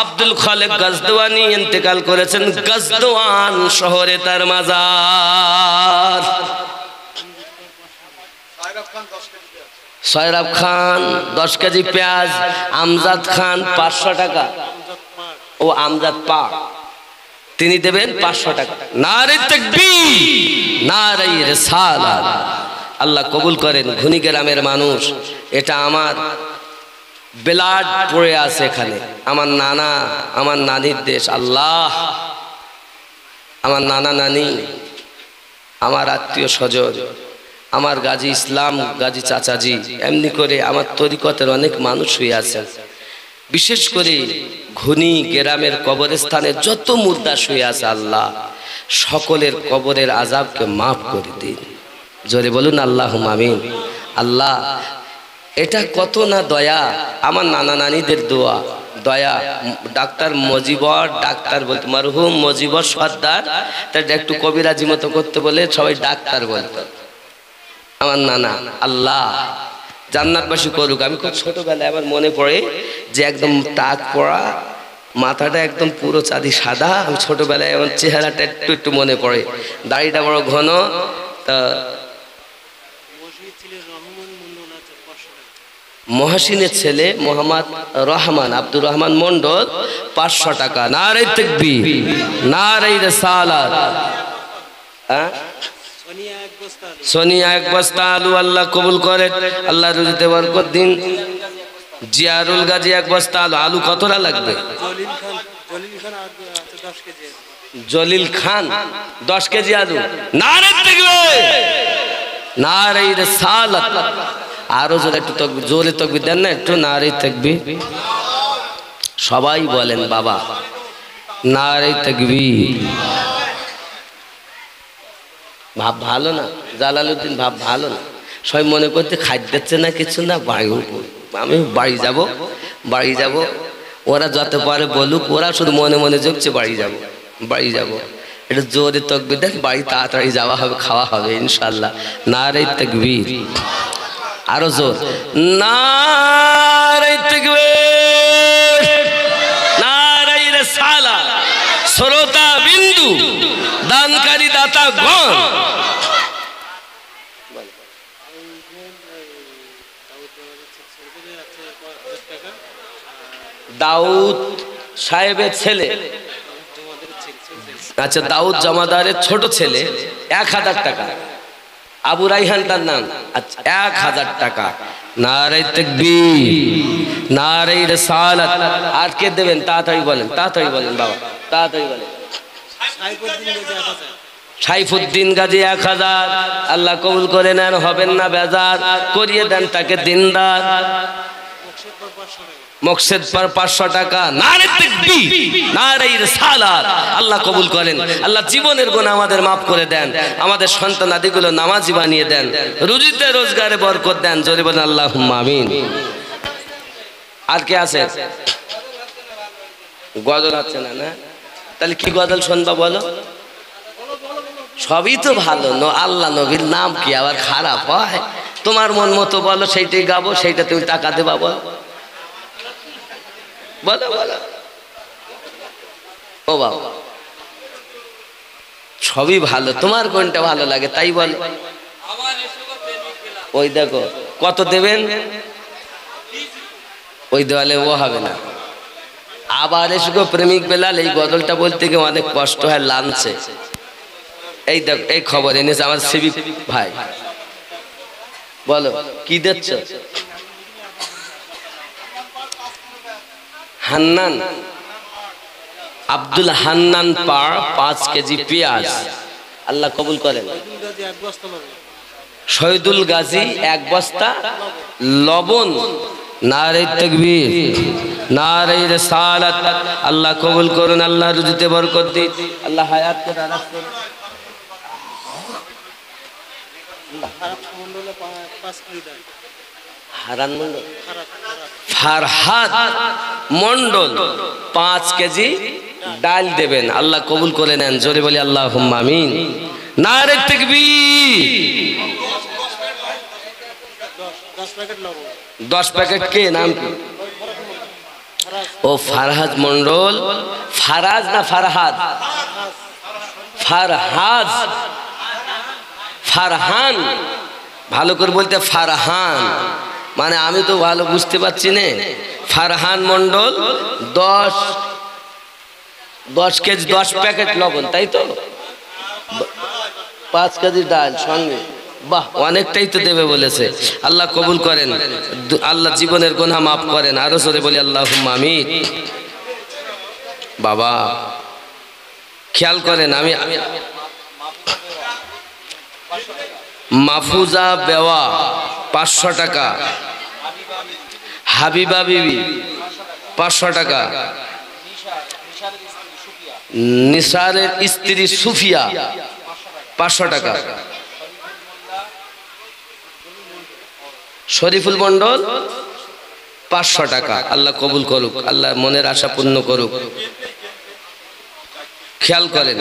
আব্দুল খালিক গজদওয়ানি ইন্তেকাল করেছেন। গজদওয়ান শহরে তার মাজার। সয়রাব খান 10 কেজি পেঁয়াজ, আমজাদ খান 500 টাকা, ও আমজাদ পাক, তিনি দেবেন 500 টাকা। নারে তাকবীর, নারে রিসালাত। আল্লাহ কবুল করেন। ঘুনি গ্রামের মানুষ, এটা আমার ব্লাড পড়ে আছে এখানে, আমার নানা আমার নানির দেশ। আল্লাহ, আমার নানা নানি, আমার আত্মীয় স্বজন, আমার গাজী ইসলাম গাজী চাচাজি, এমনি করে আমার তরিকতের অনেক মানুষ হয়ে আছেন। বিশেষ করে ঘুনি গ্রামের কবরস্থানে যত মুর্দা শুয়ে আছে, আল্লাহ সকলের কবরের আযাবকে মাফ করে দিন। জোরে বলুন আল্লাহুম্মা আমিন। আল্লাহ, এটা কত না দয়া, আমার নানা নানিদের দোয়া, দয়া। ডাক্তার মজিবর, ডাক্তার বলতে মরহুম মজিবর সর্দার, তার একটু কবিরাজি মতো করতে বলে সবাই ডাক্তার বলতো আমার নানা। আল্লাহ জান্নাতবাসী করুক। আমি খুব ছোটবেলায় আমার মনে পড়ে যে একদম টাক পড়া, মাথাটা একদম পুরো চাঁদি সাদা। আমি ছোটবেলায় আমার চেহারাটা একটু একটু মনে পড়ে, দাড়িটা বড় ঘন। তা মহাসিনের ছেলে মোহাম্মদ রহমান, আব্দুর রহমান মন্ডল 500 টাকা। নারে তাকবীর, নারে রিসালাত। সোনিয়া এক বস্তা আলু, আল্লাহ কবুল করেন, আল্লাহ রুজিতে বরকত দিন। জিয়ারুল গাজী এক বস্তা আলু। আলু কতটা লাগবে? জলিল খান 10 কেজি আলু। নারে তাকবীর, নারে রিসালাত। আরো জোরে একটু জোরে তাকবীর দেন না একটু? নারে তাকবীর। সবাই বলেন বাবা, নারে তাকবীর। ভাব ভালো না? জালালউদ্দিন ভাব ভালো না? সবাই মনে করতে খাদ্যাচ্ছে না, কিছু না, আমি বাড়ি যাব। ওরা যত পারে বলুক, ওরা শুধু মনে মনে জপছে বাড়ি যাব। এটা জোরে তাকবীর দেন, বাড়ি তাড়াতাড়ি যাওয়া হবে, খাওয়া হবে ইনশাআল্লাহ। নারে তাকবীর। আরো জোর, নারে তাকবীর, নারে রিসালাত। শ্রোতা বিন্দু, দানকারী দাতা গণ, দাউদ সাহেবের ছেলে, আচ্ছা দাউদ জমাদারের ছোট ছেলে 1000 টাকা। আবু রাইহান তার নাম, আচ্ছা 1000 টাকা। নারে তাকবীর, নারে রিসালাত। আর কে দেবেন? তাড়াতাড়ি বলেন, তাড়াতাড়ি বলেন বাবা, তাড়াতাড়ি বলেন। সাইফুদ্দিন গাজী 1000, আল্লাহ কবুল করে নেন, হবেন না বেজার, করিয়ে দেন তাকে দিনদার। মকসেদ পার 500 টাকা, নারে তাকবীর, নারে রিসালাত, আল্লাহ কবুল করেন। আল্লাহ জীবনের গুনাহ আমাদের মাফ করে দেন, আমাদের সন্তানাদিগুলো নামাজি বানিয়ে দেন, রুজিতে রোজগারে বরকত দেন, জোরে বলেন আল্লাহুম্মা আমিন। আর কে আছে? গজল আছে না? না, তাহলে কি গজল শুনবা বলো? সবই তো ভালো, আল্লাহ নবীর নাম কি আবার খারাপ হয়? তোমার মন মতো বলো, সেইটাই গাবো, সেইটা তুমি টাকা দেবা, বলো বলো বলো। ও বাবা, সবই ভালো, তোমার কোনটা ভালো লাগে তাই বলো। ওই দেখো কত দেবেন, ওই দেওয়ালে ও হবে না। আবার এসে প্রেমিক বেলাল, এই গজলটা বলতে গিয়ে অনেক কষ্ট হয় লাঞ্চে। এই দেখ, এই খবর এনেছে আমার সিভিক ভাই, বলো কি দিচ্ছ? হান্নান, আব্দুল হান্নান পার 5 কেজি পেঁয়াজ, আল্লাহ কবুল করেন। শহীদুল গাজী 1 বস্তা লবণ, নারে তাকবীর, নারে রিসালাত, আল্লাহ কবুল করুন, আল্লাহ রুজিতে বরকত দিন, আল্লাহ হায়াতকে দারাজ করুন। হারান মন্ডল, ফারহাদ মন্ডল 5 কেজি ডাল দেবেন, আল্লাহ কবুল করে নেন, জোরে বলি আল্লাহুম্মা আমিন। নারে তাকবীর। 10 প্যাকেট কে নাম কি? ও ফারহাদ মন্ডল, ফারাজ না ফারহাদ? ফারহাজ, ফারহান, ভালো করে বলতে ফারহান, মানে আমি তো ভালো বুঝতে পারছি না। ফারহান মন্ডল 10 কেজি 10 প্যাকেট লবণ, তাই তো? 5 কেজি ডাল সঙ্গে, বাহ, অনেকটাই তো দেবে বলেছে। আল্লাহ কবুল করেন, আল্লাহ জীবনের গুনাহ মাফ করেন, আরো জোরে বলি আল্লাহুম্মা আমিন। বাবা খেয়াল করেন, আমি মাহফুজা বেওয়া 500 টাকা, হাবিবা বিবি 500 টাকা, নিসারের স্ত্রী সুফিয়া 500 টাকা, শরীফুল মন্ডল 500 টাকা, আল্লাহ কবুল করুক, আল্লাহ মনের আশা পূর্ণ করুক। খেয়াল করেন,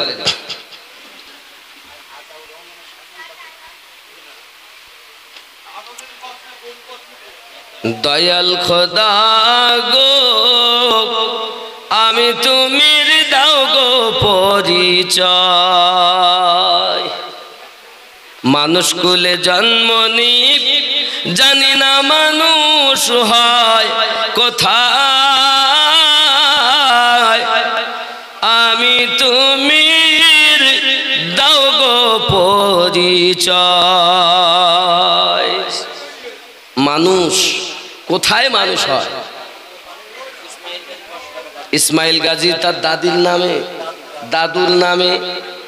দয়াল খোদা গো, আমি তুমির দাও গো পরিচয়, মানুষ কুলে জন্ম নি জানি না মানুষ হয় কোথায়, আমি তুমির দাও গো পরিচয়। মানুষ কোথায় মানুষ হয়? ইসমাইল গাজী তার দাদির নামে, দাদুর নামে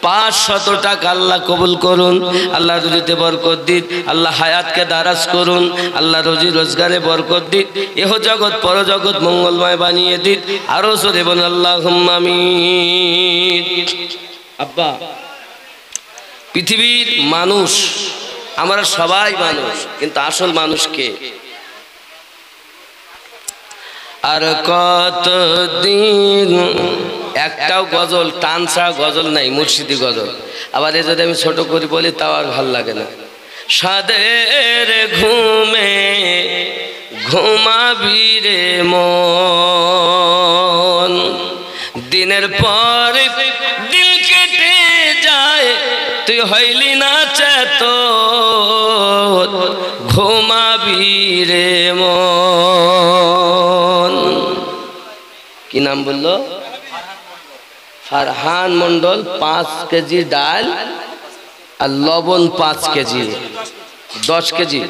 500 টাকা, আল্লাহ কবুল করুন, আল্লাহ রুজিতে বরকত দিন, আল্লাহ হায়াতকে দারাজ করুন, আল্লাহ রুজি রোজগারে বরকত দিন, এহ জগৎ পর জগৎ মঙ্গলময় বানিয়ে দিন, আরো জোরে বলুন আল্লাহুম্মা আমিন। আব্বা, পৃথিবীর মানুষ আমরা সবাই মানুষ, কিন্তু আসল মানুষ কে? আর কতদিন, একটাও গজল টান ছাড়া গজল নাই, মুর্শিদি গজল। আবার এ যদি আমি ছোট করে বলি তাও আর ভাল লাগে না। সাদের ঘুমে ঘুমাবি রে মন, দিনের পর দিন কেটে যায়, তুই হইলি না চেতন, ঘুমাবি রে মন। কি নাম বললো? ফারহান মন্ডল 5 কেজি ডাল আর লবণ 5 কেজি, 10 কেজি,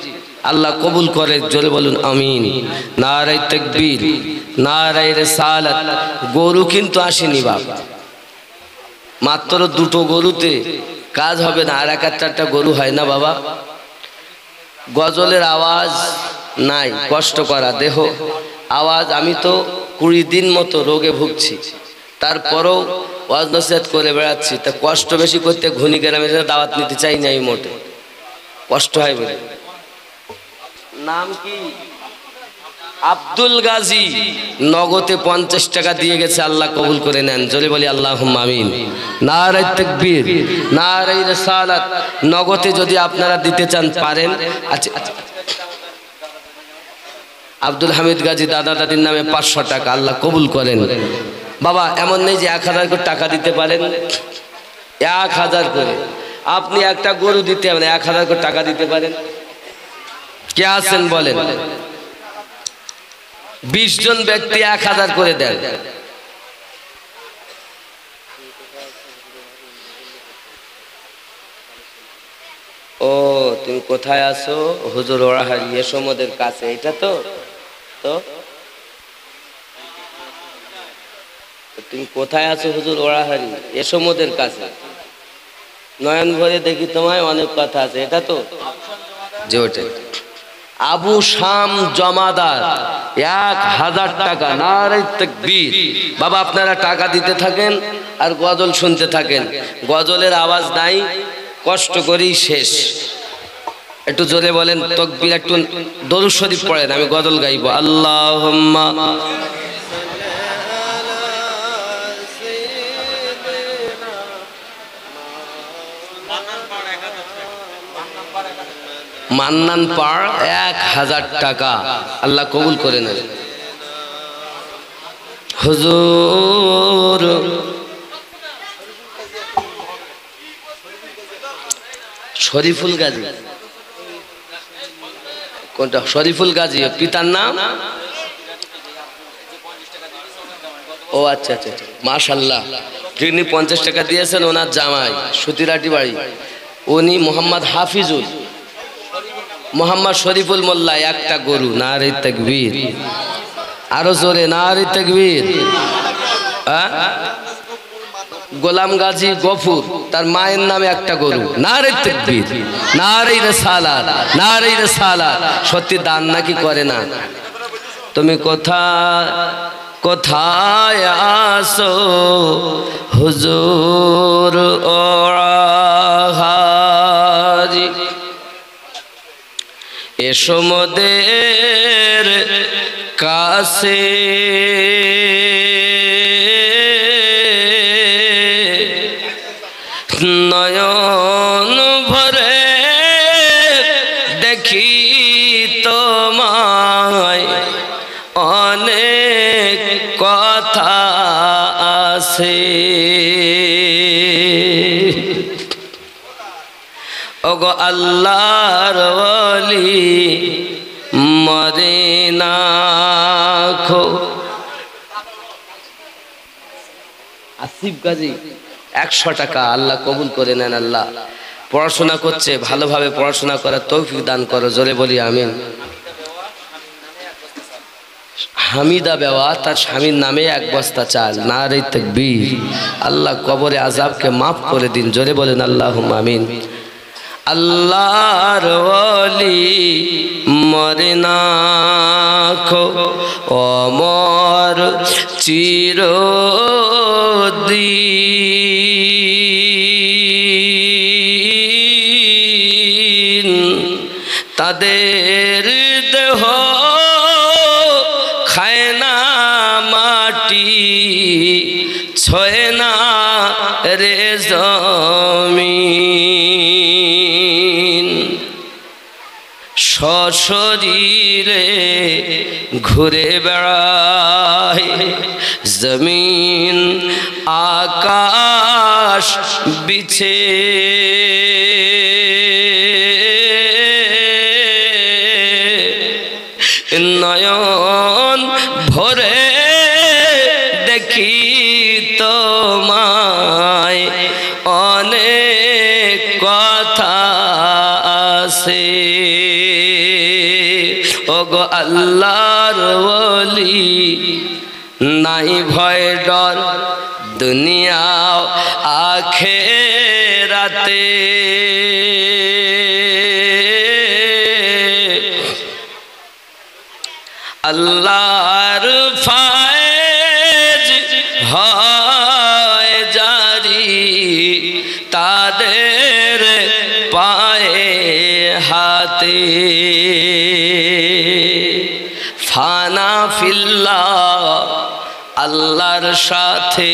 আল্লাহ কবুল করে, জোরে বলুন আমিন। নারে তাকবীর, নারে রিসালাত। গরু কিন্তু আসেনি বাবা, মাত্র 2টো গরুতে কাজ হবে না। আর 1-4টা গরু হয় না বাবা। গজলের আওয়াজ নাই, কষ্ট করা দেহ আওয়াজ। আমি তো 20 দিন মতো রোগে ভুগছি, তারপরেও ওয়াজ নসিহত করে বেড়াচ্ছি। তা কষ্ট বেশি করতে ঘুনি গ্রামে দাওয়াত নিতে চাই না, এই মোটে কষ্ট হয় বলে। নাম কি? আব্দুল গাজী। নগদে 50 টাকা দিয়ে গেছে, আল্লাহ কবুল করে নেন। জোরে বলি আল্লাহুম্মা আমিন। নারে তাকবীর, নারে রিসালাত। নগদে যদি আপনারা দিতে চান পারেন। আচ্ছা, আব্দুল হামিদ গাজী দাদা দাদির নামে 500 টাকা, আল্লাহ কবুল করেন। বাবা এমন নেই যে 1000 করে টাকা দিতে পারেন, 1000 করে। আপনি একটা গরু দিতে হবে, 1000 করে টাকা দিতে পারেন। কে আছেন বলেন? 20 জন ব্যক্তি 1000 করে দেন। ও তুমি কোথায় আছো? হুজুর ওড়াহারি এসমদের কাছে। এটা তো তো তুমি কোথায় আছো? হুজুর ওড়াহারি এসমদের কাছে। নয়ন ভরে দেখি তোমায়, অনেক কথা আছে। এটা তো যে ওটা। আবু শাম জমাদার 1000 টাকা। নারে তাকবীর। বাবা আপনারা টাকা দিতে থাকেন আর গজল শুনতে থাকেন। গজলের আওয়াজ নাই, কষ্ট করেই শেষ। একটু জোরে বলেন তাকবীর, একটু দরুদ শরীফ পড়েন, আমি গজল গাইবো। আল্লাহুম্মা মান্নান পাড় 1000 টাকা, আল্লাহ কবুল করে নেন। হুজুর শরীফুল গাজী। কোনটা? শরীফুল গাজী। পিতার নাম? ও আচ্ছা আচ্ছা, মাশাআল্লাহ। যিনি 50 টাকা দিয়েছেন ওনার জামাই, সুতিরাটি বাড়ি। উনি মোহাম্মদ হাফিজুল, মোহাম্মদ শরীফুল মোল্লা। একটা গরু। নারে তাকবীর, আরো জোরে নারে তাকবীর। গোলাম গাজী গফুর, তার মায়ের নামে একটা গরু। নারে তাকবীর, নারে রিসালাত, নারে রিসালাত। সত্যি দান নাকি করে না? তুমি কোথায় কোথায় আসো হুজুর ওড়াহারি এসমদের কাছে। নয়ন ভরে দেখি তোমায়, অনেক কথা আছে। ওগো আল্লাহর ওলি মরে না খো। আসিফ গাজী 100 টাকা, আল্লাহ কবুল করে নেন। আল্লাহ পড়াশোনা করছে, ভালোভাবে পড়াশোনা করার তৌফিক দান করো। জোরে বলি আমিন। হামিদা বেওয়া, তার স্বামীর নামে 1 বস্তা চাল। নারে তাকবীর। আল্লাহ কবরে আযাবকে মাফ করে দিন। জোরে বলেন আল্লাহুম্মা আমিন। আল্লাহর ওলি মরে না খো, অমর চিরদিন। তাদের দেহ খায় না মাটি, ছয় না রে জমিন। সশরীরে ঘুরে বেড়ায় জমিন আকাশ বিছে। নয়ন ভরে দেখি তোমায়, অনেক কথা আছে। ওগো আল্লাহর ওলি নাই ভয় ডর দুনিয়া আখেরাত যাতে আল্লাহর ফায়েজ হয় জারি তাদের পায়ে হাতে ফানা ফিল্লাহ আল্লাহর সাথে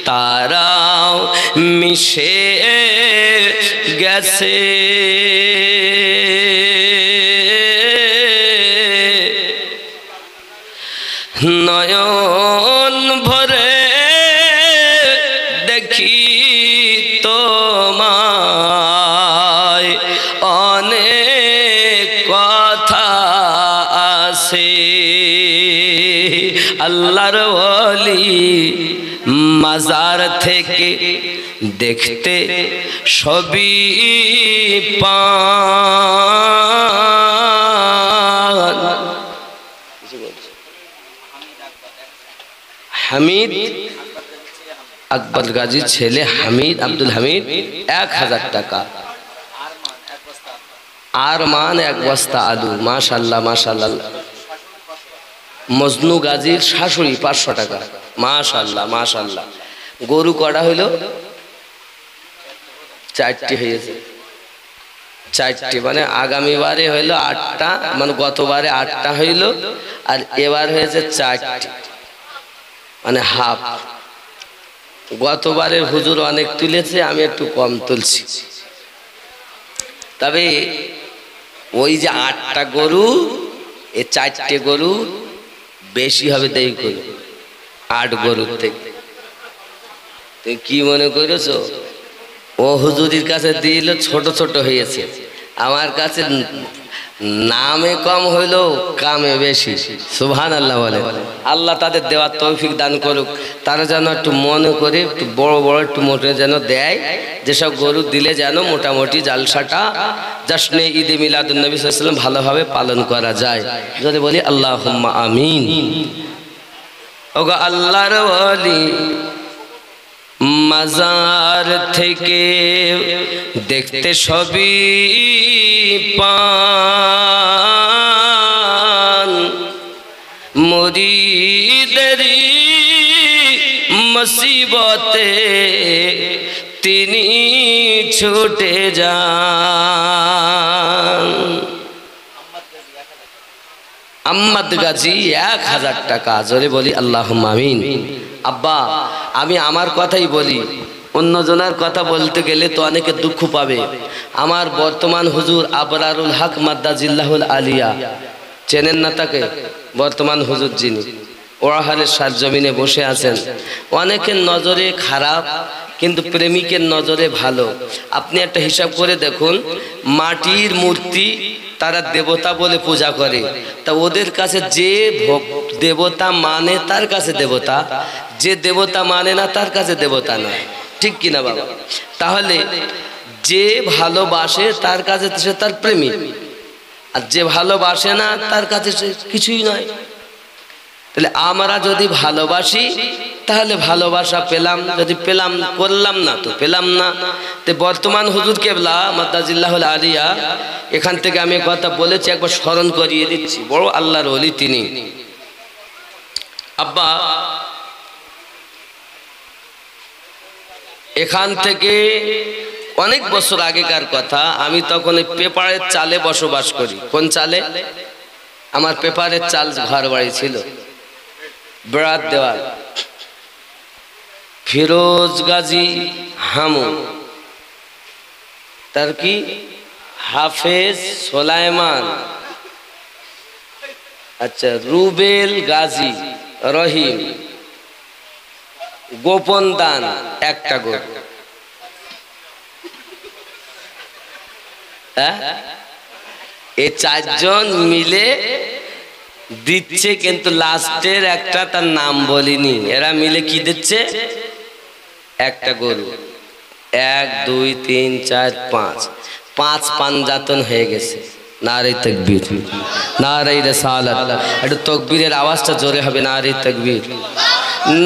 তারাও মিশে গেছে নয়ন ভরে দেখি তোমায় অনেক কথা আছে আল্লাহর ওলি মাজার থেকে দেখতে সবই পান হামিদ আকবর গাজীর ছেলে হামিদ আব্দুল হামিদ 1000 টাকা আর মান 1 বস্তা আলু মাশাআল্লাহ মাশাআল্লাহ মজনু গাজীর শাশুড়ি 500 টাকা মাশাআল্লাহ মাশাআল্লাহ গরু কটা হইল 4টি হয়েছে 4টি মানে আগামী বারে হইল 8টা মানে গতবারে 8টা হইল আর এবার হয়েছে 4টি মানে হাফ গতবারের হুজুর অনেক তুলেছে আমি একটু কম তুলছি তবে ওই যে 8টা গরু এই 4টে গরু বেশি হবে দেই গরু 8 গরুর থেকে তুমি কি মনে করেছো ও হুজুরির কাছে দিল ছোট ছোট হয়েছে আমার কাছে নামে কম হইলো কামে বেশি সুবহানাল্লাহ বলে আল্লাহ তাদের দেওয়ার তৌফিক দান করুক তারা যেন একটু মনে করে একটু বড় বড় একটু মোটে যেন দেয় যেসব গরু দিলে যেন মোটামুটি জালসাটা জশ্নে ঈদে মিলাদুন নবী সাল্লাল্লাহু আলাইহি ওয়াসাল্লাম ভালোভাবে পালন করা যায় যদি বলি আল্লাহুম্মা আমিন ওগো আল্লাহর ওলি মাজার থেকে দেখতে সবই পান মুরিদেরি মুসিবতে তিনি ছুটে যান আম্মাদ গাজী 1000 টাকা জোরে বলি আল্লাহুম্মা আমিন আব্বা আমি আমার কথাই বলি অন্যজনের কথা বলতে গেলে তো অনেকে দুঃখ পাবে আমার বর্তমান হুজুর আবরারুল হক মাদ্দাজিল্লাহুল আলিয়া চেনেন না তাকে বর্তমান হুজুর যিনি ওয়াহারের সারজমিনে বসে আছেন অনেকের নজরে খারাপ কিন্তু প্রেমিকের নজরে ভালো আপনি একটা হিসাব করে দেখুন মাটির মূর্তি তারা দেবতা বলে পূজা করে তা ওদের কাছে যে দেবতা মানে তার কাছে দেবতা যে দেবতা মানে না তার কাছে দেবতা নয় ঠিক কিনা বাবা তাহলে যে ভালোবাসে তার কাছে সে তার প্রেমিক আর যে ভালোবাসে না তার কাছে সে কিছুই নয় তাহলে আমরা যদি ভালোবাসি তাহলে ভালোবাসা পেলাম যদি পেলাম করলাম না তো পেলাম না তো বর্তমান হুজুর কেবলা মাদ্দাজিল্লাহুল আলিয়া এখান থেকে আমি কথা বলেছি একবার স্মরণ করিয়ে দিচ্ছি বড় আল্লাহর ওলি তিনি আব্বা এখান থেকে অনেক বছর আগেকার কথা আমি তখন এই পেপারের চালে বসবাস করি কোন চালে আমার পেপারের চাল ঘর বাড়ি ছিল বেড়াত দেওয়াল ফিরোজ গাজী হামু তার কি হাফেজ সোলাইমান আচ্ছা রুবেল গাজী রহিম গোপন দান একটা গরু এই 4 জন মিলে দিচ্ছে কিন্তু লাস্টের একটা তার নাম বলিনি এরা মিলে কি দিচ্ছে একটা গরু 1 2 3 4 5 পাঞ্জাতন হয়ে গেছে নারে তাকবীর নারে রিসালাত একটু তাকবীরের আওয়াজটা জোরে হবে নারে তাকবীর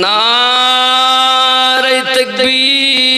নারে তাকবীর